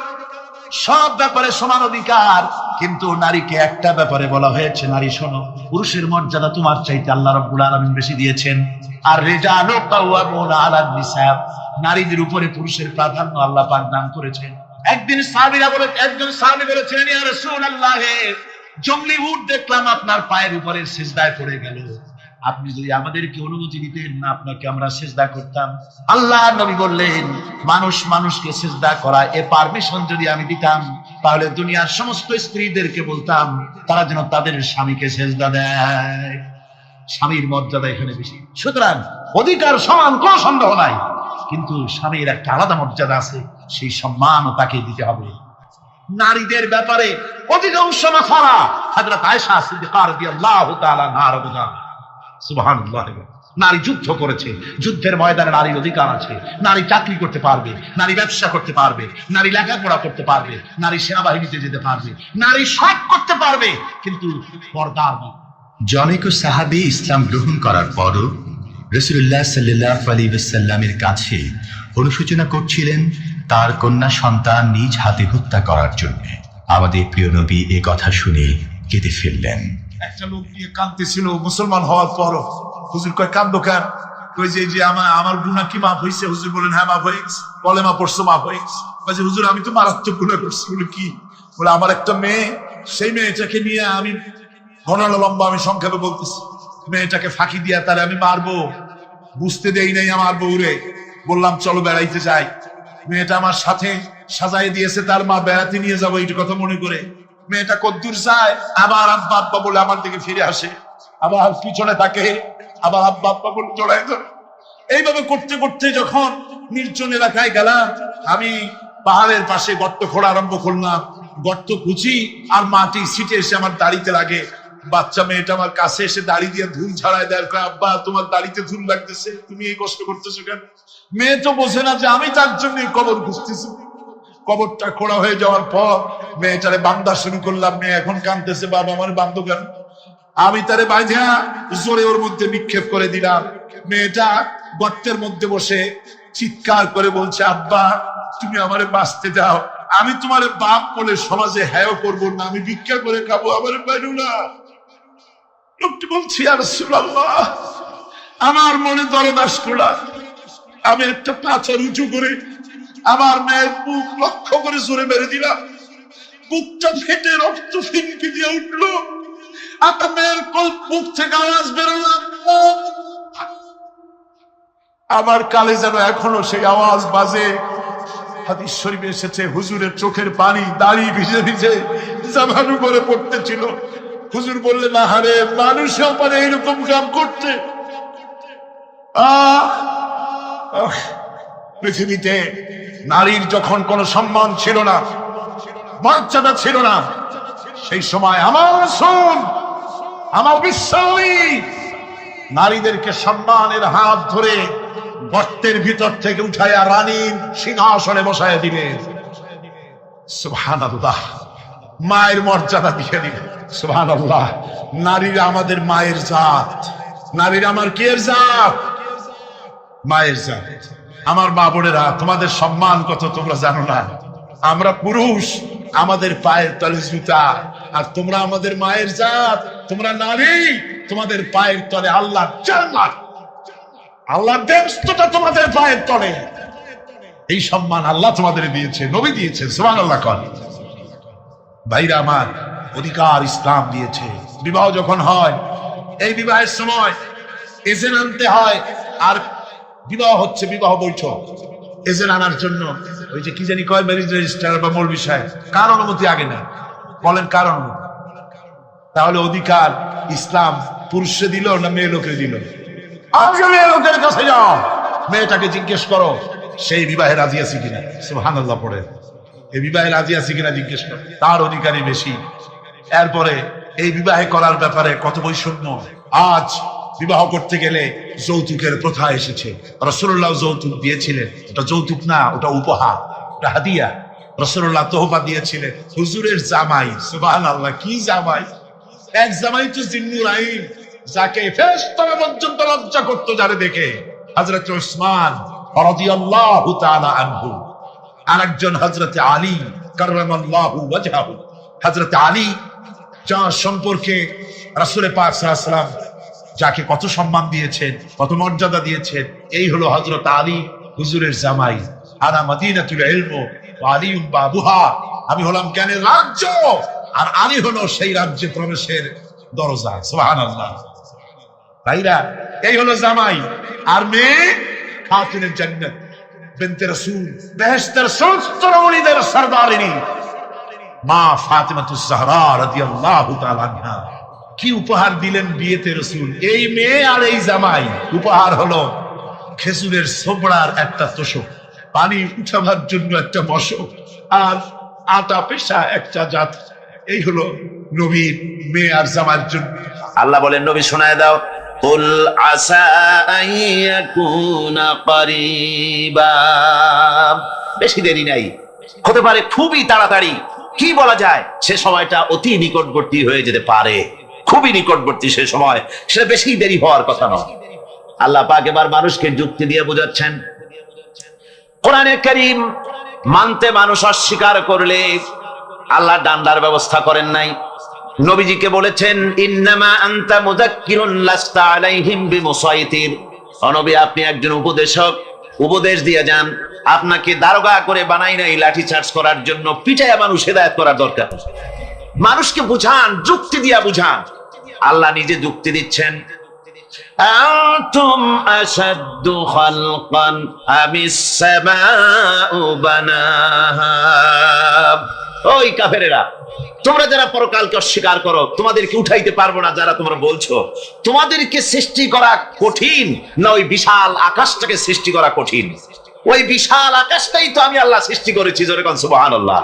সব ব্যাপারে সমান অধিকার, কিন্তু নারীকে একটা ব্যাপারে বলা হয়েছে, নারী শোনো, পুরুষের মর্যাদা তোমার চাইতে আল্লাহ রাব্বুল আলামিন বেশি দিয়েছেন। আর রিজালু কাওয়ামুনা আলান নিসা, নারীদের উপরে পুরুষের প্রাধান্য আল্লাহ পাক দান করেছেন। একজন সাহাবী বলেছিলেন, ইয়া রাসূলুল্লাহ, জঙ্গলি উট দেখলাম আপনার পায়ের উপরে সিজদায় পড়ে গেল, আপনি যদি আমাদেরকে অনুমতি দিতেন না, আপনাকে আমরা সিজদা করতাম। আল্লাহ নবী বললেন, মানুষ মানুষকে সিজদা করা এ পারমিশন যদি আমি দিতাম, তাহলে দুনিয়ার সমস্ত স্ত্রীদেরকে বলতাম তারা যেন তাদের স্বামীকে সিজদা দেয়। স্বামীর মর্যাদা এখানে বেশি। সুতরাং অধিকার সমান, কোনো সন্দেহ নাই, কিন্তু স্বামীর একটা আলাদা মর্যাদা আছে, সেই সম্মানও তাকে দিতে হবে। নারীদের ব্যাপারে অধিকাংশ মাসালা হযরত আয়েশা সিদ্দিকা রাদিয়াল্লাহু তাআলা আনহা, সুবহানাল্লাহ, নারী যুদ্ধ করেছে, যুদ্ধের ময়দানে নারীর অধিকার আছে, নারী চাকরি করতে পারবে, নারী ব্যবসা করতে পারবে, নারী লেখাপড়া করতে পারবে, নারী সেনাবাহিনীতে যেতে পারবে, নারী সব করতে পারবে, কিন্তু পর্দার নয়। জনৈক সাহাবী ইসলাম গ্রহণ করার পরও রাসূলুল্লাহ সাল্লাল্লাহু আলাইহি ওয়াসাল্লামের কাছে অনুশোচনা করছিলেন তার কন্যা সন্তান নিজ হাতে হত্যা করার জন্য। আমাদের প্রিয় নবী এই কথা শুনে কেঁদে ফেললেন। একটা লোক নিয়ে কাঁদতেছিল মুসলমান হওয়ার পরও, হুজুর কয় কান্দো কেন? কই যে এই যে আমার গুনাহ কি মাফ হয়েছে? হুজুর বলেন হ্যাঁ মাফ হয়ে গেছে। কলেমা পড়ছো মাফ হয়ে গেছে। কয় যে হুজুর আমি তো মারাত্মক গুনাহ করছি। বলে কি? বলে আমার একটা মেয়ে, সেই মেয়েটাকে নিয়ে আমি ঘন লম্বা আমি সংক্ষেপে বলতেছি, মেয়েটাকে ফাঁকি দিয়া তারে আমি মারবো, বুঝতে দেই নাই আমার বউরে। বললাম চলো বেড়াইতে যাই। মেয়েটা আমার সাথে সাজাই দিয়েছে তার মা, বেড়াতে নিয়ে যাবো এই কথা মনে করে। মেয়েটা কদ্দূর যায়, আবার আব্বা আব্বা বলে আমার দিকে ফিরে আসে, আবার পিছনে থাকে, আবার আব্বা আব্বা বলে জড়াই ধরে। এইভাবে করতে করতে যখন নির্জন এলাকায় গেলাম, আমি পাহাড়ের পাশে গর্ত খোঁড়া আরম্ভ করলাম। গর্ত কুচি আর মাটি ছিটে এসে আমার দাড়িতে লাগে। বাচ্চা মেয়েটা আমার কাছে এসে দাড়ি দিয়ে ধুল ছাড়ায় দেয়, আব্বা তোমার দাড়িতে ধুল লাগতেছে, তুমি এই কষ্ট করতেছো কেন? মেয়ে তো বোঝে না যে আমি তার জন্য কবর খুঁজতেছি। কবরটা খোঁড়া হয়ে যাওয়ার পর মেয়েটারে বান্ধা শুরু করলাম। মেয়ে এখন কাঁদতেছে, বাবা আমার বান্ধব কেন? আমি তারে বাঁধা জোরে ওর মধ্যে নিক্ষেপ করে দিলাম। মেয়েটা গর্তের মধ্যে বসে চিৎকার করে বলছে, আব্বা তুমি আমারে বাঁচতে দাও, আমি তোমার বাপ বলে সমাজে হ্যাঁ করবো না, আমি ভিক্ষা করে খাবো, আমার বাইরু না। লোকটি বলছি আর রাসূলুল্লাহ, আমার মনে দরদাস খোলা। আমি একটা পাথর উঁচু করে আমার মেয়ের বুক লক্ষ্য করে জোরে মেরে দিলাম। বুকটা ফেটে রক্ত ফিনকি দিয়ে উঠলো। আমার মেয়ের বুক থেকে আওয়াজ বেরোলো, আমার কালে যেন এখনো সেই আওয়াজ বাজে। হাদিস শরীফে এসেছে, হুজুরের চোখের পানি দাড়ি ভিজে ভিজে জামার উপরে পড়তেছিল। হুজুর বললেন, আহারে মানুষও পারে এইরকম কাম করতে। পৃথিবীতে নারীর যখন কোনো সম্মান ছিল না, মর্যাদা ছিল না, সেই সময় আমার রাসূল, আমার বিশ্বনবী নারীদেরকে সম্মানের হাত ধরে গর্তের ভিতর থেকে উঠাইয়া রানীর সিংহাসনে বসাইয়া দিলেন। সুবহানাল্লাহ, মায়ের মর্যাদা দিয়ে দিলেন। সুবহানাল্লাহ, নারীরা আমাদের মায়ের জাত। নারীরা আমার কি এর জাত? মায়ের জাত। আমার মা বোনেরা, তোমাদের সম্মান কত তোমরা জানো না। আমরা পুরুষ, আমাদের পায়ের তলে জুতা, আর তোমরা আমাদের মায়ের জাত। তোমরা নারী, তোমাদের পায়ের তলে আল্লাহ জান্নাত, আল্লাহর বেহেশতটা তোমাদের পায়ের তলে। এই সম্মান আল্লাহ তোমাদের দিয়েছে, নবী দিয়েছে। সুবহানাল্লাহ। কর ভাইরা আমার, অধিকার ইসলাম দিয়েছে। বিবাহ যখন হয়, এই বিবাহের সময় এজেন্ট আনতে হয়। আর বিবাহ হচ্ছে বিবাহ বৈঠক। এজেন্ট আনার জন্য ওই যে কি জানি কয়, ম্যারেজ রেজিস্ট্রার বা মৌলবি সাহেব, কার অনুমতি আগে না? বলেন কার অনুমতি? তাহলে অধিকার ইসলাম পুরুষে দিল না মেয়ে লোকে দিল? আগে মেয়ে লোকের কাছে যাও, মেয়েটাকে জিজ্ঞেস করো সেই বিবাহে রাজি আছে কিনা। সুবহানাল্লাহ পড়ে, এই বিবাহে রাজি আছে কিনা জিজ্ঞেস করো, তার অধিকারই বেশি। এরপরে এই বিবাহে করার ব্যাপারে কত বৈষম্য। আজ বিবাহ করতে গেলে যৌতুকের প্রথা এসেছে। রাসূলুল্লাহ যৌতুক দিয়েছিলেন। ওটা যৌতুক না, ওটা উপহার, ওটা হাদিয়া। রাসূলুল্লাহ তোহফা দিয়েছিলেন হুজুরের জামাই। সুবহানাল্লাহ, কি জামাই! এক জামাই তো জিন্নুর আইন, যাকে ফেরেশতারা পর্যন্ত লজ্জা করতো যারে দেখে, হযরত উসমান রাদিয়াল্লাহু তাআলা আনহু। আরেকজন হযরত আলী কাররামাল্লাহু ওয়াজহাহু। হযরত আলী, যার সম্পর্কে রাসূল পাক সাল্লাল্লাহু আলাইহি ওয়াসাল্লাম যাকে কত সম্মান দিয়েছেন, কত মর্যাদা দিয়েছেন, এই হলো হযরত আলী হুজুরের জামাই। আনা মদিনাতুল ইলম ওয়া আলিউম বাবুহা, আমি হলাম জ্ঞানের রাজ্য, আর আলী হলো সেই রাজ্যে প্রবেশের দরজা। সুবহানাল্লাহ। ভাইরা, এই হলো জামাই। আর মেয়ে খাতুনে জান্নাত, বিনতে রাসূল, বেহেশতের সমস্ত রমণীদের সরদারিনী মা ফাতিমাতুজ জাহরা রাদিয়াল্লাহু তাআলা আনহা। কি উপহার দিলেন বিয়েতে রাসূল! এই মেয়ে আর এই জামাই। উপহার হলো খেজুরের ছোবড়ার একটা তোষক, পানি উঠাবার জন্য একটা মশক, আর আটা পেশা একটা জাত। এই হলো নবীর মেয়ে আর জামাইয়ের জন্য। আল্লাহ বলেন, নবী শোনায় দাও, কুল আসা আন ইয়াকুনা করিবা। বেশি দেরি নাই, হতে পারে খুবই তাড়াতাড়ি। কি বলা যায়, সে সময়টা অতি নিকটবর্তী হয়ে যেতে পারে, খুবই নিকটবর্তী সে সময়, সেটা বেশি দেরি হওয়ার কথা নয়। আল্লাহ পাক এবার মানুষকে যুক্তি দিয়ে বোঝাচ্ছেন। কোরআনে কারীম মানতে মানুষ অস্বীকার করলে আল্লাহ ডান্ডার ব্যবস্থা করেন নাই। নবীজিকে বলেছেন, ইন্নামা আনতা মুযাক্কিরুন লাস্তা আলাইহিম বিমুসাইতির। নবী, আপনি একজন উপদেশক, উপদেশ দিয়ে যান। আপনাকে দারোগা করে বানাই নাই লাঠি চার্জ করার জন্য, পিটাইয়া মানুষ হেদায়েত করার দরকার। মানুষকে বুঝান, যুক্তি দিয়া বুঝান। আল্লাহ নিজে যুক্তি দিচ্ছেন, আনতুম আশাদ্দু খালকান আমিস সামাউ বানাহা। ওই কাফেরেরা, তোমরা যারা পরকালকে অস্বীকার করো, তোমাদেরকে উঠাইতে পারবো না যারা তোমরা বলছো, তোমাদেরকে সৃষ্টি করা কঠিন না ওই বিশাল আকাশটাকে সৃষ্টি করা কঠিন? ওই বিশাল আকাশটাই তো আমি আল্লাহ সৃষ্টি করেছি, জোরে কোন সুবহানাল্লাহ।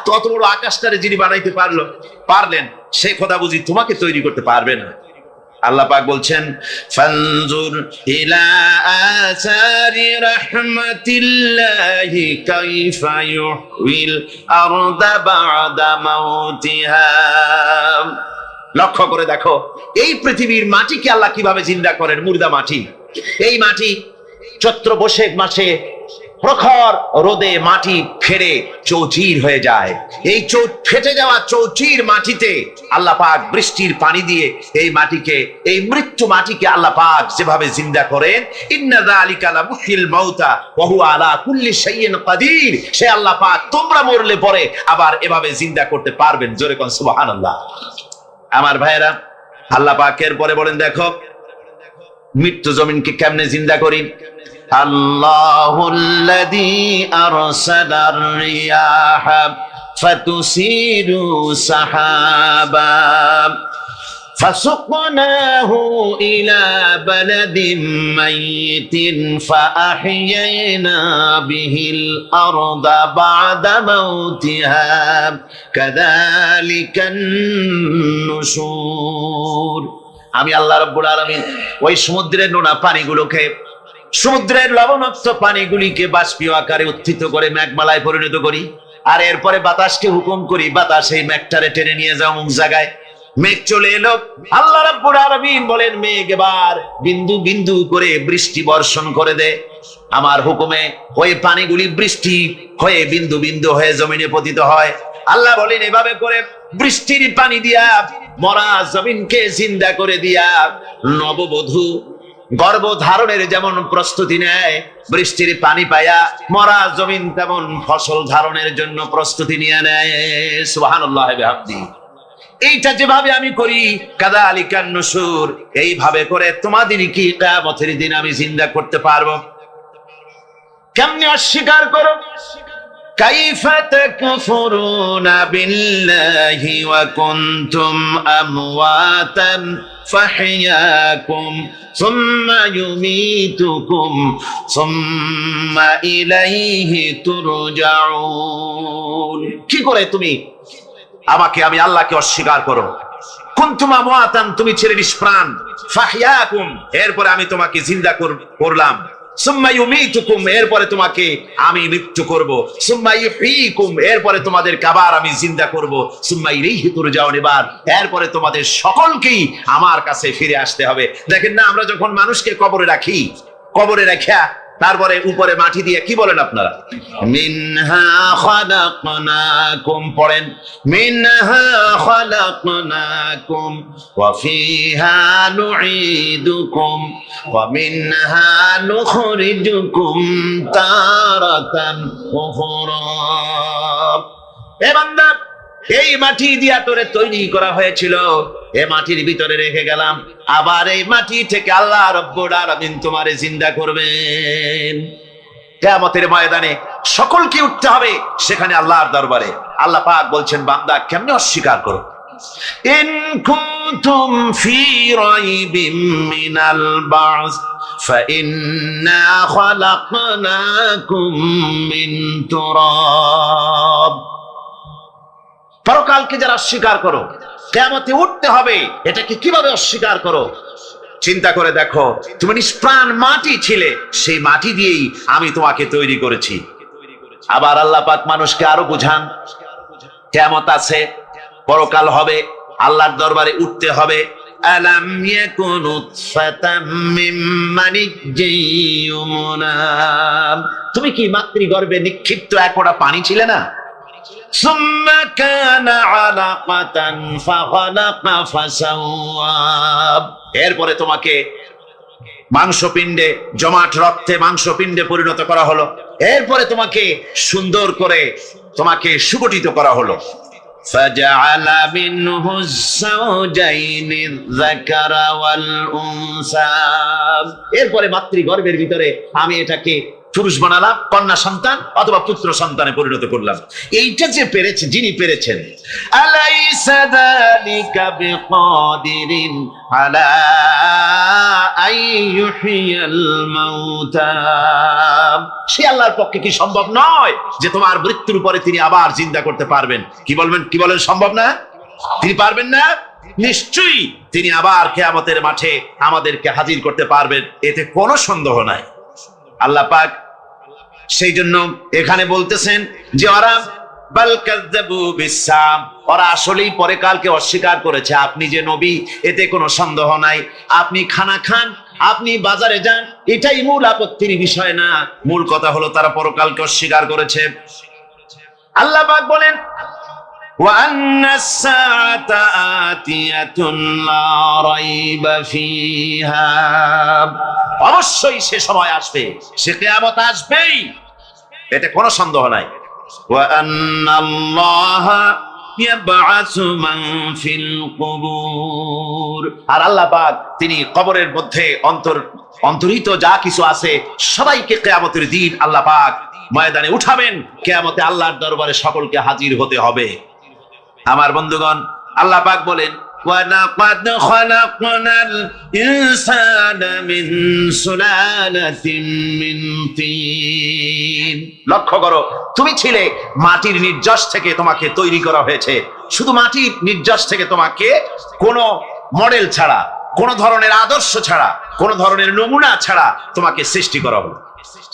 তত বড় আকাশটারে যিনি বানাইতে পারলেন, সেই খোদা বুঝি তোমাকে তৈরি করতে পারবে না? আল্লাহ পাক বলছেন, ফানজুর ইলা আসারি রাহমাতিল্লাহি কাইফা ইউহিল আরদা বা'দা মাউতিহা। লক্ষ্য করে দেখো, এই পৃথিবীর মাটিকে আল্লাহ কিভাবে জিন্দা করেন, মুর্দা মাটি। এই মাটি চৈত্র বৈশাখ মাসে প্রখর রোদে মাটি ফেটে চৌচির হয়ে যায়। এই ফেটে যাওয়া চৌচির মাটিতে আল্লাহ পাক বৃষ্টির পানি দিয়ে এই মাটিকে, এই মৃত্যু মাটিকে আল্লাহ পাক যেভাবে জিন্দা করেন, ইন্না যালিকা লামুহিল মাউতা ওয়া হুয়া আলা কুল্লি শাইইন কাদির। সে আল্লাহ পাক তোমরা মরলে পরে আবার এভাবে জিন্দা করতে পারবেন, জোরে কোন সুবহানাল্লাহ। আমার ভাইয়েরা, আল্লাহ পাকের পরে বলেন, দেখো মৃত্যু জমিনকে কেমনে জিন্দা করি। আল্লাহুল্লাযী আরসালার রিয়াহা ফাতুসিরু সাহাবা ফাসুকনাহু ইলা বালাদিন মাইতিন ফাআহইয়ানা বিহিল আরদা বা'দা মাউতিহা কাযালিকান নুশুর। আমি আল্লাহ রাব্বুল আলামিন ওই সমুদ্রের নোনা পানিগুলোকে, সমুদ্রের লবণাক্ত পানিগুলিকে বাষ্পীয় আকারে উত্থিত করে মেঘমালায় পরিণত করি, আর এরপরে বাতাসকে হুকুম করি, বাতাস এই মেঘটারে টেনে নিয়ে যাও অমুক জায়গায়। মেঘ চলে এলো, আল্লাহ রাব্বুল আলামিন বলেন, মেঘ এবার বিন্দু বিন্দু করে বৃষ্টি বর্ষণ করে দে। আমার হুকুমে ওই পানিগুলি বৃষ্টি হয়ে বিন্দু বিন্দু হয়ে জমিনে পতিত হয়। আল্লাহ বলেন, এভাবে করে বৃষ্টির পানি দিয়া মরা জমিনকে জিন্দা করে দিয়া নববধূ গর্ভধারণের যেমন প্রস্তুতি নেয়, বৃষ্টির পানি পায়া মরা জমিন তেমন ফসল ধারণের জন্য প্রস্তুতি নিয়ে নেয়। সুবহানাল্লাহ বিহামদি। এইটা যেভাবে আমি করি, কাযালিকান নুশুর, এইভাবে করে তোমাদের কি কিয়ামতের দিন আমি জিন্দা করতে পারবো? কেমনে অস্বীকার করো? কাইফা তাকফুরুনা বিল্লাহি ওয়া কুনতুম আমওয়াতান ফাহইয়াকুম সুম্মা ইউমীতুকুম সুম্মা ইলাইহি তুরজাউন। কি করে তুমি আমাকে, আমি আল্লাহকে অস্বীকার করো? কুনতুম আমওয়াতান, তুমি ছিলে নিষ্প্রাণ, ফাহইয়াকুম, এরপরে আমি তোমাকে জিন্দা করলাম, সুম্মা ইউমীতুকুম, এরপরে তোমাকে আমি মৃত্যু করব, সুম্মা ইউহয়ীকুম, এরপরে তোমাদেরকে আবার আমি জিন্দা করব, সুম্মা ইলাইহি তুরজাউন, এবার এরপরে তোমাদের সকলকেই আমার কাছে ফিরে আসতে হবে। দেখেন না, আমরা যখন মানুষকে কবরে রাখি, কবরে রাখিয়া তারপরে উপরে মাটি দিয়ে কি বলেন আপনারা? মিনহা খালাকনাকুম, পড়েন, মিনহা খালাকনাকুম ওয়া ফিহা নুঈদুকুম ওয়া মিনহা নুখরিজুকুম তারাতান উখরা। এ বান্দা, এই মাটি দিয়া তোরে তৈরি করা হয়েছিল, এ মাটির ভিতরে রেখে গেলাম, আবার এই মাটি থেকে আল্লাহ রাব্বুল আলামিন তোমারে জিন্দা করবেন। কিয়ামতের ময়দানে সকলকে উঠতে হবে সেখানে আল্লাহর দরবারে। আল্লাহ পাক বলছেন, বান্দা কেমনে অস্বীকার করো? ইন কুনতুম ফি রাইবিম মিনাল বা'স ফাইন্না খালাকনাকুম মিন তুরাব। পরকালকে যারা অস্বীকার করো, কিয়ামতে উঠতে হবে, এটাকে কিভাবে অস্বীকার করো? চিন্তা করে দেখো, তুমি নিষ্প্রাণ মাটি ছিলে, সেই মাটি দিয়েই আমি তোমাকে তৈরি করেছি। আবার আল্লাহ পাক মানুষকে আরো বুঝান, কিয়ামত আছে, পরকাল হবে, আল্লাহর দরবারে উঠতে হবে। আলাম ইয়াকুন নুতফাতাম মিন মানিজ্জিন ইউমনা, তুমি কি মাতৃগর্ভে নিক্ষিপ্ত এক ফোঁটা পানি ছিলে না? ثم كان علقة فخلق فسوى এরপরে তোমাকে মাংসপিণ্ডে, জমাট রক্তে মাংসপিণ্ডে পরিণত করা হলো। এরপরে তোমাকে সুন্দর করে তোমাকে সুগঠিত করা হলো। فجعل منه الزوجين الذكر والأنثى এরপরে মাতৃগর্ভের ভিতরে আমি এটাকে পুরুষ বানালাম, কন্যা সন্তান অথবা পুত্র সন্তানে পরিণত করলাম। এইটা যে পেরেছে, যিনি পেরেছেন, আলাইসা যালিকা বিকাদিরিন আলা আইয়ুহিয়াল মাউতা, সে আল্লাহর পক্ষে কি সম্ভব নয় যে তোমার মৃত্যুর পরে তিনি আবার জিন্দা করতে পারবেন? কি বলেন সম্ভব না? তিনি পারবেন না? নিশ্চয়ই তিনি আবার কিয়ামতের মাঠে আমাদেরকে হাজির করতে পারবেন, এতে কোনো সন্দেহ নাই। আল্লাহ পাক সেই জন্য এখানে বলতেছেন যে ওরা বাল কাযযাবু বিসসাম, ওরা আসলেই পরে কালকে অস্বীকার করেছে। আপনি যে নবী এতে কোনো সন্দেহ নাই। আপনি খানা খান, আপনি বাজারে যান, এটাই মূল আপত্তির বিষয় না। মূল কথা হলো তারা পরকালকে অস্বীকার করেছে। আল্লাহ পাক বলেন ওয়া আন্নাস সাআতা আতিয়াতুন লা রাইবা ফিহা, অবশ্যই সে সময় আসবে, সে কিয়ামত আসবেই, এতে কোনো সন্দেহ নাই। ওয়া আন্নাল্লাহা ইয়াবআসু মান ফিল কুবুর, আর আল্লাহ পাক তিনি কবরের মধ্যে অন্তর্হিত যা কিছু আছে সবাইকে কিয়ামতের দিন আল্লাহ পাক ময়দানে উঠাবেন। কিয়ামতে আল্লাহর দরবারে সকলকে হাজির হতে হবে। আমার বন্ধুগণ, আল্লাহ পাক বলেন وَلَقَدْ خَلَقْنَا الْإِنسَانَ مِنْ سُلَالَةٍ مِنْ طِينٍ, লক্ষ্য করো, তুমি ছিলে মাটির নির্যাস থেকে তোমাকে তৈরি করা হয়েছে। শুধু মাটির নির্যাস থেকে তোমাকে কোনো মডেল ছাড়া, কোন ধরনের আদর্শ ছাড়া, কোন ধরনের নমুনা ছাড়া তোমাকে সৃষ্টি করা হলো।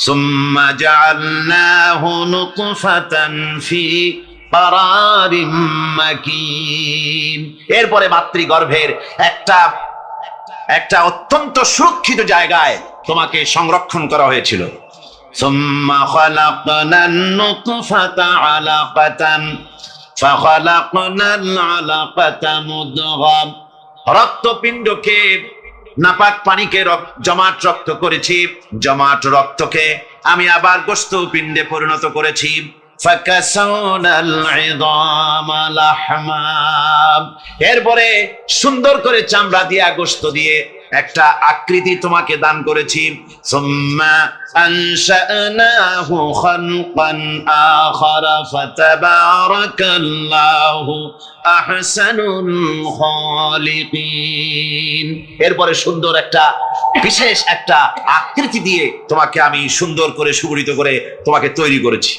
সুম্মা জাআলনাহু নুতফাতান ফি কারারিম মাকিন, এরপরে মাতৃগর্ভের একটা অত্যন্ত সুরক্ষিত জায়গায় তোমাকে সংরক্ষণ করা হয়েছিল। সুম্মা খালাকনান নুতফাতা আলাকাতান ফাখালাকনাল আলাকাতা মুদগাম, রক্তপিণ্ডকে, নাপাক পানিকে জমাট রক্ত করেছি, জমাট রক্তকে আমি আবার গোশত পিণ্ডে পরিণত করেছি। ফাকাসাউনাল ইযামা লাহমা, এরপরে সুন্দর করে চামড়া দিয়া, গোশত দিয়ে একটা আকৃতি তোমাকে দান করেছি। সুম্মা আনশানাহু খালকান আখারা ফাতাবারাকাল্লাহু আহসানুল খালিকিন, এরপরে সুন্দর একটা বিশেষ একটা আকৃতি দিয়ে তোমাকে আমি সুন্দর করে সুগঠিত করে তোমাকে তৈরি করেছি।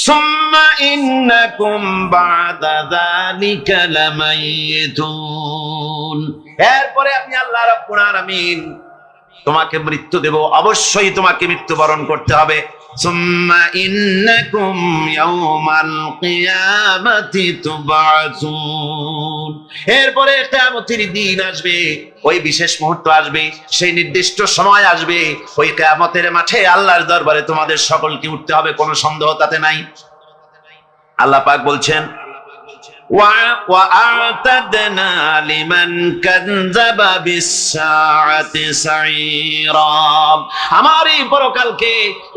সুম্মা ইন্নাকুম বা'দা যালিকা লামাইতুন, এরপরে আমি আল্লাহ রাব্বুল আলামিন তোমাকে মৃত্যু দেব, অবশ্যই তোমাকে মৃত্যুবরণ করতে হবে। সুম্মা ইন্নাকুম ইয়াওমাল কিয়ামাতি তুবআসুন, এরপরে কিয়ামতের দিন আসবে, ওই বিশেষ মুহূর্ত আসবে, সেই নির্দিষ্ট সময় আসবে, ওই কিয়ামতের মাঠে আল্লাহর দরবারে তোমাদের সকলকে উঠতে হবে, কোনো সন্দেহ তাতে নাই। আল্লাহ পাক বলছেন وَأَعْتَدْنَا لِمَنْ كَذَّبَ بِالسَّاعَةِ سَعِيرًا, আমার এই পরকালকে,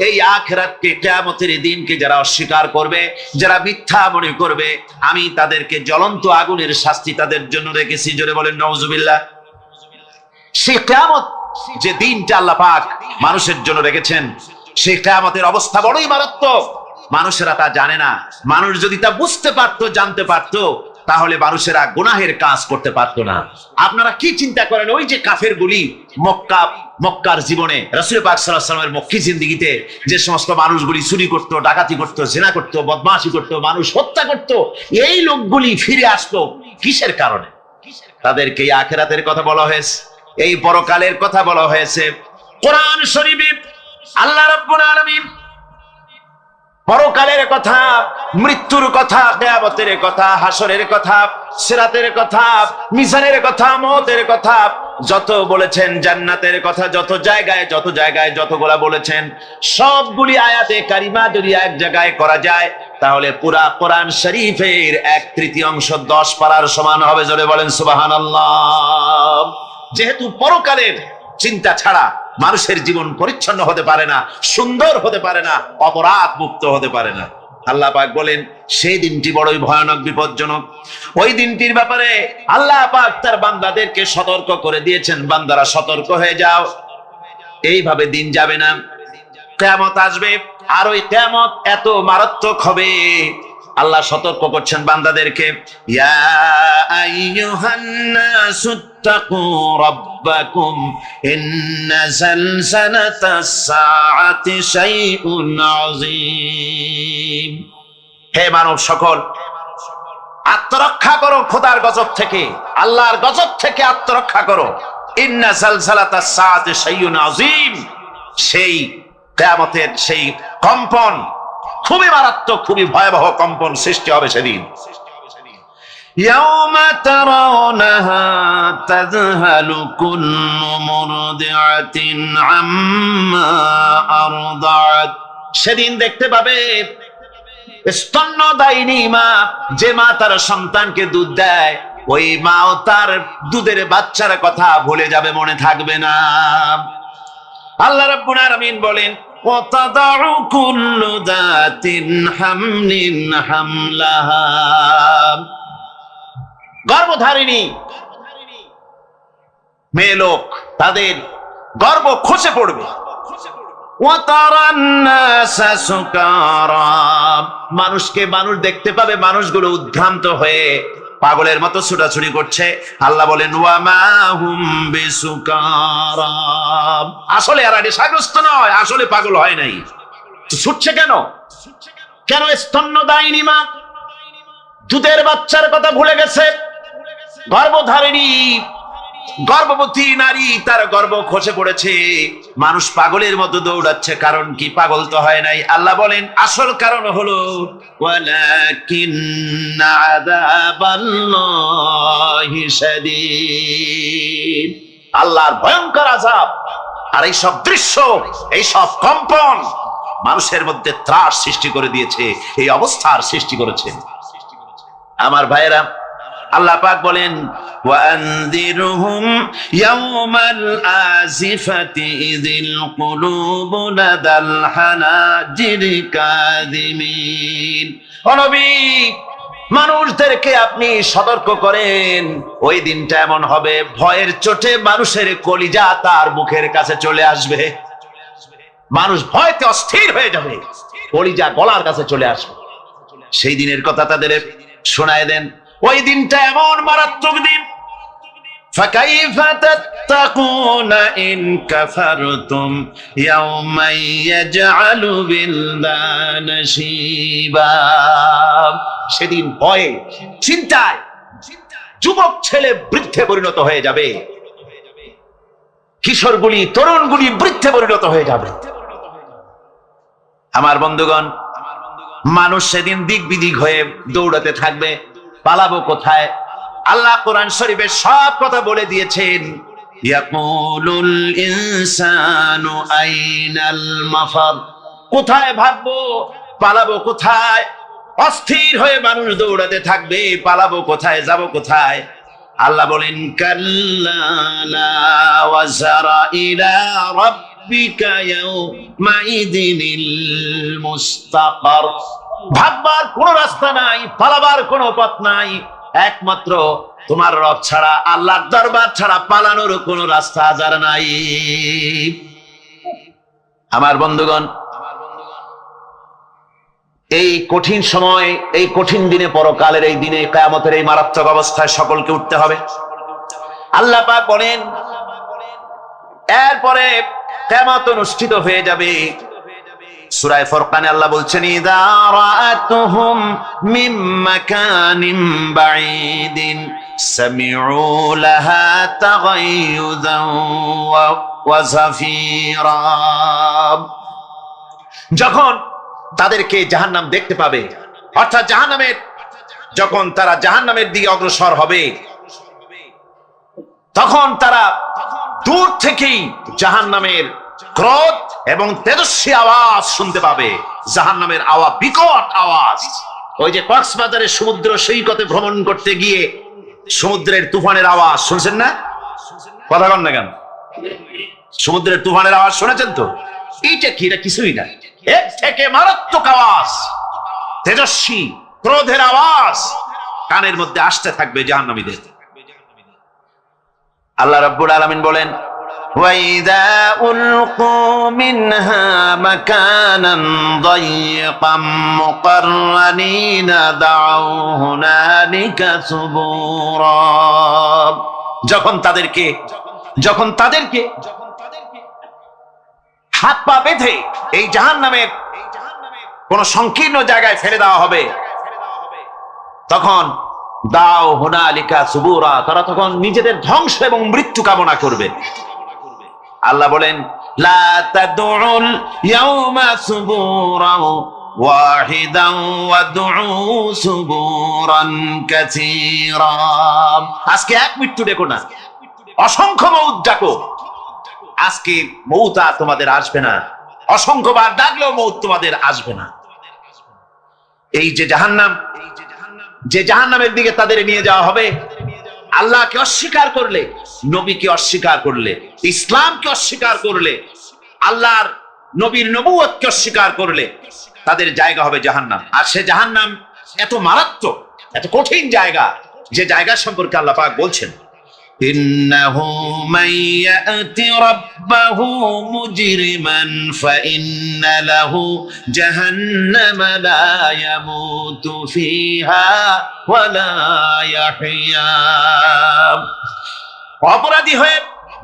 এই আখিরাতকে, কিয়ামতের দিনকে যারা অস্বীকার করবে, যারা মিথ্যা মনে করবে, আমি তাদেরকে জ্বলন্ত আগুনের শাস্তি তাদের জন্য রেখেছি। জোরে বলেন নাউজুবিল্লাহ। সেই কিয়ামত যে দিনটা আল্লাহ পাক মানুষের জন্য রেখেছেন, সেই কিয়ামতের অবস্থা বড়ই মারাত্মক। মানুষেরা তা জানে না। মানুষ যদি তা বুঝতে পারতো, জানতে পারতো, তাহলে মানুষেরা গুনাহের কাজ করতে পারতো না। আপনারা কি চিন্তা করেন, ওই যে কাফের গুলি মক্কার জীবনে, রাসূল পাক সাল্লাল্লাহু আলাইহি ওয়াসাল্লামের মক্কি জিন্দেগিতে যে সমস্ত মানুষগুলি চুরি করতো, ডাকাতি করতো, জিনা করতো, বদমাশি করতো, মানুষ হত্যা করতো, এই লোকগুলি ফিরে আসতো কিসের কারণে? তাদেরকে এই আখিরাতের কথা বলা হয়েছে, এই পরকালের কথা বলা হয়েছে। কোরআন শরীফে আল্লাহ রাব্বুল আলামিন পরকালের কথা, মৃত্যুর কথা, কিয়ামতের কথা, হাসরের কথা, সিরাতের কথা, মিজানের কথা, মওতের কথা যত বলেছেন, জান্নাতের কথা যত জায়গায় যতগুলা বলেছেন, সবগুলি আয়াতে কারিমা যদি এক জায়গায় করা যায় তাহলে পুরা কোরআন শরীফের 1/3 10 পারার সমান হবে। জোরে বলেন সুবহানাল্লাহ। যেহেতু পরকালের চিন্তা ছাড়া মানুষের জীবন পরিচ্ছন্ন হতে পারে না, সুন্দর হতে পারে না, অপরাধ মুক্ত হতে পারে না। আল্লাহ পাক বলেন সেই দিনটি বড়ই ভয়ানক, বিপজ্জনক। ওই দিনটির ব্যাপারে আল্লাহ পাক তার বান্দাদেরকে সতর্ক করে দিয়েছেন, বান্দারা সতর্ক হয়ে যাও, এইভাবে দিন যাবে না, কিয়ামত আসবে। আর ওই কিয়ামত এত মারাত্মক হবে, আল্লাহ সতর্ক করছেন বান্দাদেরকে, ইয়া আইয়ুহান নাসুত্তাকু রাব্বাকুম ইন্না যালজালাতাস সাআতি শাইউন আযীম। হে মানব সকল, আত্মরক্ষা করো খোদার গজব থেকে, আল্লাহর গজব থেকে আত্মরক্ষা করো। ইন্না যালজালাতাস সাআতি শাইউন আযীম, সেই কিয়ামতের সেই কম্পন খুবই মারাত্মক, খুবই ভয়াবহ কম্পন সৃষ্টি হবে সেদিন। ইয়াউমা তারাউনাহা তাযহালু কুল্লু মুরদিআতিন আম্মা আরদাআত। সেদিন দেখতে পাবে স্তন্যদায়িনী মা, যে মা তার সন্তানকে দুধ দেয়, ওই মাও তার দুধের বাচ্চার কথা ভুলে যাবে, মনে থাকবে না। আল্লাহ রাব্বুল আলামিন বলেন, ওয়াতাদাউ কুল্লু যাতিন হামলিন হামলাহা। গর্ভধারিণী মেয়ে লোক, তাদের গর্ভ খসে পড়বে। ওয়াতারান নাসা সুকারা, মানুষকে মানুষ দেখতে পাবে, মানুষগুলো উদ্ভ্রান্ত হয়ে পাগলের মতো ছুটাছুটি করছে। আল্লাহ বলেন, ওয়া মা হুম বিসুকারা, আসলে এরা নেশাগ্রস্ত নয়, আসলে পাগল হয় নাই। ছুটছে কেন? কেন? স্তন্যদায়িনী মা দুধের বাচ্চার কথা ভুলে গেছে। গর্ভধারিণী গর্ভবতী নারী, তার গর্ভ খসে পড়েছে, মানুষ পাগলের মতো দৌড়াচ্ছে। কারণ কি? পাগল তো হয় নাই। আল্লাহ বলেন আসল কারণ হলো ওয়ালাকিন্না আযাবাল্লাহি শাদীদ, আল্লাহর ভয়ঙ্কর আযাব। আর এই সব দৃশ্য, এই সব কম্পন মানুষের মধ্যে ত্রাস সৃষ্টি করে দিয়েছে, এই অবস্থার সৃষ্টি করেছে। আমার ভাইয়েরা, আল্লাহ পাক বলেন, ওয়ানযিরহুম ইয়াওমাল আজিফাতি ইযিল কুলুবু লাদাল হানাজিরি কাযিমিন। ও নবী, মানুষদেরকে আপনি সতর্ক করেন, ওই দিনটা এমন হবে, ভয়ের চোটে মানুষের কলিজা তার মুখের কাছে চলে আসবে। মানুষ ভয়তে অস্থির হয়ে যাবে, কলিজা গলার কাছে চলে আসবে। সেই দিনের কথা তাদের শোনায় দেন। ওই দিনটা এমন মারাত্মক দিন, ফাকাইফা তাত্তাকুনা ইন কাফারতুম ইয়াওমা ইয়াজআলু বিলদানা শিবা। সেদিন ভয়ে, চিন্তায় যুবক ছেলে বৃদ্ধে পরিণত হয়ে যাবে, কিশোরগুলি তরুণগুলি বৃদ্ধে পরিণত হয়ে যাবে। আমার বন্ধুগণ, মানুষ সেদিন দিক বিদিক হয়ে দৌড়াতে থাকবে, পালাবো কোথায়? আল্লাহ কোরআন শরীফে সব কথা বলে দিয়েছেন। ইয়াকুলুল ইনসানু আইনাল মাফার, কোথায় ভাগবো, পালাবো কোথায়? অস্থির হয়ে মানুষ দৌড়াতে থাকবে, পালাবো কোথায়, যাব কোথায়? আল্লাহ বলেন, কাল্লা লা ওয়াজারা ইলা রাব্বিকা ইয়াউমাইদিনিল মুস্তাকার। ভাগবার কোন রাস্তা নাই, পালাবার কোন পথ নাই, একমাত্র তোমার রব ছাড়া, আল্লাহর দরবার ছাড়া পালানোর কোন রাস্তা আজার নাই। আমার বন্ধুগণ, এই কঠিন সময়, এই কঠিন দিনে, পরকালের এই দিনে, কিয়ামতের এই মারাত্মক অবস্থায় সকলকে উঠতে হবে। আল্লাহ পাক বলেন, এরপরে কিয়ামত অনুষ্ঠিত হয়ে যাবে। সূরা ফুরকানে আল্লাহ বলছেন, ইযা রাআতুহুম মিন মাকানিন বাঈদিন সামিউ লাহা তাগায়ুযান ওয়া যাফীরা। যখন তাদেরকে জাহান্নাম দেখতে পাবে, অর্থাৎ জাহান্নামের, যখন তারা জাহান্নামের দিকে অগ্রসর হবে, তখন তারা দূর থেকেই জাহান্নামের ক্রোধ এবং তেজস্বী আওয়াজ শুনতে পাবে, জাহান্নামের আওয়াজ, বিকট আওয়াজ। ওই যে কক্সবাজারের সমুদ্র সৈকতে ভ্রমণ করতে গিয়ে সমুদ্রের তুফানের আওয়াজ শুনছেন না? কথা কন না কেন? সমুদ্রের তুফানের আওয়াজ শুনেছেন তো? এইটা কি? এটা কিছুই না, এর থেকে মারাত্মক আওয়াজ, তেজস্বী ক্রোধের আওয়াজ কানের মধ্যে আসতে থাকবে জাহান্নামীদের। আল্লাহ রাব্বুল আলামিন বলেন, وَإِذَا أُلْقُوا مِنْهَا مَكَانًا ضَيِّقًا مُقَرَّنِينَ دَعَوْا هُنَالِكَ ثُبُورًا। যখন তাদেরকে হাত পা বেঁধে এই জাহান্নামের কোন সংকীর্ণ জায়গায় ফেলে দেওয়া হবে, তখন দাও হুনালিকা সুবুরা, তারা তখন নিজেদের ধ্বংস এবং মৃত্যু কামনা করবে। আল্লাহ বলেন, লা তাদউল ইয়াউমা সুবুরান ওয়াহিদান ওয়াদউ সুবুরান কাসীরা। আজকে এক মৃত্যু ডেকো না, অসংখ্য মউত ডাকো। আজকে মউত আর তোমাদের আসবে না, অসংখ্যবার ডাকলেও মউত তোমাদের আসবে না। এই যে জাহান্নামের দিকে তাদের নিয়ে যাওয়া হবে, আল্লাহকে অস্বীকার করলে, নবীকে অস্বীকার করলে, ইসলামকে অস্বীকার করলে, আল্লাহর নবীর নবুয়তকে অস্বীকার করলে তাদের জায়গা হবে জাহান্নাম। আর সে জাহান্নাম এত মারাত্মক, এত কঠিন জায়গা, যে জায়গা সম্পর্কে আল্লাহ পাক বলছেন, ইন্নাহু মান ইয়াতি রাব্বাহু মুজরিমান ফাইন্না লাহু জাহান্নামা লা ইয়ামুতু ফিহা ওয়া লা ইয়াহইয়া। অপরাধী হয়ে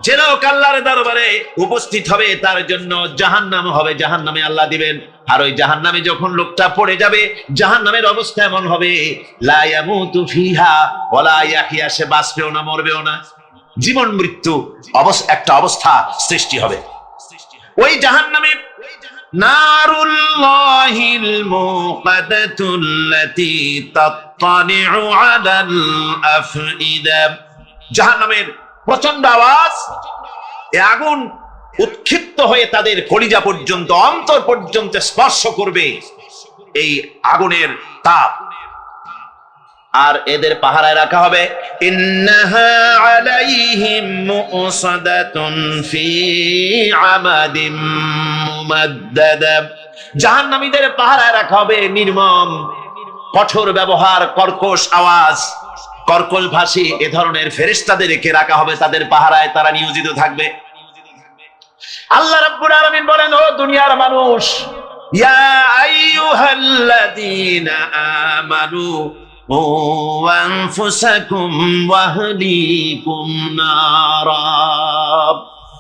যে লোক আল্লাহর দরবারে উপস্থিত হবে তার জন্য জাহান্নাম হবে, জাহান্নামে আল্লাহ দিবেন। আর ওই জাহান্নামে যখন লোকটা পড়ে যাবে, জাহান্নামের অবস্থা এমন হবে, লা ইয়ামুতু ফিহা ওয়া লা ইয়াহইয়া, সে বাঁচবেও না মরবেও না, জীবন মৃত্যু একটা অবস্থা সৃষ্টি হবে। ওই জাহান্নামে নারুল্লাহিল মুকাদ্দাতুল্লাতী তাত্তালিউ আলাল আফইদা, জাহান্নামের প্রচন্ড আওয়াজ, এই আগুন উৎক্ষিপ্ত হয়ে তাদের কলিজা পর্যন্ত, অন্তর পর্যন্ত স্পর্শ করবে এই আগুনের তাপ। আর এদের পাহারায় রাখা হবে, ইন্নাহা আলাইহিম মুসাদাতুন ফি আমাদিম মুমাদ্দাদা, জাহান্নামীদের পাহারায় রাখা হবে নির্মম, কঠোর ব্যবহার, কর্কশ আওয়াজ, কর্কশ ভাষী এ ধরনের ফেরেশতাদেরকে রাখা হবে তাদের পাহারায়, তারা নিয়োজিত থাকবে। আল্লাহ রাব্বুল আলামিন বলেন, ও দুনিয়ার মানুষ, ইয়া আইয়ুহাল্লাযীনা আমানু ও আনফুসাকুম ওয়া আহলিকুম নারা।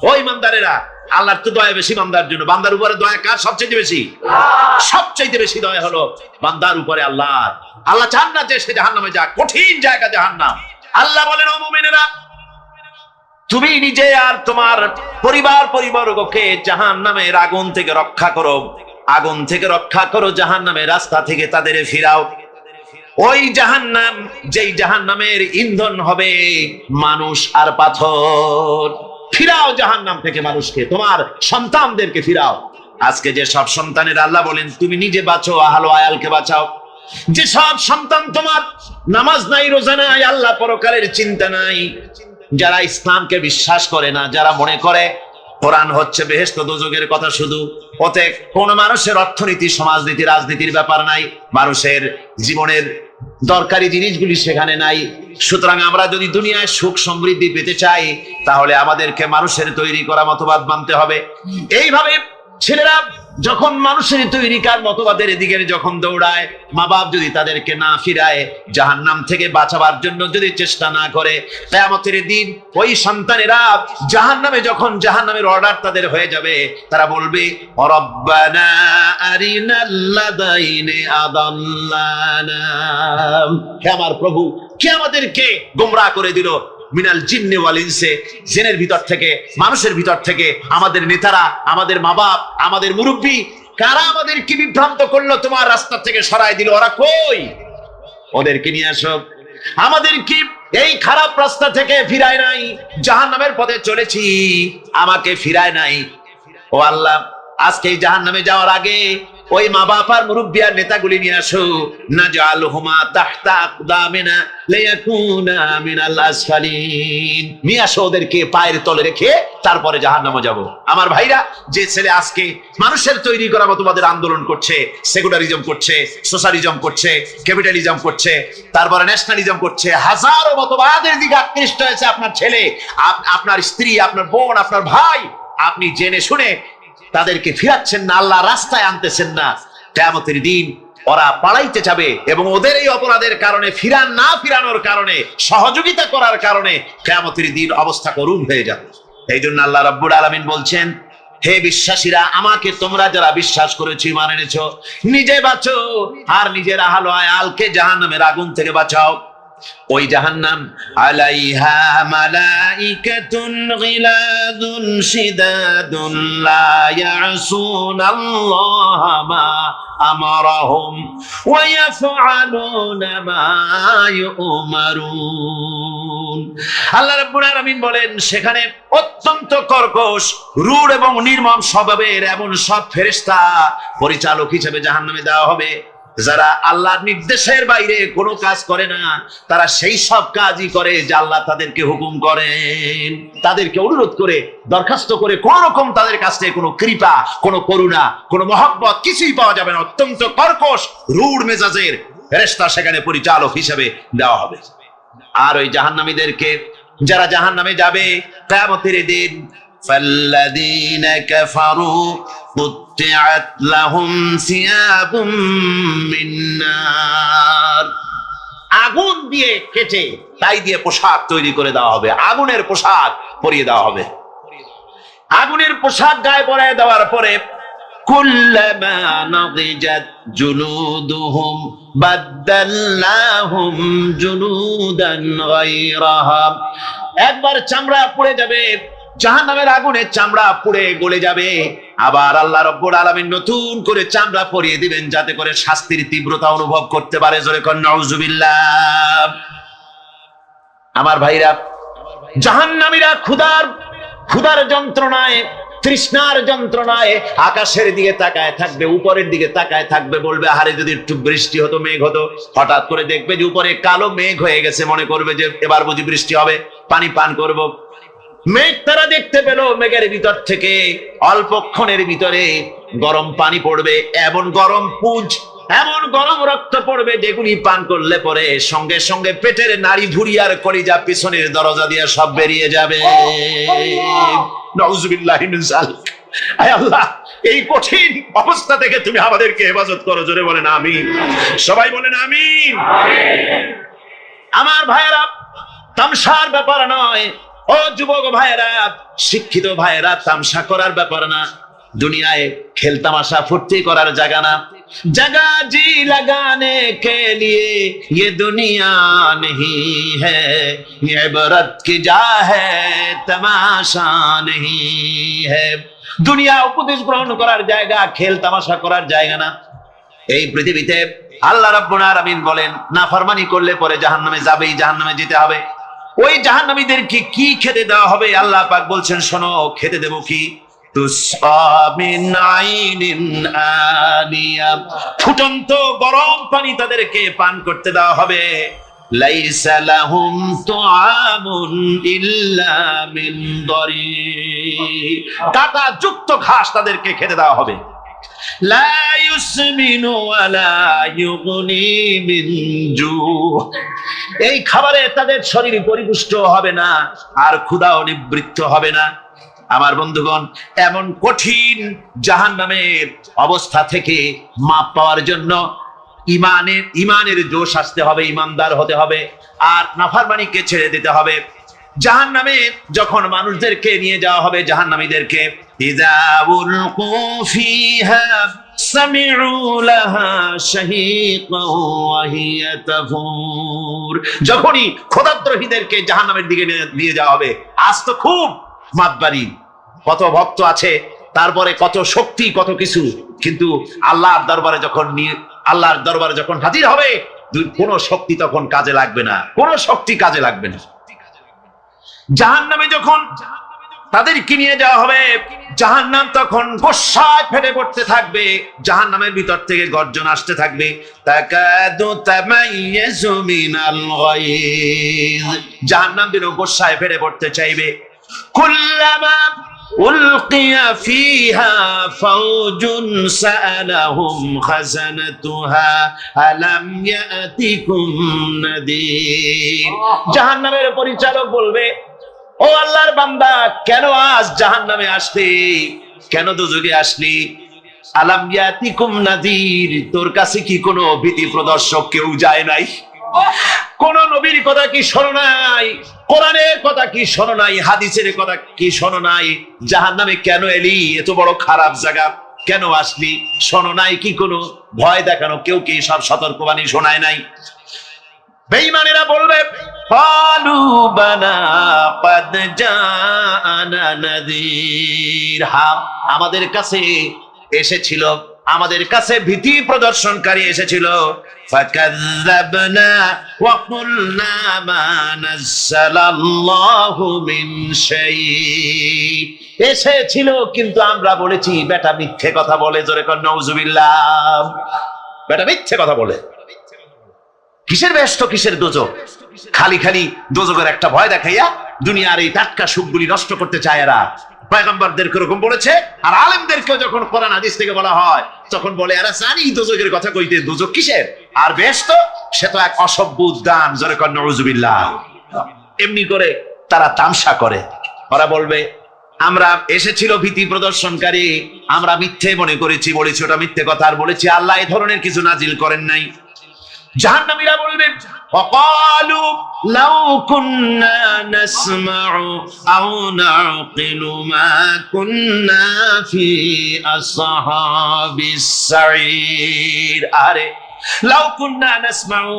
ও ইমানদারেরা, আল্লাহর তো দয়া বেশি বান্দার জন্য। বান্দার উপরে দয়া কার সবচেয়ে বেশি? সবচেয়ে বেশি দয়া হলো বান্দার উপরে আল্লাহর। আল্লাহ চান না যে সে জাহান্নামে যাক, কঠিন জায়গা জাহান্নাম। আল্লাহ বলেন, ও মুমিনেরা, তুমি নিজে আর তোমার পরিবারবর্গকে জাহান্নামের আগুন থেকে রক্ষা করো, আগুন থেকে রক্ষা করো, জাহান্নামের রাস্তা থেকে তাদের ফিরাও। ওই জাহান্নাম, যেই জাহান্নামের ইন্ধন হবে মানুষ আর পাথর, ফিরাও জাহান্নাম থেকে মানুষকে, তোমার সন্তানদেরকে ফিরাও। আজকে যে সব সন্তানের আল্লাহ বলেন তুমি নিজে বাঁচো, আহল আয়ালকে বাঁচাও। যে সব সন্তান তোমার নামাজ নাই, রোজা নাই, আল্লাহ পরকালের চিন্তা নাই, যারা ইসলামকে বিশ্বাস করে না, যারা মনে করে কোরআন হচ্ছে বেহেশত দোজখের কথা শুধু, ওতে কোন মানুষের অর্থনীতি, সমাজনীতি, রাজনীতির ব্যাপার নাই, মানুষের জীবনের দরকারি জিনিসগুলি সেখানে নাই। সুতরাং আমরা যদি দুনিয়ায় সুখ সমৃদ্ধি পেতে চাই, তাহলে আমাদেরকে মানুষের তৈরি করা মতবাদ মানতে হবে। এইভাবে ছেলেরা যখন মানুষের তৈরিকার মতবাদের দিকে যখন দৌড়ায়, মা বাপ যদি তাদেরকে না ফিরায়, জাহান্নাম থেকে বাঁচাবার জন্য যদি চেষ্টা না করে, কিয়ামতের দিন ওই সন্তানেরা জাহান্নামে, যখন জাহান্নামের অর্ডার তাদের হয়ে যাবে, তারা বলবে, রব্বানা আরিনাল্লাযাইনি আদাল্লানা, হে আমার প্রভু, কে আমাদেরকে গোমরাহ করে দিল, মিনাল জিন্নি ওয়াল ইনসি, জিনের ভিতর থেকে, মানুষের ভিতর থেকে, আমাদের নেতারা, আমাদের মা বাপ, আমাদের মুরব্বী, কারা আমাদেরকে বিভ্রান্ত করলো, তোমার রাস্তা থেকে সরাই দিল, ওরা কই? ওদেরকে নিয়ে আসো। আমাদেরকে এই খারাপ রাস্তা থেকে ফিরায় নাই, জাহান্নামের পথে চলেছি, আমাকে ফিরায় নাই। ও আল্লাহ, আজকে এই জাহান্নামে যাওয়ার আগে ওই মা বাবার মুরব্বী আর নেতাগুলি নিয়ে আসো, নাজআলহুমা তাহতা আকদামিনা লিয়াকুনা মিনাল আসফালিন। নিয়ে আসো ওদেরকে পায়ের তলে রেখে তারপরে জাহান্নামে যাব। আমার ভাইরা, যে ছেলে আজকে মানুষের তৈরি করা মতবাদের আন্দোলন করছে, সেকুলারিজম করছে, সোশ্যালিজম করছে, ক্যাপিটালিজম করছে, তারপরে ন্যাশনালিজম করছে, হাজারো মতবাদের দিকে আকৃষ্ট হয়েছে আপনার ছেলে, আপনার স্ত্রী, আপনার বোন, আপনার ভাই, আপনি জেনে শুনে তাদেরকে ফিরাচ্ছেন না, আল্লাহ রাস্তায় আনতেছেন না। কিয়ামতের দিন ওরা পালাইতে যাবে এবং ওদের এই অপরাধের কারণে, ফিরানোর কারণে, সহযোগিতা করার কারণে কিয়ামতের দিন অবস্থা করুণ হয়ে যাবে। এই জন্য আল্লাহ রাব্বুল আলামিন বলছেন, হে বিশ্বাসীরা, আমাকে তোমরা যারা বিশ্বাস করেছো, ঈমান এনেছো, নিজে বাঁচো আর নিজের আহল আয়ালকে জাহান্নামের আগুন থেকে বাঁচাও। ওই জাহান্নাম আলাইহা মালাইকাতুন গিলাদুন শিদাদুন লা ইয়াসুনাল্লাহা মা আমারাহুম ওয়া ইয়াফআলুনা মা ইউমারুন। আল্লাহ রাব্বুল আলামিন বলেন, সেখানে অত্যন্ত কর্কশ, রূঢ় এবং নির্মম স্বভাবের এমন সব ফেরেশতা পরিচালক হিসেবে জাহান্নামে দেওয়া হবে, যারা আল্লাহর নির্দেশের বাইরে কোনো কাজ করে না। তারা সেই সব কাজই করে যা আল্লাহ তাদেরকে হুকুম করেন। তাদেরকে অনুরোধ করে, দরখাস্ত করে কোন রকম তাদের কাছ থেকে কোনো কৃপা, কোনো করুণা, কোনো মহব্বত কিছুই পাওয়া যাবে না। অত্যন্ত কর্কশ, রূঢ় মেজাজের ফেরেশতা সেখানে পরিচালক হিসেবে দেওয়া হবে। আর ওই জাহান্নামীদেরকে, যারা জাহান্নামে যাবে কিয়ামতের দিন, ফাল্লাযীনা কাফারু কুত্তিআত লাহুম সিয়াবুম মিন নার, আগুন দিয়ে কেটে তাই দিয়ে পোশাক তৈরি করে দেওয়া হবে, আগুনের পোশাক পরিয়ে দেওয়া হবে। আগুনের পোশাক গায়ে পরিয়ে দেওয়ার পরে কুল্লামা নাদিজাত জুলুদুহুম বাদদালনাহুম জুলুদান গায়রাহা, একবার চামড়া পুড়ে যাবে, জাহান্নামের আগুনে চামড়া পুড়ে গলে যাবে, আবার আল্লাহ রাব্বুল আলামিন নতুন করে চামড়া পরিয়ে দিবেন, যাতে করে শাস্তির তীব্রতা অনুভব করতে পারে। জোরে কোন নাউজুবিল্লাহ। আমার ভাইরা, জাহান্নামীরা ক্ষুধার যন্ত্রণায়, তৃষ্ণার যন্ত্রণায় আকাশের দিকে তাকায় থাকবে, উপরের দিকে তাকায় থাকবে, বলবে, আরে যদি একটু বৃষ্টি হতো, মেঘ হতো। হঠাৎ করে দেখবে যে উপরে কালো মেঘ হয়ে গেছে, মনে করবে যে এবার বুঝি বৃষ্টি হবে, পানি পান করব। মেঘ তারা দেখতে পেল, মেঘের ভিতর থেকে অল্পক্ষণের ভিতরে গরম পানি পড়বে, এমন গরম পুঁজ, এমন গরম রক্ত পড়বে, যেগুলি পান করলে পরে সঙ্গে সঙ্গে পেটের নাড়ি ভুঁড়ি আর কলিজা পিছনের দরজা দিয়ে সব বেরিয়ে যাবে। নাউজুবিল্লাহি মিন যালিক। আয় আল্লাহ, এই কঠিন অবস্থা থেকে তুমি আমাদেরকে হেফাজত করো। জোরে বলেন আমিন। সবাই বলেন আমিন। আমার ভাইয়েরা, তামসার ব্যাপার নয়। ও যুবক ভাইয়েরা, শিক্ষিত ভাইয়েরা, তামসা করার ব্যাপার না। দুনিয়ায় খেল তামাশা ফুর্তি করার জায়গা না। जगह जी लगाने के लिए ये दुनिया नहीं है, ये इबरत की जा है, तमाशा नहीं है। দুনিয়া উপদেশ গ্রহণ করার জায়গা, খেল তামাশা করার জায়গা না। এই পৃথিবীতে আল্লাহ রাব্বুল আলামিন বলেন, নাফরমানি করলে পরে জাহান্নামে যাবেই, জাহান্নামে যেতে হবে। ওই জাহান্নামীদেরকে কি খেতে দেওয়া হবে? আল্লাহ পাক বলছেন, শোনো, খেতে দেব কি? ফুটন্ত গরম পানি তাদেরকে পান করতে দেওয়া হবে। লাইসা লাহুম তুআমুন ইল্লা মিন দারি, কাঁটা যুক্ত ঘাস তাদেরকে খেতে দেওয়া হবে। লা ইউসমিনু ওয়ালা ইউগনি মিন জু, এই খাবারে তাদের শরীর পরিপুষ্ট হবে না, আর ক্ষুধাও নিবৃত্ত হবে না। আমার বন্ধুগণ, এমন কঠিন জাহান্নামের অবস্থা থেকে মাপ পাওয়ার জন্য ইমানের জোশ আসতে হবে, ইমানদার হতে হবে, আর নাফরমানিকে ছেড়ে দিতে হবে। জাহান্নামে যখন মানুষদেরকে নিয়ে যাওয়া হবে, জাহান্নামীদেরকে, ইযা উলকু ফিহা সামিউ লাহা শাহীকান ওয়া হিয়া তাফুর, যখনই খোদাদ্রোহীদেরকে জাহান্নামের দিকে নিয়ে যাওয়া হবে, আজ তো খুব মাতবাড়ি, কত ভক্ত আছে, তারপরে কত শক্তি, কত কিছু, কিন্তু আল্লাহর দরবারে যখন হাজির হবে, কোন শক্তি তখন কাজে লাগবে না, কোন শক্তি কাজে লাগবে না। জাহান্নামে যখন তাদেরকে নিয়ে যাওয়া হবে জাহান্নাম। তখন গোসায় ফেটে পড়তে থাকবে, জাহান্নামের ভিতর থেকে গর্জন আসতে থাকবে, তাকাদু তামাইয়াজু মিনাল গায়জ। জাহান্নাম যেন গোসায় ফেটে পড়তে চাইবে। কুল্লামা উলকিয়া ফিহা ফাওজুন সাআলাহুম খাজানাতুহা আলাম ইয়াতিকুম নাদির। জাহান্নামের পরিচালক বলবে, ও আল্লাহর বান্দা, কেন আজ জাহান্নামে আসলি, কেন দোজখে আসলি? আলাম ইয়াতিকুম নাদির, তোর কাছে কি কোনো ভীতি প্রদর্শক কেউ যায় নাই? কোন নবীর কথা কি শোনো নাই? কোরআনের কথা কি শোনো নাই? হাদিসের কথা কি শোনো নাই? জাহান্নামে কেন এলি? এত বড় খারাপ জায়গা কেন আসলি? শোনো নাই কি কোনো ভয় দেখানো কেউ কি সব সতর্কবাণী শোনায় নাই? বেঈমানেরা বলবে, ক্বালু বালা ক্বাদ জাআনা নাযীর, হ্যাঁ আমাদের কাছে এসেছিল, আমাদের কাছে ভীতি প্রদর্শনকারী এসেছিল। ফাকাযযাবনা ওয়া কুলনা মা নাযালাল্লাহু মিন শাই, এসেছিল কিন্তু আমরা বলেছি বেটা মিথ্যে কথা বলে। জোরে কর নাউযুবিল্লাহ। বেটা মিথ্যে কথা বলে। কিসের বেহেশত, কিসের দোজখ? খালি খালি দোজখের একটা ভয় দেখাইয়া দুনিয়ার এই টাটকা সুখগুলি নষ্ট করতে চায় এরা। পয়গম্বরদেরকে এরকম বলেছে, আর আলেমদেরকেও যখন কোরআন হাদিস থেকে বলা হয় তখন বলে এরা জানি দোজখের কথা কইতে, দোজখ কিসের? আর বেহেশত সে তো এক অসভ্য উদ্যান। জোরে কর নাউযুবিল্লাহ। এমনি করে তারা তামসা করে। ওরা বলবে আমরা এসেছিল ভীতি প্রদর্শনকারী, আমরা মিথ্যে মনে করেছি, বলেছি ওটা মিথ্যে কথা, আর বলেছি আল্লাহ এই ধরনের কিছু নাজিল করেন নাই। জাহান্নামীরা বলবে, ওয়াকালু লাউ কুন্না নাসমাউ আও নাকিলু মা কুন্না ফি আসহাবিস সাঈর। আরে লাউ কুন্না নাসমাউ,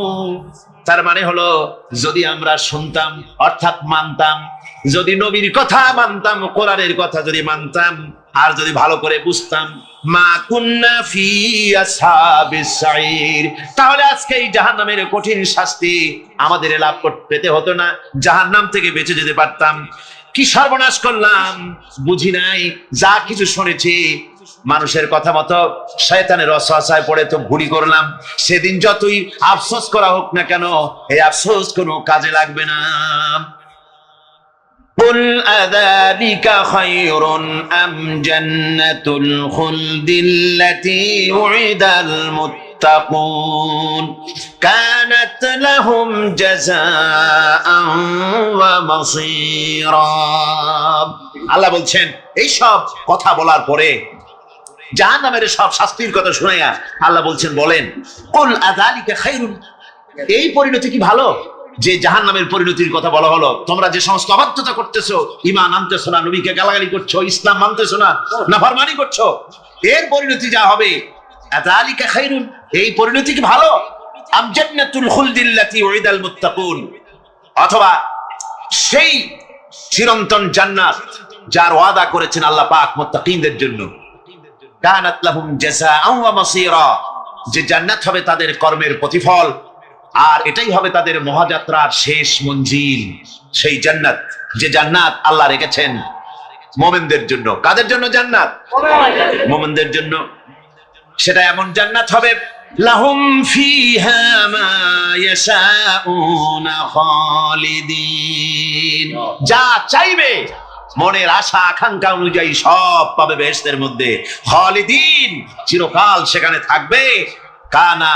তার মানে হলো যদি আমরা শুনতাম অর্থাৎ মানতাম, যদি নবীর কথা মানতাম, কোরআনের কথা যদি মানতাম, আর যদি ভালো করে বুঝতাম, মা কুন্না ফি আসহাবিস সাঈর, তাহলে আজকে এই জাহান্নামের কঠিন শাস্তি আমাদের লাভ পেতে হতো না, জাহান্নাম থেকে বেঁচে যেতে পারতাম। কি সর্বনাশ করলাম বুঝি নাই, যা কিছু শুনেছি মানুষের কথা মতো শয়তানের ওয়াসওয়াসায় পড়ে তো ভুল করলাম। সেদিন যতই আফসোস করা হোক না কেন, এই আফসোস কোনো কাজে লাগবে না। কুল আযালিকা খায়রুন আম জান্নাতুল খুলদিল্লাতী উইদাল মুত্তাকুন কানাত লাহুম জাযাআন ওয়া মাসীরা। আল্লাহ বলছেন এই সব কথা বলার পরে, জাহান্নামের সব শাস্তির কথা শুনাইয়া আল্লাহ বলছেন, বলেন কুল আযালিকা খায়রুন, এই পরিণতি কি ভালো যে জাহান্নামের পরিণতির কথা বলা হলো? তোমরা যে সমস্ত অবাধ্যতা করতেছো, ঈমান আনতেছো না, নবীকে গালাগালি করছো, ইসলাম মানতেছো না, নাফরমানি করছো, এর পরিণতি যা হবে, আযালিকা খায়রুন, এই পরিণতি কি ভালো? আম জান্নাতুল খুলদিল্লাতী উইদাল মুত্তাকুন, অথবা সেই চিরন্তন জান্নাত যার ওয়াদা করেছেন আল্লাহ পাক মুত্তাকিনদের জন্য, কানাত লাহুম জাযাআন ওয়া মাসীরা, যে জান্নাত হবে তাদের কর্মের প্রতিফল, আর এটাই হবে তাদের মহাযাত্রার শেষ মঞ্জিল। সেই জান্নাত, যে জান্নাত আল্লাহ রেখেছেন মুমিনদের জন্য। কাদের জন্য জান্নাত? মুমিনদের জন্য। সেটা এমন জান্নাত হবে, লাহুম ফিহা মা ইয়াশাউনা খালিদিন, যা চাইবে মনের আশা আকাঙ্ক্ষা অনুযায়ী সব পাবে বেহেশতের মধ্যে। খালিদিন, চিরকাল সেখানে থাকবে। কানা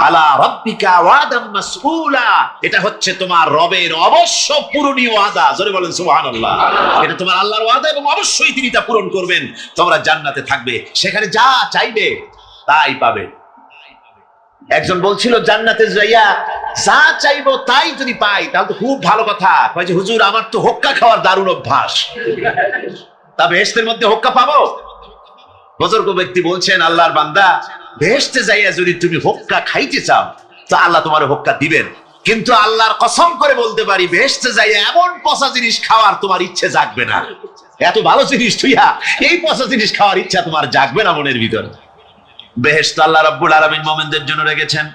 আলা রাব্বিকা ওয়াদাম মাসউলা, এটা হচ্ছে তোমার রবের অবশ্য পূরণীয় ওয়াদা। জোরে বলেন সুবহানাল্লাহ। এটা তোমার আল্লাহর ওয়াদা এবং অবশ্যই তিনি তা পূরণ করবেন। তোমরা জান্নাতে থাকবে, সেখানে যা চাইবে তাই পাবে। একজন বলছিল জান্নাতে যাইয়া যা চাইবো তাই যদি পাই তাহলে তো খুব ভালো কথা। কয় যে হুজুর আমার তো হোক্কা খাওয়ার দারুণ অভ্যাস, তা বেহেশতের মধ্যে হোক্কা পাবো? বুজুর্গ ব্যক্তি বলছেন, আল্লাহর বান্দা, বেহেশতে যাইয়া যদি তুমি হোক্কা খাইতে চাও তো আল্লাহ তোমার হোক্কা দিবেন, কিন্তু আল্লাহর কসম করে বলতে পারি বেহেশতে যাইয়া এমন পচা জিনিস খাওয়ার তোমার ইচ্ছে জাগবে না। এত ভালো জিনিস তুইয়া এই পচা জিনিস খাওয়ার ইচ্ছা তোমার জাগবে না মনের ভিতরে। বেহেশত আল্লাহ রাব্বুল আলামিন মুমিনদের জন্য রেখেছেন।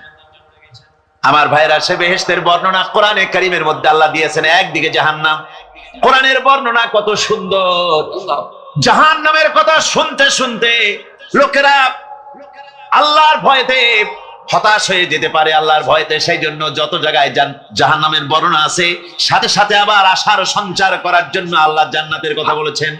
আমার ভাইরা, সে বেহেশতের বর্ণনা কোরআনে কারীমের মধ্যে আল্লাহ দিয়েছেন। একদিকে জাহান্নাম, কোরআনের বর্ণনা কত সুন্দর। জাহান্নামের কথা শুনতে শুনতে লোকেরা আল্লাহর ভয়তে হতাশ হয়ে যেতে পারে, আল্লাহর ভয়তে। সেই জন্য যত জায়গায় জাহান্নামের বর্ণনা আছে, সাথে সাথে আবার আশার সঞ্চার করার জন্য আল্লাহ জান্নাতের কথা বলেছেন।